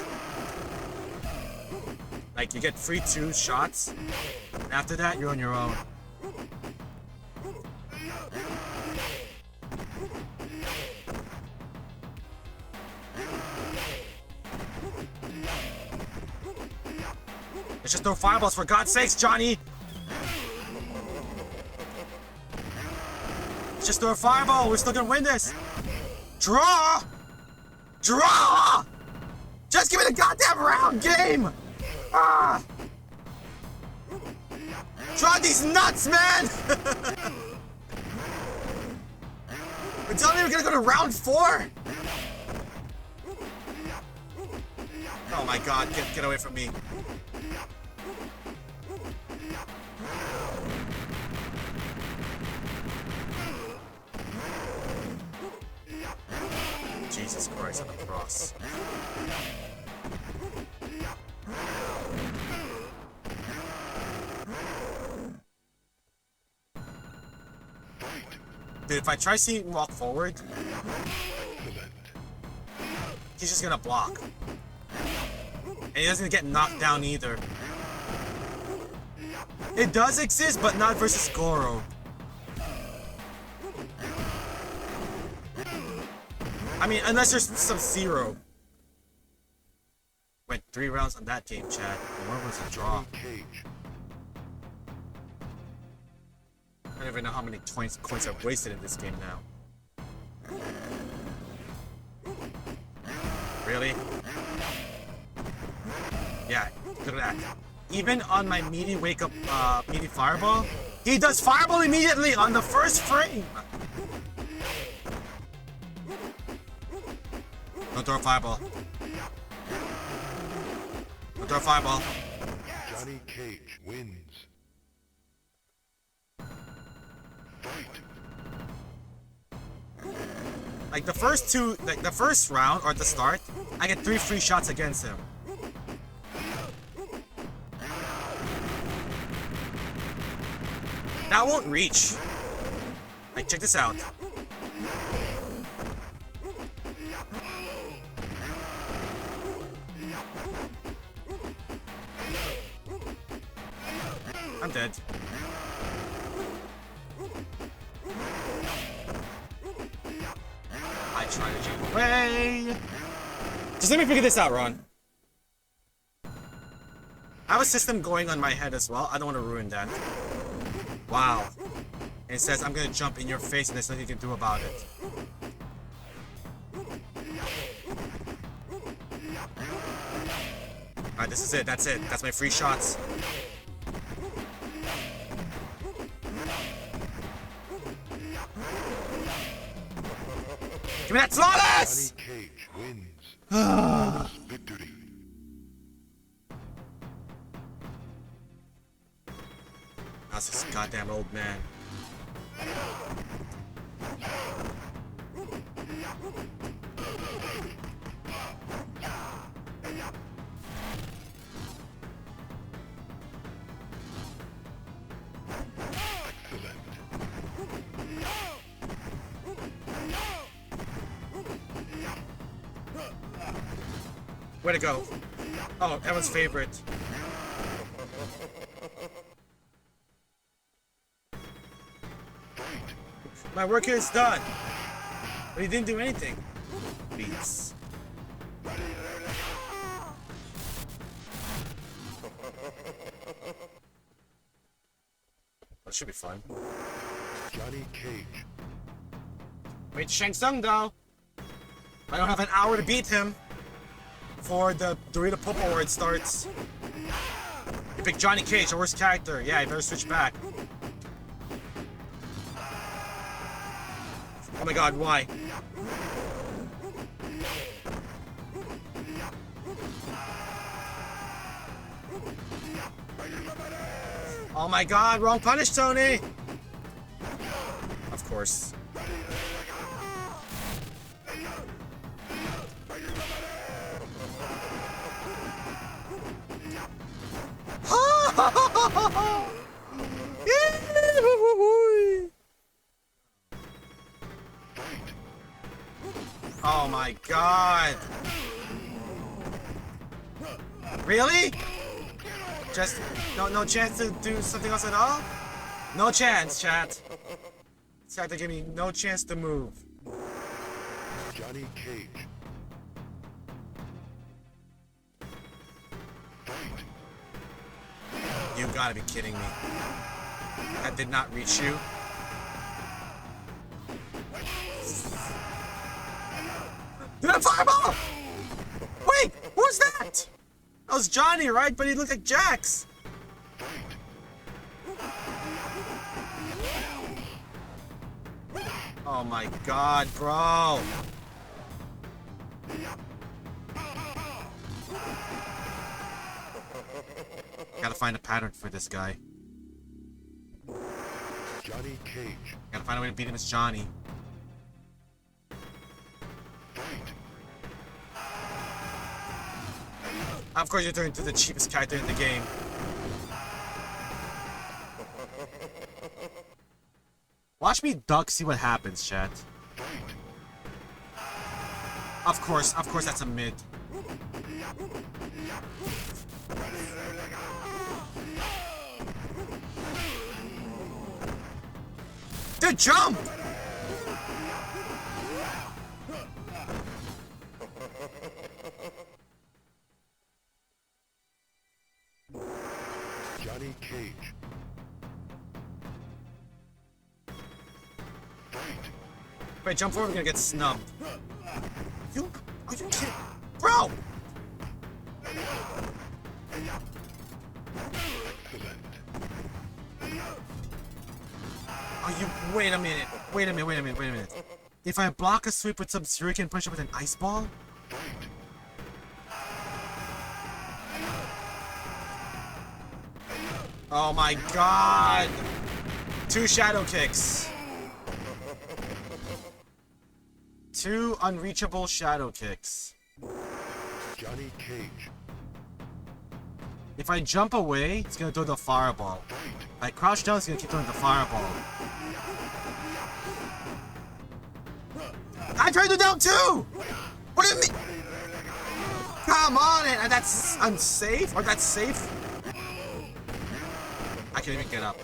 Like, you get free 2 shots, and after that, you're on your own. Let's just throw fireballs, for God's sakes, Johnny! Let's just throw a fireball, we're still gonna win this! Draw! Draw! Just give me the goddamn round game! Ah! Draw these nuts, man! You're telling me we're gonna go to round 4? Oh my God, get away from me. Jesus Christ on the cross. Dude, if I try seeing him walk forward, he's just gonna block. And he doesn't get knocked down either. It does exist, but not versus Goro. I mean, unless there's some Zero. Went 3 rounds on that game, Chad. And one was a draw. I don't even know how many coins I've wasted in this game now. Really? Yeah, look at that. Even on my meaty wake up, meaty fireball, he does fireball immediately on the first frame! Don't throw a fireball. Don't throw a fireball. Johnny Cage wins. Fight. Like the first 2, like the first round or at the start, I get 3 free shots against him. That won't reach. Like, check this out. I'm dead. I try to jump away. Just let me figure this out, Ron. I have a system going on my head as well. I don't want to ruin that. Wow. And it says I'm gonna jump in your face and there's nothing you can do about it. Alright, this is it. That's it. That's my free shots. Give me that flawless! Johnny Cage wins. Victory. That's this goddamn old man. Way to go. Oh, everyone's favorite. My work here is done. But he didn't do anything. Please. That should be fun. Johnny Cage. Wait, Shang Tsung though. I don't have an hour to beat him before the Dorito Popo Award starts. You pick Johnny Cage, the worst character. Yeah, you better switch back. Oh my god, why? Oh my god, wrong punish, Tony! Of course. Oh my god! Really? Just no chance to do something else at all? No chance, chat. This guy to give me no chance to move. Johnny Cage. You gotta be kidding me. That did not reach you. Did I fireball? Wait, who's that? That was Johnny, right? But he looked like Jax. Oh my god, bro. Gotta find a pattern for this guy. Johnny Cage. Gotta find a way to beat him as Johnny. Of course, you're turning to the cheapest character in the game. Watch me duck, see what happens, chat. Of course, that's a mid. Dude, jump! Johnny Cage. Wait, jump forward, we're gonna get snubbed. Are you kidding? Bro! Are you... Wait a minute. If I block a sweep with some shuriken and punch it with an ice ball? Oh my god! 2 shadow kicks. 2 unreachable shadow kicks. Johnny Cage. If I jump away, it's gonna throw the fireball. If I crouch down, it's gonna keep throwing the fireball. I tried to down too! What do you mean? Come on, and that's unsafe? Or that's safe? I can't even get up.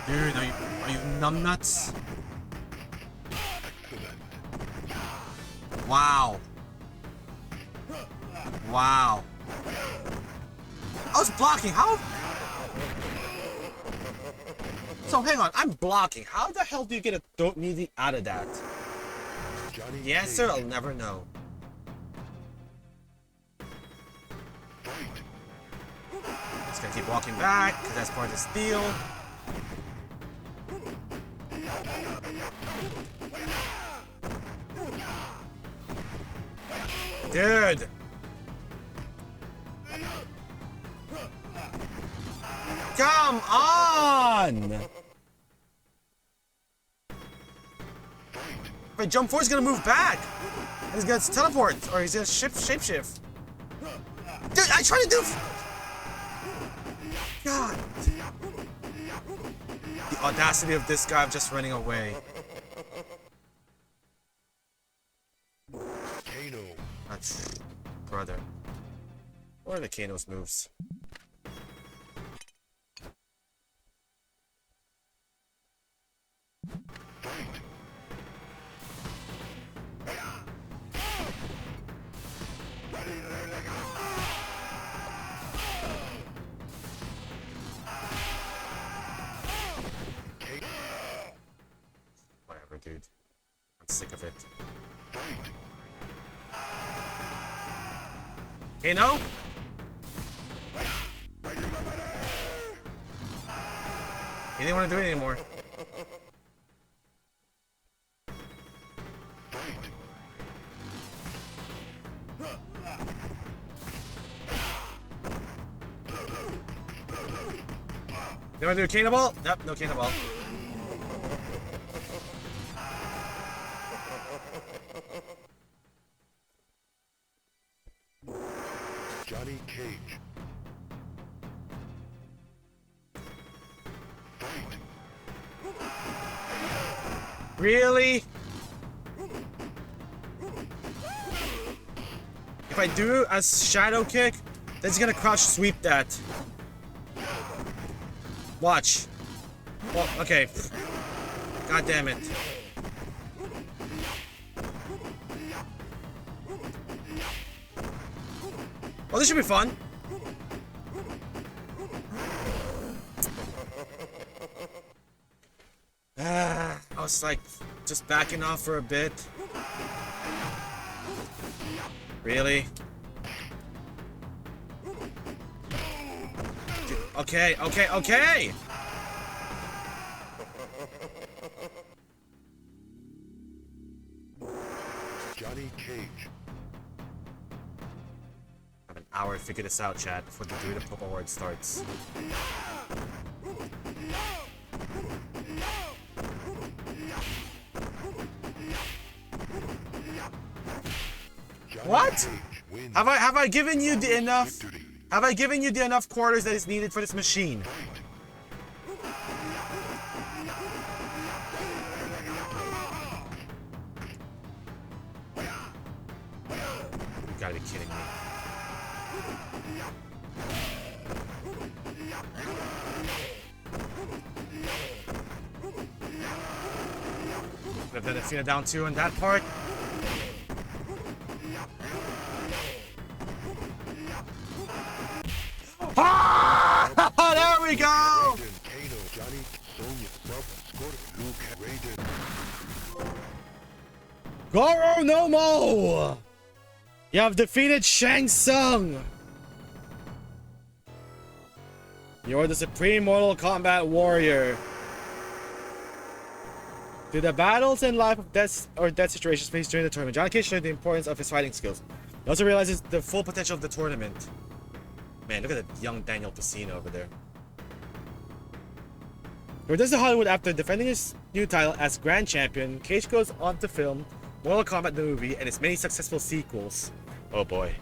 Dude, are you numbnuts? Wow. Wow. I was blocking. How? So hang on, I'm blocking. How the hell do you get a throat knee out of that? Johnny The answer, Cage. I'll never know. Just gonna keep walking back, because that's part of the steal. Dude! Come on! If I jump forward, he's gonna move back! And he's gonna teleport, or he's gonna shapeshift. Dude, I tried to do... God. The audacity of this guy of just running away. Kano. That's... brother. What are the Kano's moves? Whatever, dude. I'm sick of it. Kano? He didn't want to do it anymore. You want to do a Kano ball? Nope, no Kano ball. Johnny Cage. Really? If I do a shadow kick, then he's gonna crouch sweep that. Watch. Well, okay. God damn it. Well, this should be fun. I was like, just backing off for a bit. Really? Okay, okay, okay! Johnny Cage. I have an hour to figure this out, chat, before the Druid of Purple Horde starts. Johnny What? Cage wins. Have I given you the enough? Victory. Have I given you the enough quarters that is needed for this machine? You gotta be kidding me. Could have done Athena down 2 in that part. Ah! There we go! Raiden, Kano, Johnny, Sonya, Sub, Scorpion, Luke, Raiden. Goro no Mo! You have defeated Shang Tsung! You're the supreme Mortal Kombat warrior. Through the battles and life of death or death situations faced during the tournament, Johnny Cage showed the importance of his fighting skills. He also realizes the full potential of the tournament. Man, look at that young Daniel Pacino over there. He returns to Hollywood after defending his new title as Grand Champion. Cage goes on to film Mortal Kombat the movie and its many successful sequels. Oh boy.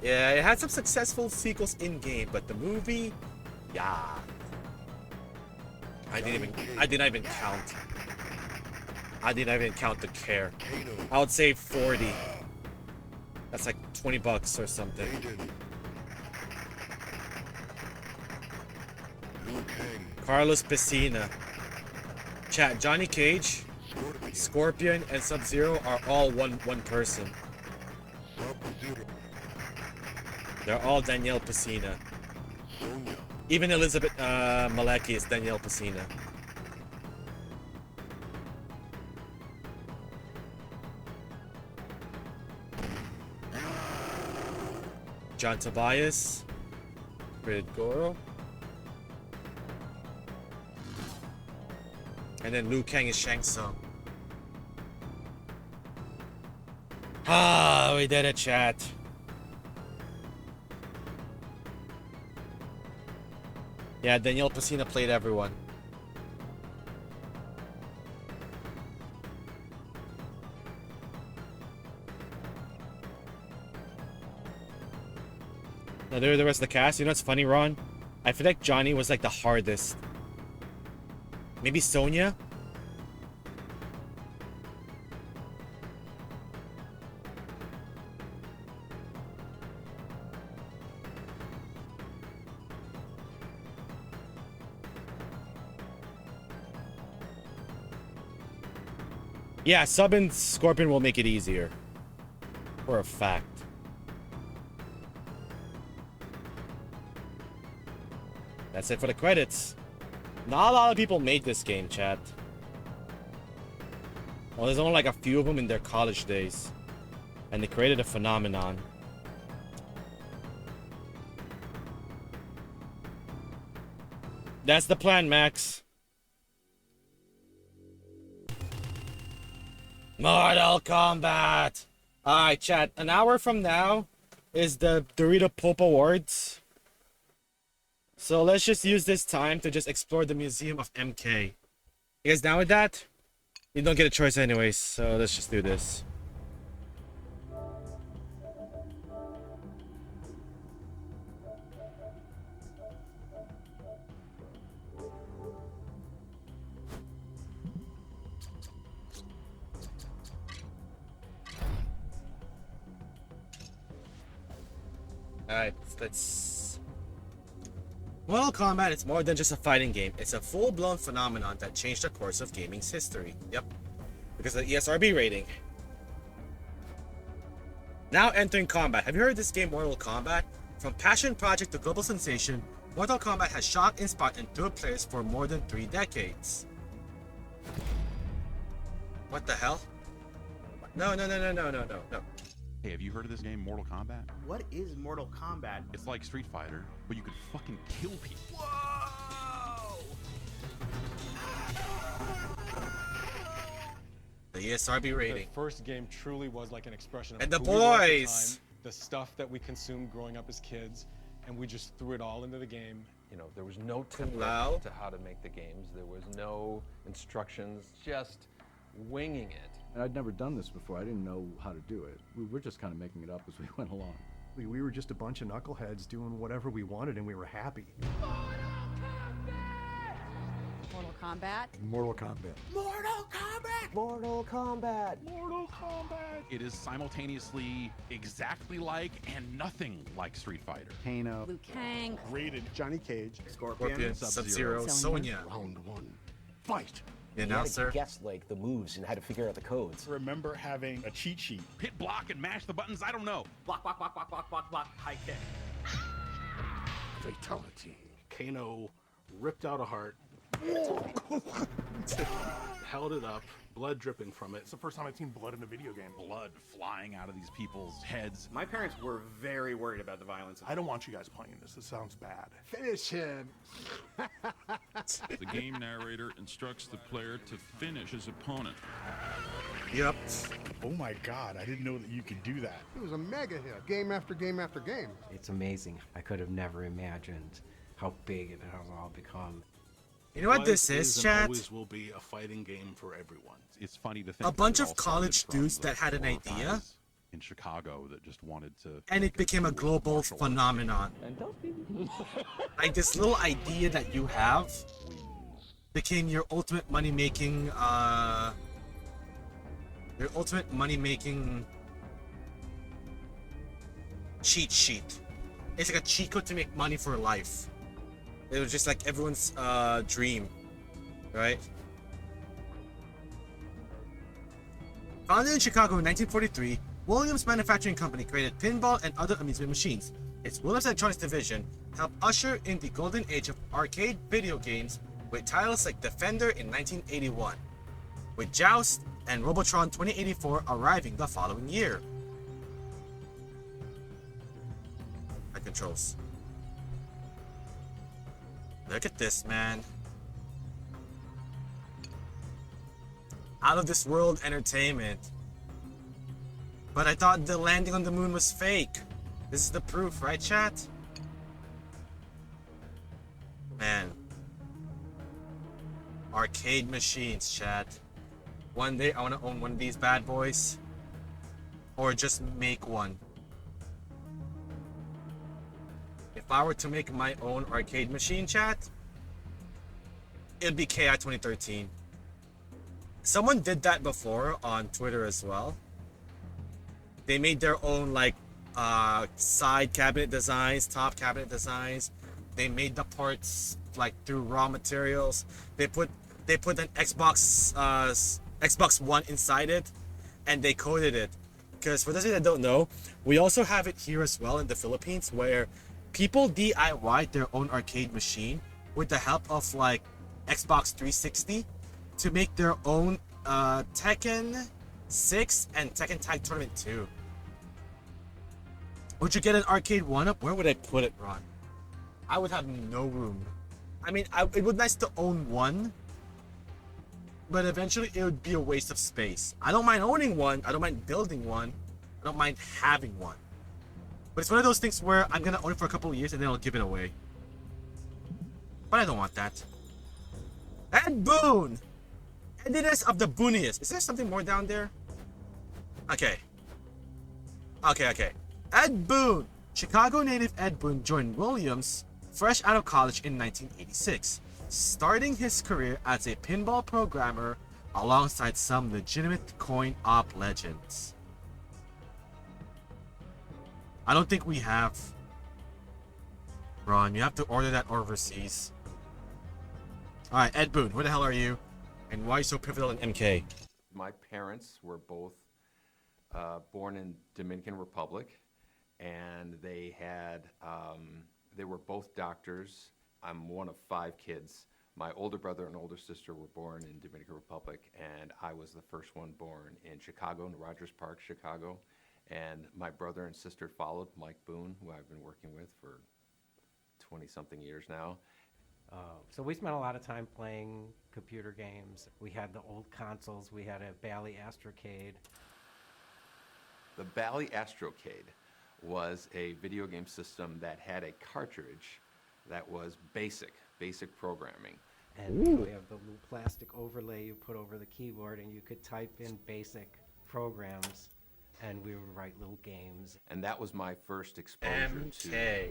Yeah, it had some successful sequels in-game, but the movie... Yeah. I did not even count. I didn't even count the care. I would say 40. That's like $20 or something. Carlos Piscina. Chat, Johnny Cage, Scorpion, and Sub-Zero are all one person. They're all Danielle Piscina. Even Elizabeth Malecki is Danielle Piscina. John Tobias, Red Goro, and then Liu Kang is Shang Tsung. Ah, we did it, chat. Yeah, Danielle Piscina played everyone. Now there are the rest of the cast. You know what's funny, Ron? I feel like Johnny was like the hardest. Maybe Sonya? Yeah, Sub and Scorpion will make it easier. For a fact. That's it for the credits. Not a lot of people made this game, chat. Well, there's only like a few of them in their college days. And they created a phenomenon. That's the plan, Max. Mortal Kombat! Alright, chat. An hour from now is the Dorito Pope Awards. So let's just use this time to just explore the Museum of MK. You guys down with that? You don't get a choice anyways, so let's just do this. Alright, let's... Mortal Kombat is more than just a fighting game. It's a full-blown phenomenon that changed the course of gaming's history. Yep. Because of the ESRB rating. Now entering combat. Have you heard of this game, Mortal Kombat? From passion project to global sensation, Mortal Kombat has shocked, inspired, and thrilled players for more than 3 decades. What the hell? No. Hey, have you heard of this game, Mortal Kombat? What is Mortal Kombat? It's like Street Fighter, but you could fucking kill people. Whoa! The ESRB rating. The first game truly was like an expression of And the who we were at the boys! time, the stuff that we consumed growing up as kids, and we just threw it all into the game. You know, there was no Lao. template to how to make the games. There was no instructions, just winging it. And I'd never done this before. I didn't know how to do it. We were just kind of making it up as we went along. We were just a bunch of knuckleheads doing whatever we wanted, and we were happy. Mortal Kombat. Mortal Kombat. Mortal Kombat! Mortal Kombat! Mortal Kombat! It is simultaneously exactly like and nothing like Street Fighter. Kano. Liu Kang. Rated Johnny Cage. Scorpion, Sub-Zero. Sub-Zero, Sonya. round 1. Fight! The announcer. Guess like the moves and how to figure out the codes. Remember having a cheat sheet. Hit block and mash the buttons, I don't know. Block, block, block, block, block, block, block. High kick. Fatality. Kano ripped out a heart, held it up, blood dripping from it. It's the first time I've seen blood in a video game. Blood flying out of these people's heads. My parents were very worried about the violence. I don't want you guys playing this. It sounds bad. Finish him. The game narrator instructs the player to finish his opponent. Yep. Oh my god, I didn't know that you could do that. It was a mega hit, game after game after game. It's amazing. I could have never imagined how big it has all become. You know what Life this is, and chat? always will be a fighting game for everyone. It's funny to think A bunch that it of all college started from dudes the that had an 4 or idea 5 in Chicago that just wanted to. And it became a global phenomenon. Like this little idea that you have became your ultimate money-making, cheat sheet. It's like a cheat code to make money for life. It was just like everyone's dream, right? Founded in Chicago in 1943, Williams Manufacturing Company created pinball and other amusement machines. Its Williams Electronics division helped usher in the golden age of arcade video games with titles like Defender in 1981, with Joust and Robotron 2084 arriving the following year. My controls. Look at this, man. Out of this world entertainment. But I thought the landing on the moon was fake. This is the proof, right, chat? Man. Arcade machines, chat. One day I want to own one of these bad boys. Or just make one. If I were to make my own arcade machine, chat, it'd be KI 2013. Someone did that before on Twitter as well. They made their own like side cabinet designs, top cabinet designs. They made the parts like through raw materials. They put an Xbox One inside it, and they coded it. Because for those of you that don't know, we also have it here as well in the Philippines, where people DIY their own arcade machine with the help of like Xbox 360 to make their own Tekken 6 and Tekken Tag Tournament 2. Would you get an arcade 1-up? Where would I put it, Ron? I would have no room. I mean, it would be nice to own one, but eventually it would be a waste of space. I don't mind owning one. I don't mind building one. I don't mind having one. But it's one of those things where I'm going to own it for a couple of years and then I'll give it away. But I don't want that. Ed Boon! Ediness of the Booniest. Is there something more down there? Okay. Okay. Ed Boon. Chicago native Ed Boon joined Williams fresh out of college in 1986, starting his career as a pinball programmer alongside some legitimate coin-op legends. I don't think we have. Ron, you have to order that overseas. Alright, Ed Boon, where the hell are you? And why are you so pivotal in MK? My parents were both born in Dominican Republic, and they were both doctors. I'm one of 5 kids. My older brother and older sister were born in Dominican Republic, and I was the first one born in Chicago, in Rogers Park, Chicago. And my brother and sister followed, Mike Boone, who I've been working with for 20-something years now. So we spent a lot of time playing computer games. We had the old consoles. We had a Bally Astrocade. The Bally Astrocade was a video game system that had a cartridge that was basic programming. And we have the little plastic overlay you put over the keyboard, and you could type in basic programs, and we would write little games. And that was my first exposure to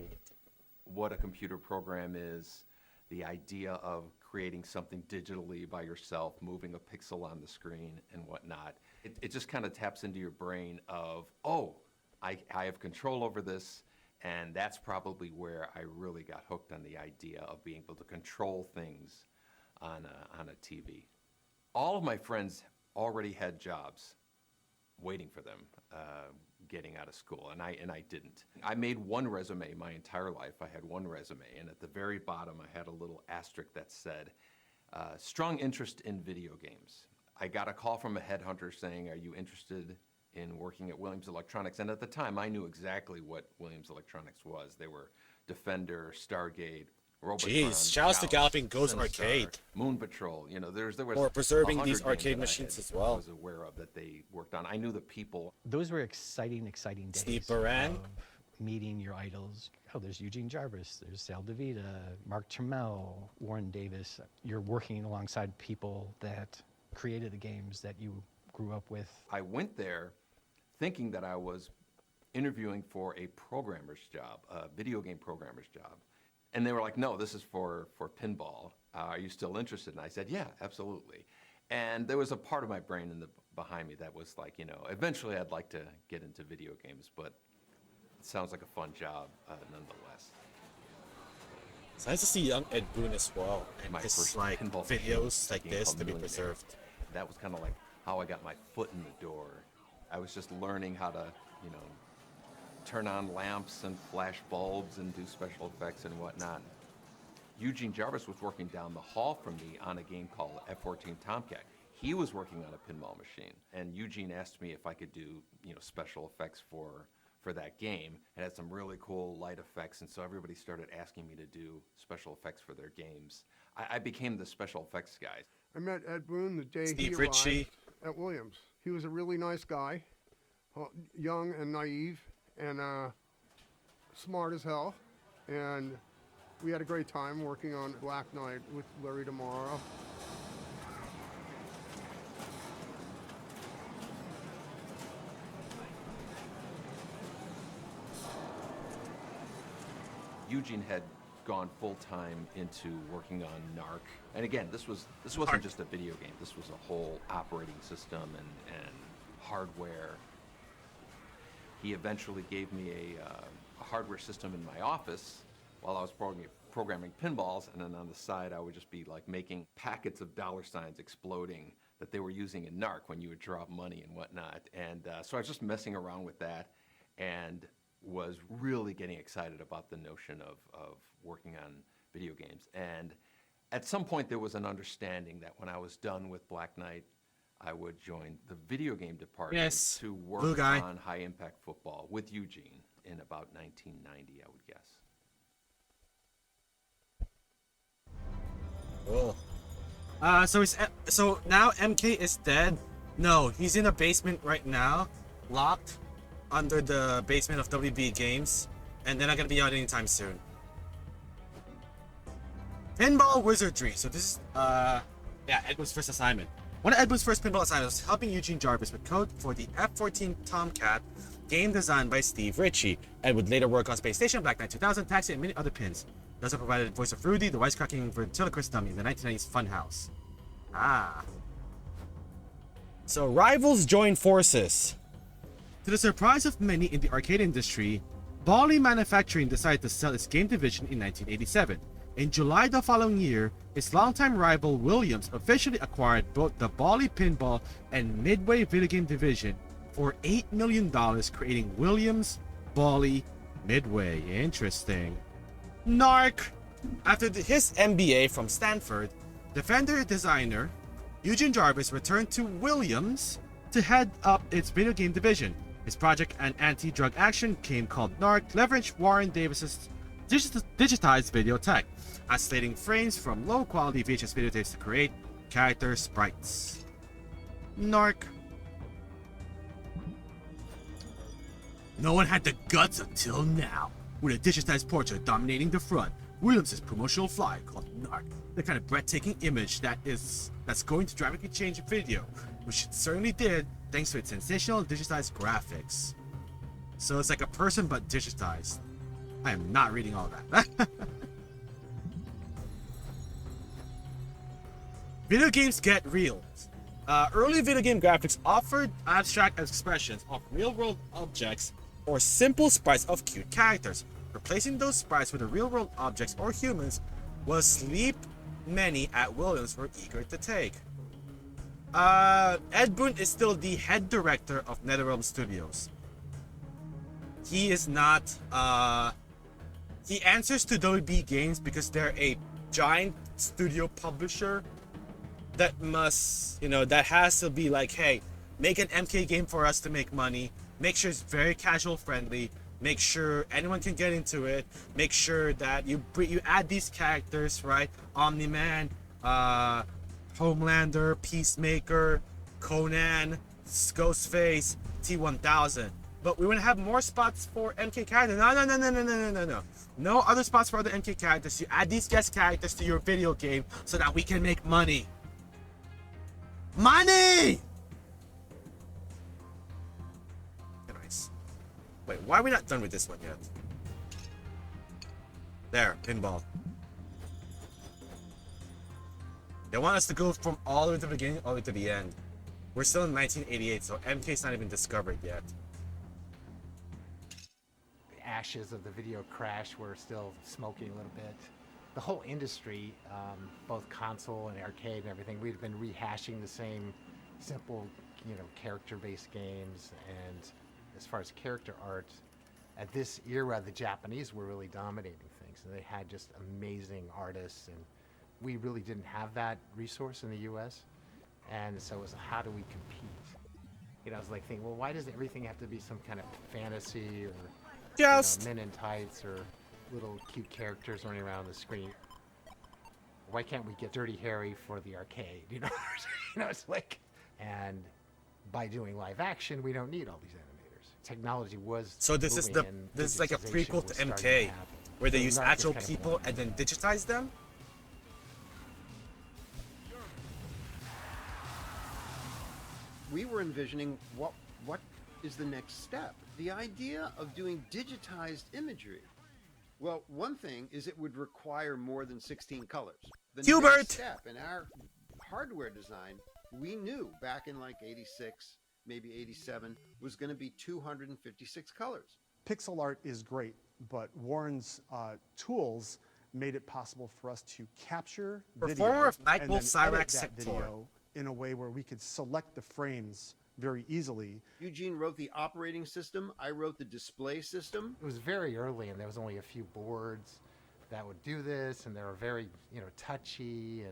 what a computer program is, the idea of creating something digitally by yourself, moving a pixel on the screen and whatnot. It just kind of taps into your brain of, oh, I have control over this, and that's probably where I really got hooked on the idea of being able to control things on a TV. All of my friends already had jobs waiting for them, getting out of school, and I didn't. I made one resume my entire life. I had one resume, and at the very bottom I had a little asterisk that said, strong interest in video games. I got a call from a headhunter saying, are you interested in working at Williams Electronics? And at the time I knew exactly what Williams Electronics was. They were Defender, Stargate, Robotron, Jeez, shouts to Galloping Ghost Arcade. Moon Patrol. You know, there was or preserving 100 these arcade games that machines as I well. was aware of that they worked on. I knew the people. Those were exciting days. Steve Baran. Of meeting your idols. Oh, there's Eugene Jarvis, there's Sal DeVita, Mark Trammell, Warren Davis. You're working alongside people that created the games that you grew up with. I went there thinking that I was interviewing for a programmer's job, a video game programmer's job. And they were like, no, this is for pinball. Are you still interested? And I said, yeah, absolutely. And there was a part of my brain behind me that was like, eventually I'd like to get into video games, but it sounds like a fun job nonetheless. It's nice to see young Ed Boon as well, and My his first like pinball videos game like called this to be Millionaire. preserved. That was kind of like how I got my foot in the door. I was just learning how to, turn on lamps and flash bulbs and do special effects and whatnot. Eugene Jarvis was working down the hall from me on a game called F-14 Tomcat. He was working on a pinball machine, and Eugene asked me if I could do, special effects for that game. It had some really cool light effects, and so everybody started asking me to do special effects for their games. I became the special effects guy. I met Ed Boon the day Steve he Ritchie. arrived at Williams. He was a really nice guy, young and naive, and smart as hell. And we had a great time working on Black Knight with Larry Tomorrow. Eugene had gone full-time into working on NARC. And again, this wasn't just a video game. This was a whole operating system and hardware. He eventually gave me a hardware system in my office while I was programming pinballs, and then on the side I would just be like making packets of dollar signs exploding that they were using in NARC when you would drop money and whatnot. And so I was just messing around with that and was really getting excited about the notion of working on video games. And at some point there was an understanding that when I was done with Black Knight, I would join the video game department to work on high impact football with Eugene in about 1990, I would guess. Cool. So now MK is dead? No, he's in a basement right now, locked under the basement of WB Games, and they're not gonna be out anytime soon. Pinball Wizardry. So this is Edward's first assignment. One of Edward's first pinball assignments was helping Eugene Jarvis with code for the F-14 Tomcat, game designed by Steve Ritchie. Ed would later work on Space Station, Black Knight 2000, Taxi, and many other pins. He also provided the voice of Rudy, the wisecracking ventriloquist dummy in the 1990s Funhouse. So rivals join forces. To the surprise of many in the arcade industry, Bally Manufacturing decided to sell its game division in 1987. In July the following year, its longtime rival Williams officially acquired both the Bally Pinball and Midway video game division for $8 million, creating Williams, Bally, Midway. Interesting. NARC. After his MBA from Stanford, Defender designer Eugene Jarvis returned to Williams to head up its video game division. His project, an anti-drug action game called NARC, leveraged Warren Davis's digitized video tech, isolating frames from low-quality VHS videotapes to create character sprites. NARC. No one had the guts until now. With a digitized portrait dominating the front, Williams' promotional flyer called NARC, the kind of breathtaking image that's going to dramatically change video, which it certainly did thanks to its sensational digitized graphics. So it's like a person but digitized. I am not reading all that. Video games get real. Early video game graphics offered abstract expressions of real-world objects or simple sprites of cute characters. Replacing those sprites with the real-world objects or humans was leap many at Williams were eager to take. Ed Boon is still the head director of NetherRealm Studios. He is not, he answers to WB Games because they're a giant studio publisher that must, that has to be like, hey, make an MK game for us to make money, make sure it's very casual friendly, make sure anyone can get into it, make sure that you add these characters, right? Omni-Man, Homelander, Peacemaker, Conan, Ghostface, T-1000. But we want to have more spots for MK characters. No. No other spots for other MK characters. You add these guest characters to your video game so that we can make money. Money! Wait, why are we not done with this one yet? There, pinball. They want us to go from all the way to the beginning all the way to the end. We're still in 1988, so MK's not even discovered yet. The ashes of the video crash were still smoking a little bit. The whole industry, both console and arcade and everything, we'd been rehashing the same simple, character-based games. And as far as character art, at this era, the Japanese were really dominating things. And they had just amazing artists, and we really didn't have that resource in the U.S. And so it was, how do we compete? I was like thinking, well, why does everything have to be some kind of fantasy or men in tights or little cute characters running around the screen? Why can't we get Dirty Harry for the arcade? It's like, and by doing live action, we don't need all these animators. Technology was so this is like a prequel to MK, where they use actual people and then digitize them. We were envisioning what is the next step. The idea of doing digitized imagery. Well, one thing is it would require more than 16 colors. The next step in our hardware design, we knew back in like 86, maybe 87, was going to be 256 colors. Pixel art is great, but Warren's tools made it possible for us to capture Performer of video and Nightwolf then edit Cyrax that video in a way where we could select the frames very easily. Eugene wrote the operating system. I wrote the display system. It was very early, and there was only a few boards that would do this, and they were very, touchy,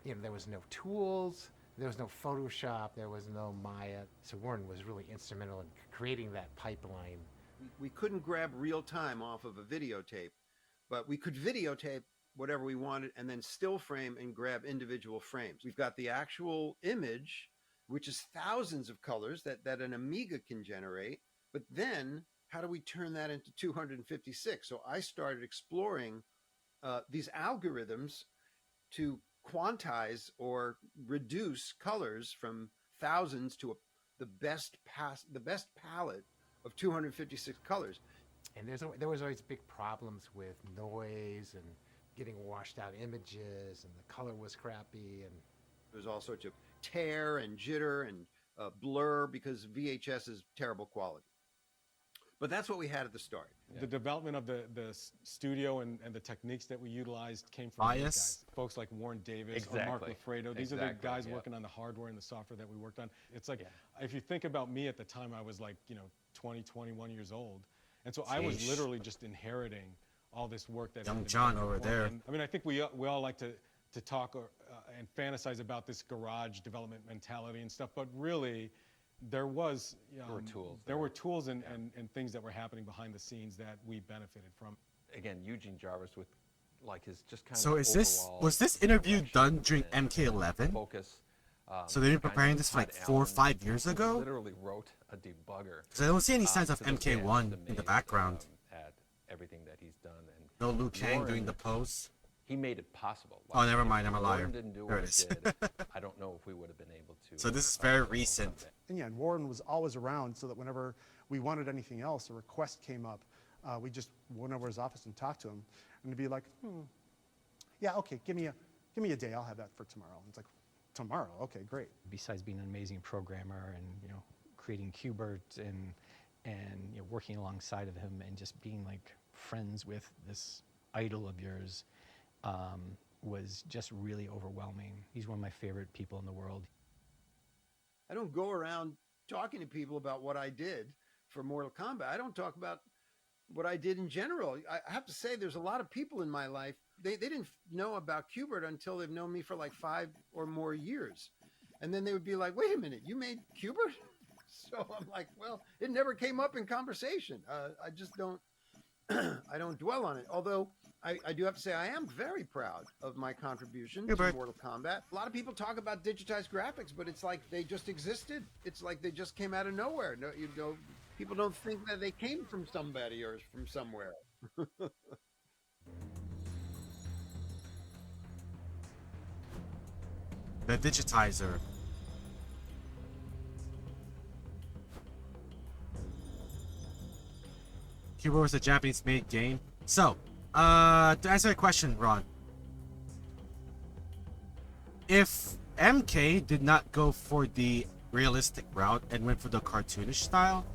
and there was no tools, there was no Photoshop, there was no Maya. So Warren was really instrumental in creating that pipeline. We couldn't grab real time off of a videotape, but we could videotape whatever we wanted and then still frame and grab individual frames. We've got the actual image, which is thousands of colors that an Amiga can generate. But then how do we turn that into 256? So I started exploring these algorithms to quantize or reduce colors from thousands to the best palette of 256 colors. And there was always big problems with noise and getting washed out images, and the color was crappy, and there's all sorts of tear and jitter and blur because VHS is terrible quality. But that's what we had at the start. The development of the studio and the techniques that we utilized came from these guys. Folks like Warren Davis or Mark Lafredo. These are the guys working on the hardware and the software that we worked on. It's like, if you think about me at the time, I was like, 20, 21 years old. And so I was literally just inheriting all this work that Young John over there. I mean, I think we all like to talk and fantasize about this garage development mentality and stuff, but really, there was there were tools and things that were happening behind the scenes that we benefited from. Again, Eugene Jarvis with his just kind of So was this interview done during MK11? Focus. So they've been preparing this for like 4 or 5 years ago? Literally wrote a debugger. Because I don't see any signs of MK1 in the background. At everything that he's done. And no Liu Kang doing the pose. He made it possible. Oh, never mind, I'm a liar. Warren didn't do there what it is. he did. I don't know if we would have been able to. So this is very recent. And yeah, and Warren was always around, so that whenever we wanted anything else, a request came up, we just went over his office and talked to him, and he'd be like, yeah, okay, give me a day, I'll have that for tomorrow. And it's like, tomorrow, okay, great. Besides being an amazing programmer and creating Qbert and working alongside of him and just being like friends with this idol of yours, was just really overwhelming. He's one of my favorite people in the world. I don't go around talking to people about what I did for Mortal Kombat. I don't talk about what I did in general. I have to say there's a lot of people in my life, they didn't know about Qbert until they've known me for like 5 or more years. And then they would be like, wait a minute, you made Qbert? So I'm like, well, it never came up in conversation. I just don't, I don't dwell on it. Although I do have to say I am very proud of my contribution to Mortal Kombat. A lot of people talk about digitized graphics, but it's like they just existed. It's like they just came out of nowhere. No, people don't think that they came from somebody or from somewhere. The digitizer. Cuba was a Japanese-made game. So, to answer your question, Ron, if MK did not go for the realistic route and went for the cartoonish style,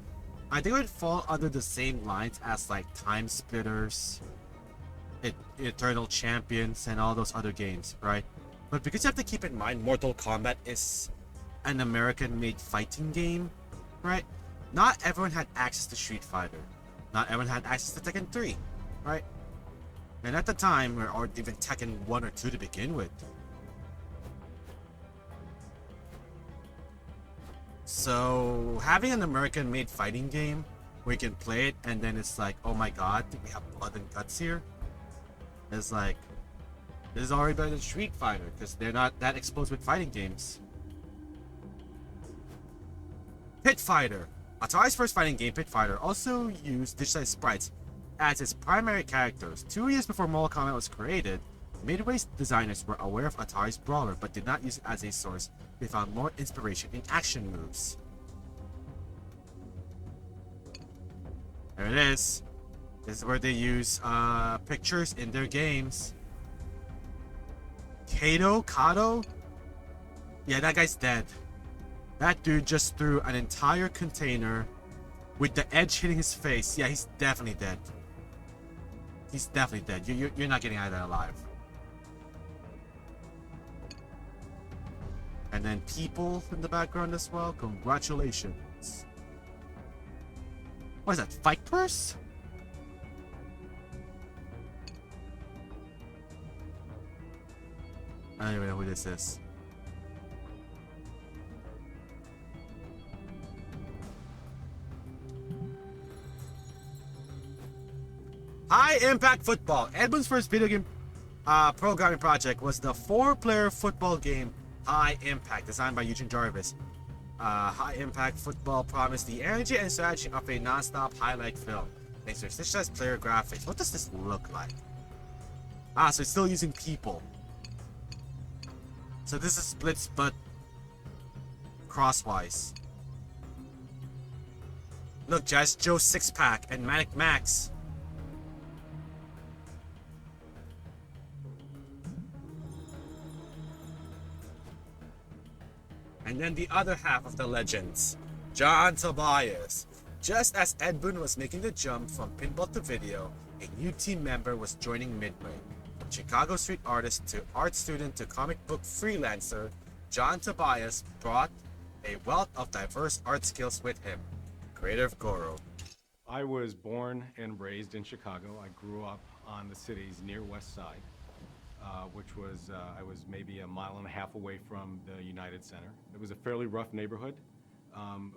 I think it would fall under the same lines as like Time Splitters, Eternal Champions, and all those other games, right? But because you have to keep in mind Mortal Kombat is an American-made fighting game, right? Not everyone had access to Street Fighter. Not everyone had access to Tekken 3, right? And at the time, or even Tekken 1 or 2 to begin with. So having an American-made fighting game where you can play it and then it's like, oh my god, we have blood and guts here. It's like, this is already better than Street Fighter because they're not that exposed with fighting games. Pit Fighter. Atari's first fighting game, Pit Fighter, also used digitized sprites as its primary characters. 2 years before Mortal Kombat was created, Midway's designers were aware of Atari's brawler but did not use it as a source. They found more inspiration in action moves. There it is. This is where they use pictures in their games. Kato? Yeah, that guy's dead. That dude just threw an entire container with the edge hitting his face. Yeah, he's definitely dead. He's definitely dead. You're not getting out of there alive. And then people in the background as well. Congratulations. What is that? Fight Purse? I don't even know who this is. High Impact Football. Edmund's first video game programming project was the 4-player football game High Impact, designed by Eugene Jarvis. High Impact Football promised the energy and strategy of a non-stop highlight film. Thanks to stitched player graphics. What does this look like? So it's still using people. So this is splits but crosswise. Look, Jazz Joe 6-pack and Manic Max. And then the other half of the legends, John Tobias. Just as Ed Boon was making the jump from pinball to video, a new team member was joining Midway. From Chicago street artist to art student to comic book freelancer, John Tobias brought a wealth of diverse art skills with him. Creator of Goro. I was born and raised in Chicago. I grew up on the city's near west side. Which was, I was maybe a mile and a half away from the United Center. It was a fairly rough neighborhood,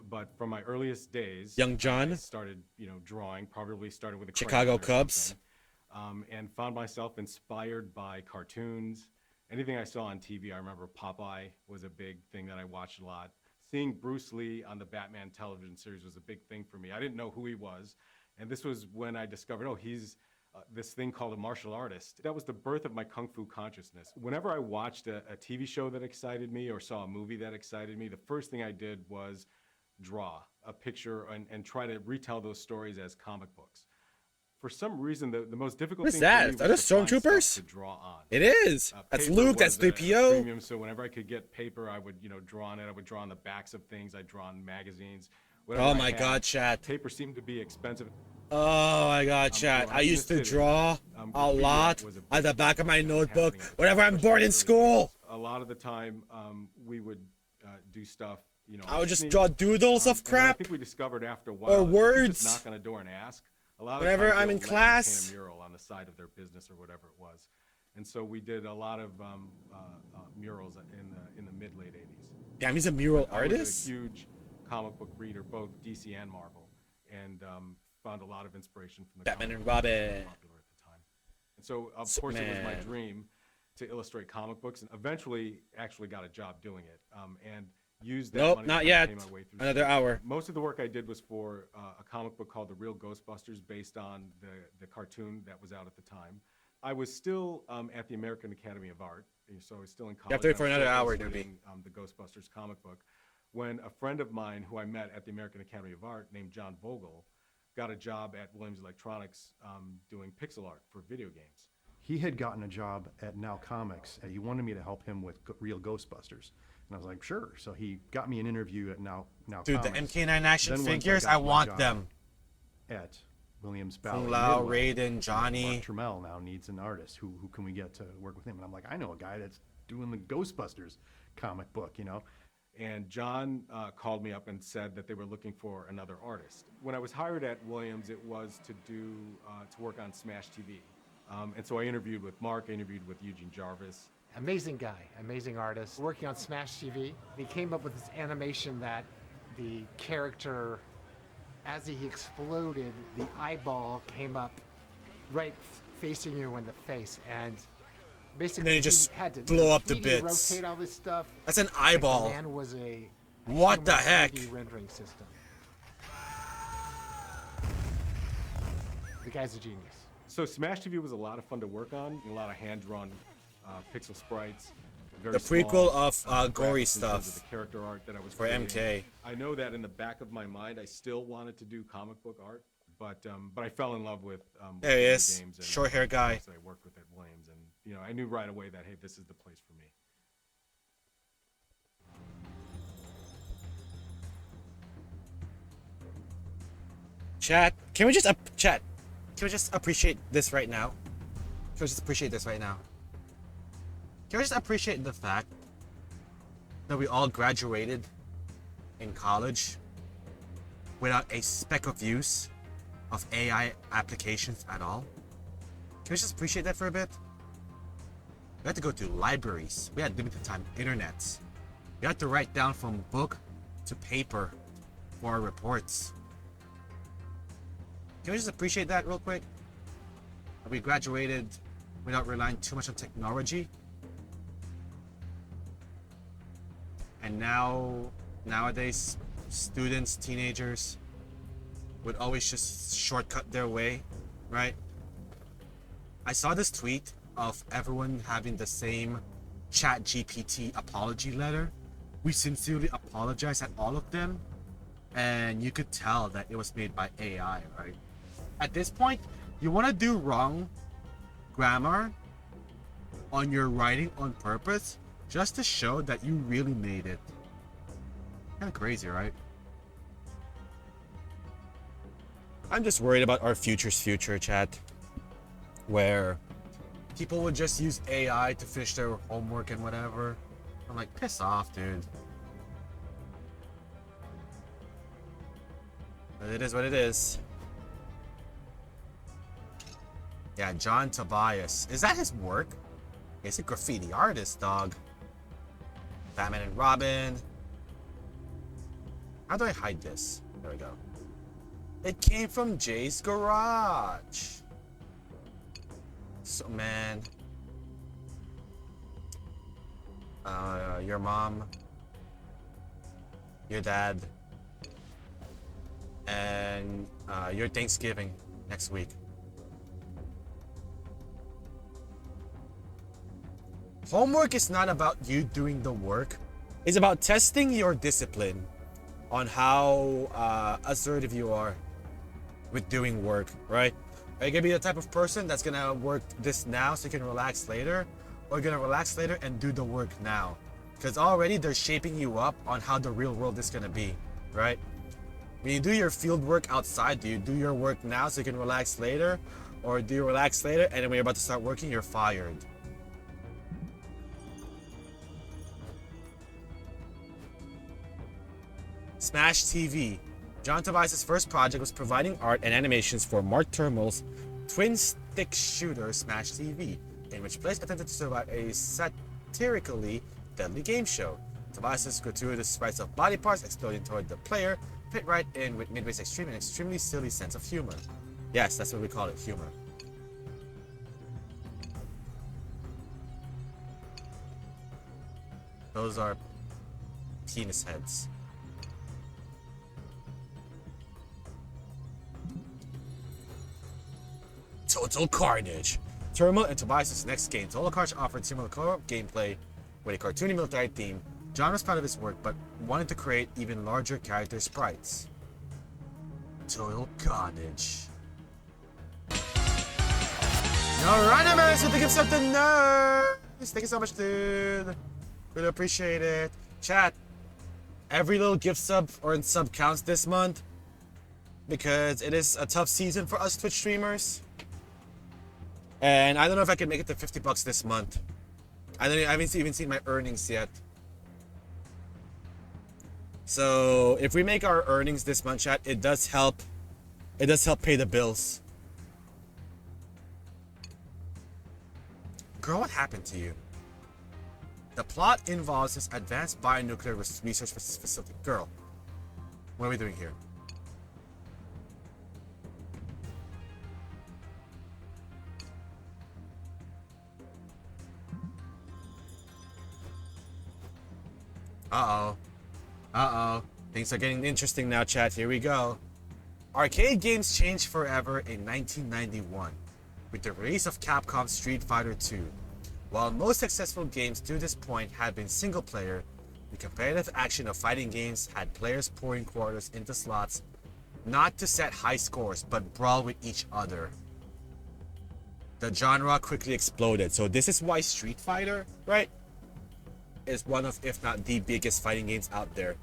but from my earliest days, Young John I started, drawing. Probably started with a Chicago Cubs, and found myself inspired by cartoons. Anything I saw on TV. I remember Popeye was a big thing that I watched a lot. Seeing Bruce Lee on the Batman television series was a big thing for me. I didn't know who he was, and this was when I discovered, oh, he's this thing called a martial artist. That was the birth of my Kung Fu consciousness. Whenever I watched a TV show that excited me or saw a movie that excited me, the first thing I did was draw a picture and try to retell those stories as comic books. For some reason, the most difficult thing for me was Are those to find stormtroopers? stuff to draw on. It is. That's Paper Luke. That's was a 3PO. Premium, so whenever I could get paper, I would draw on it. I would draw on the backs of things. I'd draw on magazines. Whatever Oh I my had. God, chat. Paper seemed to be expensive. Oh my God, chat. I used to draw a lot at the back of my notebook whenever I'm bored in school. A lot of the time, we would do stuff, I would just draw doodles of crap. I think we discovered after a while. Or if you words. just knock on a door and ask. A lot of Whenever times I'm they'll in let you class. paint a mural on the side of their business or whatever it was, and so we did a lot of murals in the mid-late '80s. Damn, he's a mural I was artist. a huge comic book reader, both DC and Marvel, and found a lot of inspiration from the Batman comic and books that were Robin. popular at the time. And so, of course, it was my Superman. dream to illustrate comic books, and eventually actually got a job doing it, and used that Nope, money not to yet. pay my way through Another school. hour. Most of the work I did was for a comic book called The Real Ghostbusters, based on the cartoon that was out at the time. I was still at the American Academy of Art, so I was still in college. have to wait and for I was another still hour, illustrating, the Ghostbusters comic book, when a friend of mine who I met at the American Academy of Art named John Vogel got a job at Williams Electronics doing pixel art for video games. He had gotten a job at Now Comics, and he wanted me to help him with real Ghostbusters. And I was like, sure. So he got me an interview at Now Dude, Comics. the MK9 action Then once figures, got I my want job them. At Williams Kung Ballet Lao, Midway, Raiden, Johnny. Mark Trammell now needs an artist. Who can we get to work with him? And I'm like, I know a guy that's doing the Ghostbusters comic book, you know? And John called me up and said that they were looking for another artist. When I was hired at Williams, it was to work on Smash TV. And so I interviewed with Mark, I interviewed with Eugene Jarvis. Amazing guy, amazing artist. Working on Smash TV, he came up with this animation that the character, as he exploded, the eyeball came up right facing you in the face, and basically And then he just had to blow up the 3D bits. rotate all this stuff. That's an Like, eyeball. the man was a What the human heck? 3D rendering system. The guy's a genius. So Smash TV was a lot of fun to work on, a lot of hand-drawn pixel sprites. The prequel of gory graphics in terms of stuff the character art that I was for creating. MK. I know that in the back of my mind, I still wanted to do comic book art, but I fell in love with There he video is, games and short hair guy. that I worked with at Williams, and you know, I knew right away that hey, this is the place for me. Chat, can we just chat? Can we just appreciate this right now? Can we just appreciate this right now? Can we just appreciate the fact that we all graduated in college without a speck of use of AI applications at all? Can we just appreciate that for a bit? We had to go to libraries. We had limited time internets. We had to write down from book to paper for our reports. Can we just appreciate that real quick? We graduated without relying too much on technology. And nowadays, students, teenagers would always just shortcut their way, right? I saw this tweet of everyone having the same ChatGPT apology letter. We sincerely apologize at all of them. And you could tell that it was made by AI, right? At this point, you want to do wrong grammar on your writing on purpose just to show that you really made it. Kind of crazy, right? I'm just worried about our future's future, chat, where people would just use AI to finish their homework and whatever. I'm like, piss off, dude. But it is what it is. Yeah, John Tobias. Is that his work? He's a graffiti artist, dog. Batman and Robin. How do I hide this? There we go. It came from Jay's garage. So, man. Your mom. Your dad. And your Thanksgiving next week. Homework is not about you doing the work. It's about testing your discipline on how assertive you are with doing work, right? Are you gonna be the type of person that's gonna work this now so you can relax later? Or you're gonna relax later and do the work now? Because already they're shaping you up on how the real world is gonna be, right? When you do your field work outside, do you do your work now so you can relax later? Or do you relax later and then when you're about to start working, you're fired? Smash TV. John Tobias' first project was providing art and animations for Mark Turmel's twin-stick shooter Smash TV, in which players attempted to survive a satirically deadly game show. Tobias' gratuitous sprites of body parts exploding toward the player fit right in with Midway's extreme and extremely silly sense of humor. Yes, that's what we call it, humor. Those are penis heads. Total Carnage. Turmo and Tobias' next game, Total Carnage, offered similar co-op gameplay with a cartoony military theme. John was proud of his work, but wanted to create even larger character sprites. Total carnage. Alright, man, so think of something nice. Thank you so much, dude. Really appreciate it. Chat, every little gift sub or sub counts this month because it is a tough season for us Twitch streamers. And I don't know if I can make it to $50 this month. I haven't even seen my earnings yet. So if we make our earnings this month, chat, it does help. It does help pay the bills. Girl, what happened to you? The plot involves this advanced bionuclear research facility. Girl, what are we doing here? Uh-oh. Uh-oh. Things are getting interesting now, chat. Here we go. Arcade games changed forever in 1991 with the release of Capcom's Street Fighter II. While most successful games to this point had been single-player, the competitive action of fighting games had players pouring quarters into slots, not to set high scores, but brawl with each other. The genre quickly exploded, so this is why Street Fighter, right, is one of, if not the biggest fighting games out there.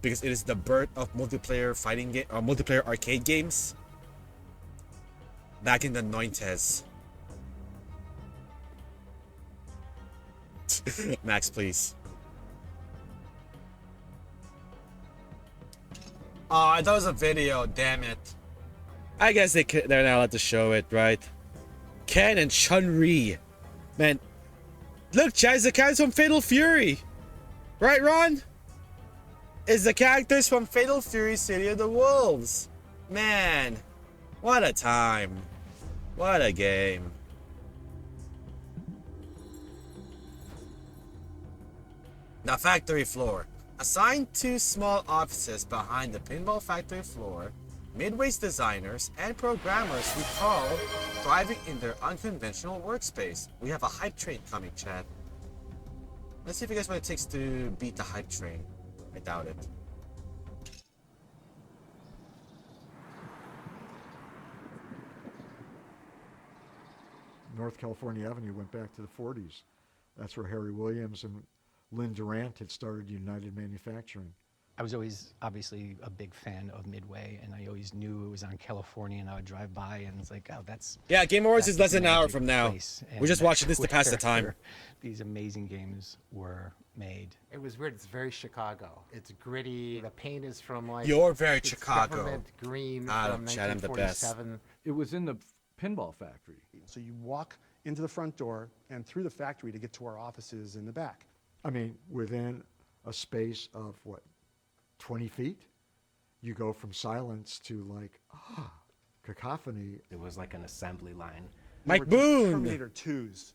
Because it is the birth of multiplayer fighting game or multiplayer arcade games back in the 90s. Max, please. Oh, I thought it was a video. Damn it. I guess they're not allowed to show it, right? Ken and Chun-Li. Man, look, Chad, it's the characters from Fatal Fury. Right, Ron? It's the characters from Fatal Fury City of the Wolves. Man, what a time. What a game. The factory floor. Assigned to small offices behind the pinball factory floor, Midway's designers and programmers recall thriving in their unconventional workspace. We have a hype train coming, Chad. Let's see if you guys what it takes to beat the hype train. I doubt it. North California Avenue went back to the 40s. That's where Harry Williams and Lynn Durant had started United Manufacturing. I was always obviously a big fan of Midway, and I always knew it was on California, and I would drive by, and it's like, oh, that's... Yeah, Game Awards is less than an hour from now. We're just And watching this to pass the time. These amazing games were made. It was weird. It's very Chicago. It's gritty. The paint is from like... You're very it's Chicago. Government green Adam, from Chad, I'm the best. 1947. It was in the pinball factory. So you walk into the front door and through the factory to get to our offices in the back. I mean, within a space of, what, 20 feet? You go from silence to like, cacophony. It was like an assembly line. Mike Boone! Terminator 2s,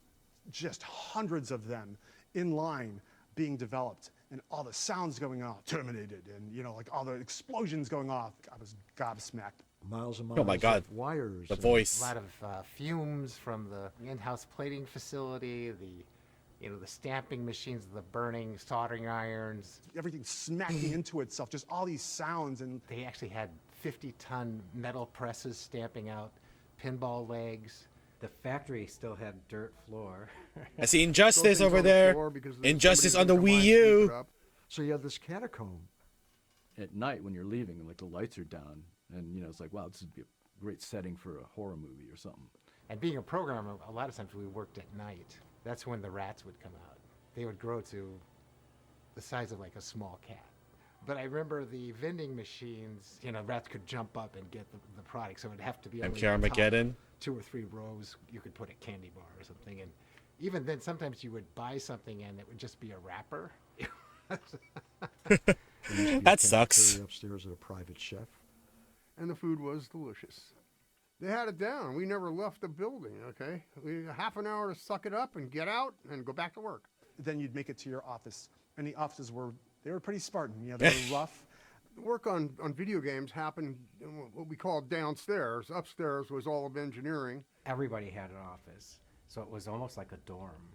just hundreds of them in line being developed, and all the sounds going off, terminated, and you know, like all the explosions going off. I was gobsmacked. Miles and miles Oh my God. of wires. The voice. A lot of fumes from the in-house plating facility, the stamping machines, the burning soldering irons. Everything smacking into itself, just all these sounds. And they actually had 50-ton metal presses stamping out pinball legs. The factory still had dirt floor. I see Injustice over there. Injustice on the Wii U. So you have this catacomb. At night when you're leaving, like the lights are down, and you know it's like, wow, this would be a great setting for a horror movie or something. And being a programmer, a lot of times we worked at night. That's when the rats would come out. They would grow to the size of like a small cat. But I remember the vending machines, rats could jump up and get the product, so it would have to be on the Armageddon. 2 or 3 rows. You could put a candy bar or something, and even then, sometimes you would buy something and it would just be a wrapper. That sucks. Upstairs at a private chef. And the food was delicious. They had it down. We never left the building, okay? We had half an hour to suck it up and get out and go back to work. Then you'd make it to your office, and the offices were pretty Spartan. They were rough. The work on video games happened in what we call downstairs. Upstairs was all of engineering. Everybody had an office, so it was almost like a dorm.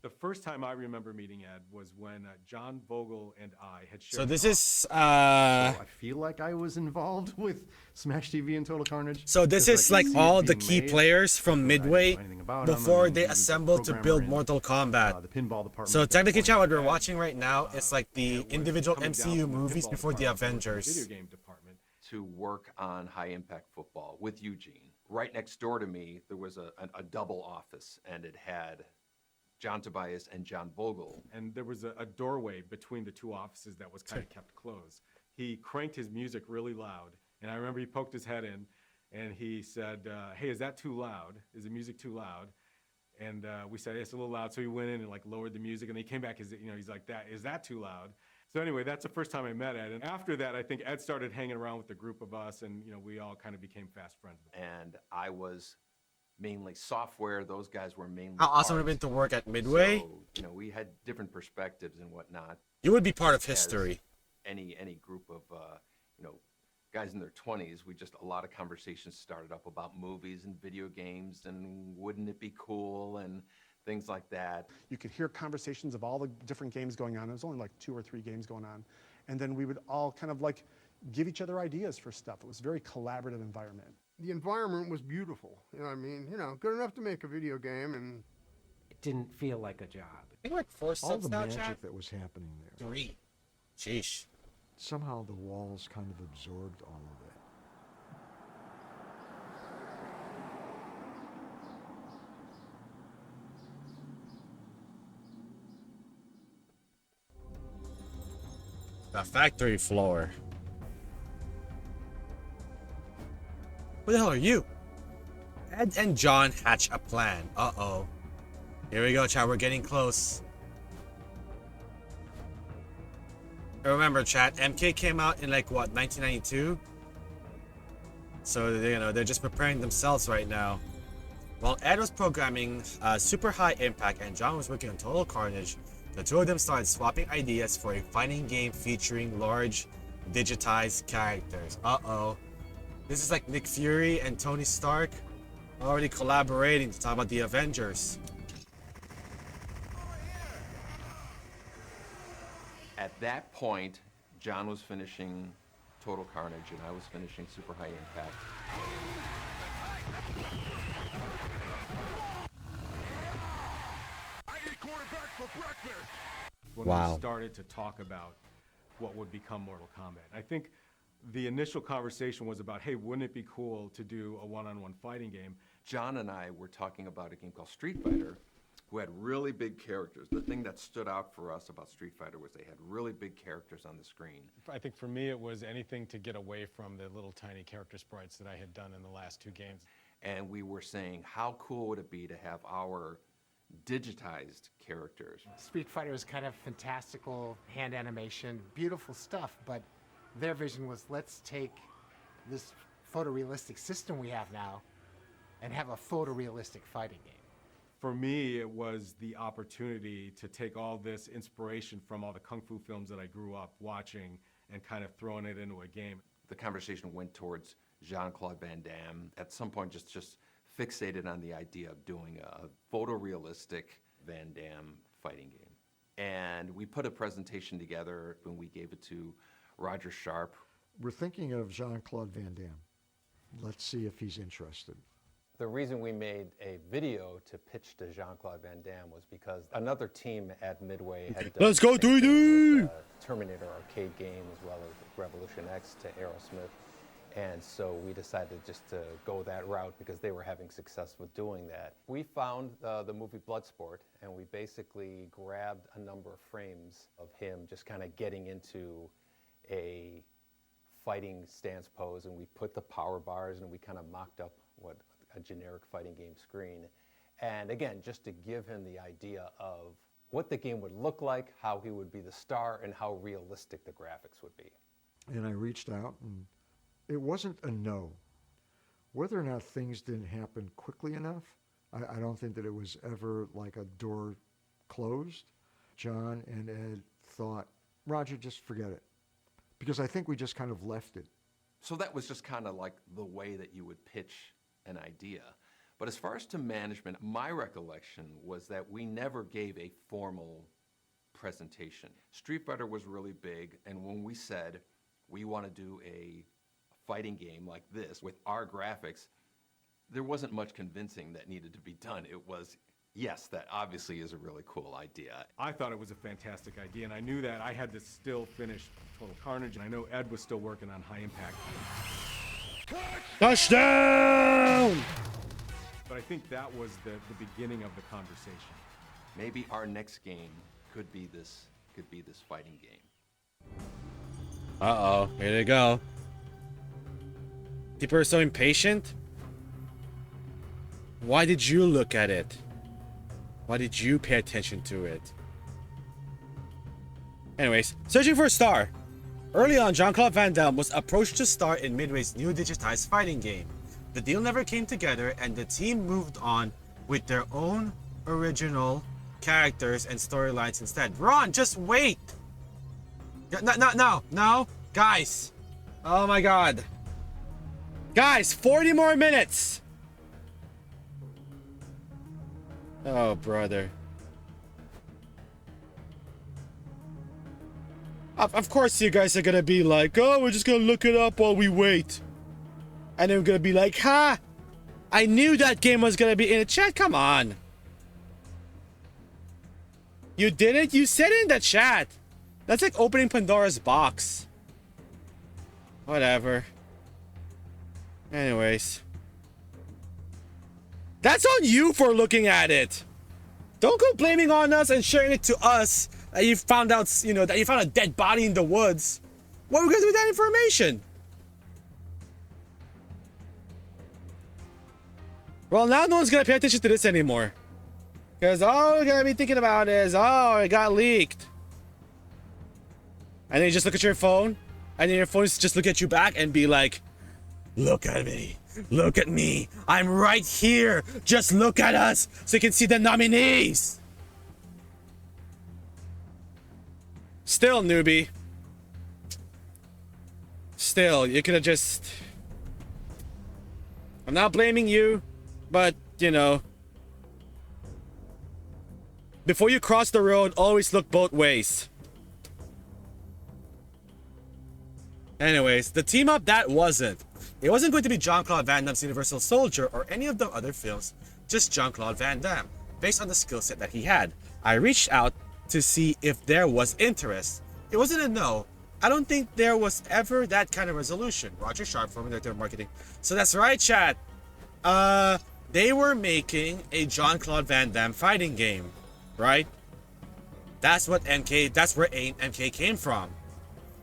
The first time I remember meeting Ed was when John Vogel and I had shared. So this is So I feel like I was involved with Smash TV and Total Carnage. So this is like all the key players from Midway before they assembled to build Mortal Kombat. The pinball department. So technically, chat, what we're watching right now is like the individual MCU movies before the Avengers. Video game department. To work on high impact football with Eugene. Right next door to me, there was a double office, and it had John Tobias and John Vogel. And there was a doorway between the two offices that was kind of kept closed. He cranked his music really loud, and I remember he poked his head in, and he said, hey, is that too loud? Is the music too loud? And we said, it's a little loud. So he went in and like lowered the music, and he came back, he's like, is that too loud? So anyway, that's the first time I met Ed. And after that, I think Ed started hanging around with the group of us, and we all kind of became fast friends. And I was mainly software. Those guys were mainly How awesome would it have been to work at Midway? So, we had different perspectives and whatnot. You would be part of history. Any group of guys in their 20s, a lot of conversations started up about movies and video games and wouldn't it be cool and things like that. You could hear conversations of all the different games going on. There was only like 2 or 3 games going on. And then we would all kind of like give each other ideas for stuff. It was a very collaborative environment. The environment was beautiful. Good enough to make a video game, and It didn't feel like a job. I think like 4 All subs the now, magic chat. that was happening there. 3. Sheesh. Somehow the walls kind of absorbed all of it. The factory floor. Who the hell are you? Ed and John hatch a plan. Uh-oh. Here we go, chat. We're getting close. Remember, chat, MK came out in like, what, 1992? So, they're just preparing themselves right now. While Ed was programming Super High Impact and John was working on Total Carnage, the two of them started swapping ideas for a fighting game featuring large, digitized characters. Uh-oh. This is like Nick Fury and Tony Stark already collaborating to talk about the Avengers. At that point, John was finishing Total Carnage and I was finishing Super High Impact. I eat quarterback for breakfast. When we started to talk about what would become Mortal Kombat. I think the initial conversation was about, hey, wouldn't it be cool to do a one-on-one fighting game? John and I were talking about a game called Street Fighter, who had really big characters. The thing that stood out for us about Street Fighter was they had really big characters on the screen. I think for me it was anything to get away from the little tiny character sprites that I had done in the last 2 games. And we were saying, how cool would it be to have our digitized characters? Street Fighter was kind of fantastical hand animation, beautiful stuff, but their vision was, let's take this photorealistic system we have now and have a photorealistic fighting game. For me, it was the opportunity to take all this inspiration from all the Kung Fu films that I grew up watching and kind of throwing it into a game. The conversation went towards Jean-Claude Van Damme. At some point, just fixated on the idea of doing a photorealistic Van Damme fighting game. And we put a presentation together when we gave it to Roger Sharp. We're thinking of Jean-Claude Van Damme. Let's see if he's interested. The reason we made a video to pitch to Jean-Claude Van Damme was because another team at Midway had done Let's go 3D! Terminator arcade game as well as Revolution X to Aerosmith. And so we decided just to go that route because they were having success with doing that. We found the movie Bloodsport, and we basically grabbed a number of frames of him just kind of getting into a fighting stance pose, and we put the power bars and we kind of mocked up what a generic fighting game screen. And again, just to give him the idea of what the game would look like, how he would be the star, and how realistic the graphics would be. And I reached out, and it wasn't a no. Whether or not things didn't happen quickly enough, I don't think that it was ever like a door closed. John and Ed thought, Roger, just forget it. Because I think we just kind of left it. So that was just kind of like the way that you would pitch an idea. But as far as to management, my recollection was that we never gave a formal presentation. Street Fighter was really big, and when we said we want to do a fighting game like this with our graphics, there wasn't much convincing that needed to be done. It was, yes, that obviously is a really cool idea. I thought it was a fantastic idea, and I knew that I had to still finish Total Carnage, and I know Ed was still working on High Impact. Touchdown! But I think that was the beginning of the conversation. Maybe our next game could be this fighting game. Uh-oh, here they go. People are so impatient. Why did you look at it? Why did you pay attention to it? Anyways, searching for a star. Early on, Jean-Claude Van Damme was approached to star in Midway's new digitized fighting game. The deal never came together, and the team moved on with their own original characters and storylines instead. Ron, just wait! No, guys. Oh my god. Guys, 40 more minutes! Oh, brother. Of course you guys are gonna be like, oh, we're just gonna look it up while we wait. And then we're gonna be like, ha! I knew that game was gonna be in the chat. Come on. You didn't? You said it in the chat. That's like opening Pandora's box. Whatever. Anyways. That's on you for looking at it. Don't go blaming on us and sharing it to us that you found out, you know, that you found a dead body in the woods. What are we gonna do with that information? Well, now no one's gonna pay attention to this anymore. Because all we're gonna be thinking about is, oh, it got leaked. And then you just look at your phone, and then your phone just look at you back and be like, look at me. Look at me. I'm right here. Just look at us so you can see the nominees. Still, newbie. Still, you could have just... I'm not blaming you, but, you know... Before you cross the road, always look both ways. Anyways, the team up that wasn't. It wasn't going to be Jean-Claude Van Damme's Universal Soldier or any of the other films, just Jean-Claude Van Damme, based on the skill set that he had. I reached out to see if there was interest. It wasn't a no. I don't think there was ever that kind of resolution. Roger Sharp, former director of marketing. So that's right, chat. They were making a Jean-Claude Van Damme fighting game, right? That's where MK came from.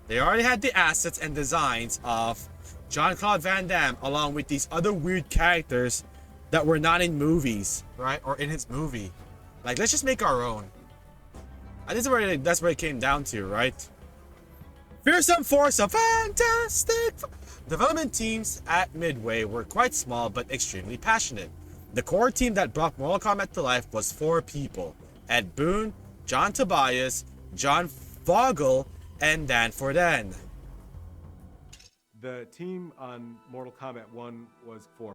They already had the assets and designs of Jean-Claude Van Damme along with these other weird characters that were not in movies, right? Or in his movie. Like, let's just make our own. And that's where it came down to, right? Fearsome Force of Fantastic. Development teams at Midway were quite small but extremely passionate. The core team that brought Mortal Kombat to life was 4 people. Ed Boon, John Tobias, John Vogel, and Dan Forden. The team on Mortal Kombat 1 was 4.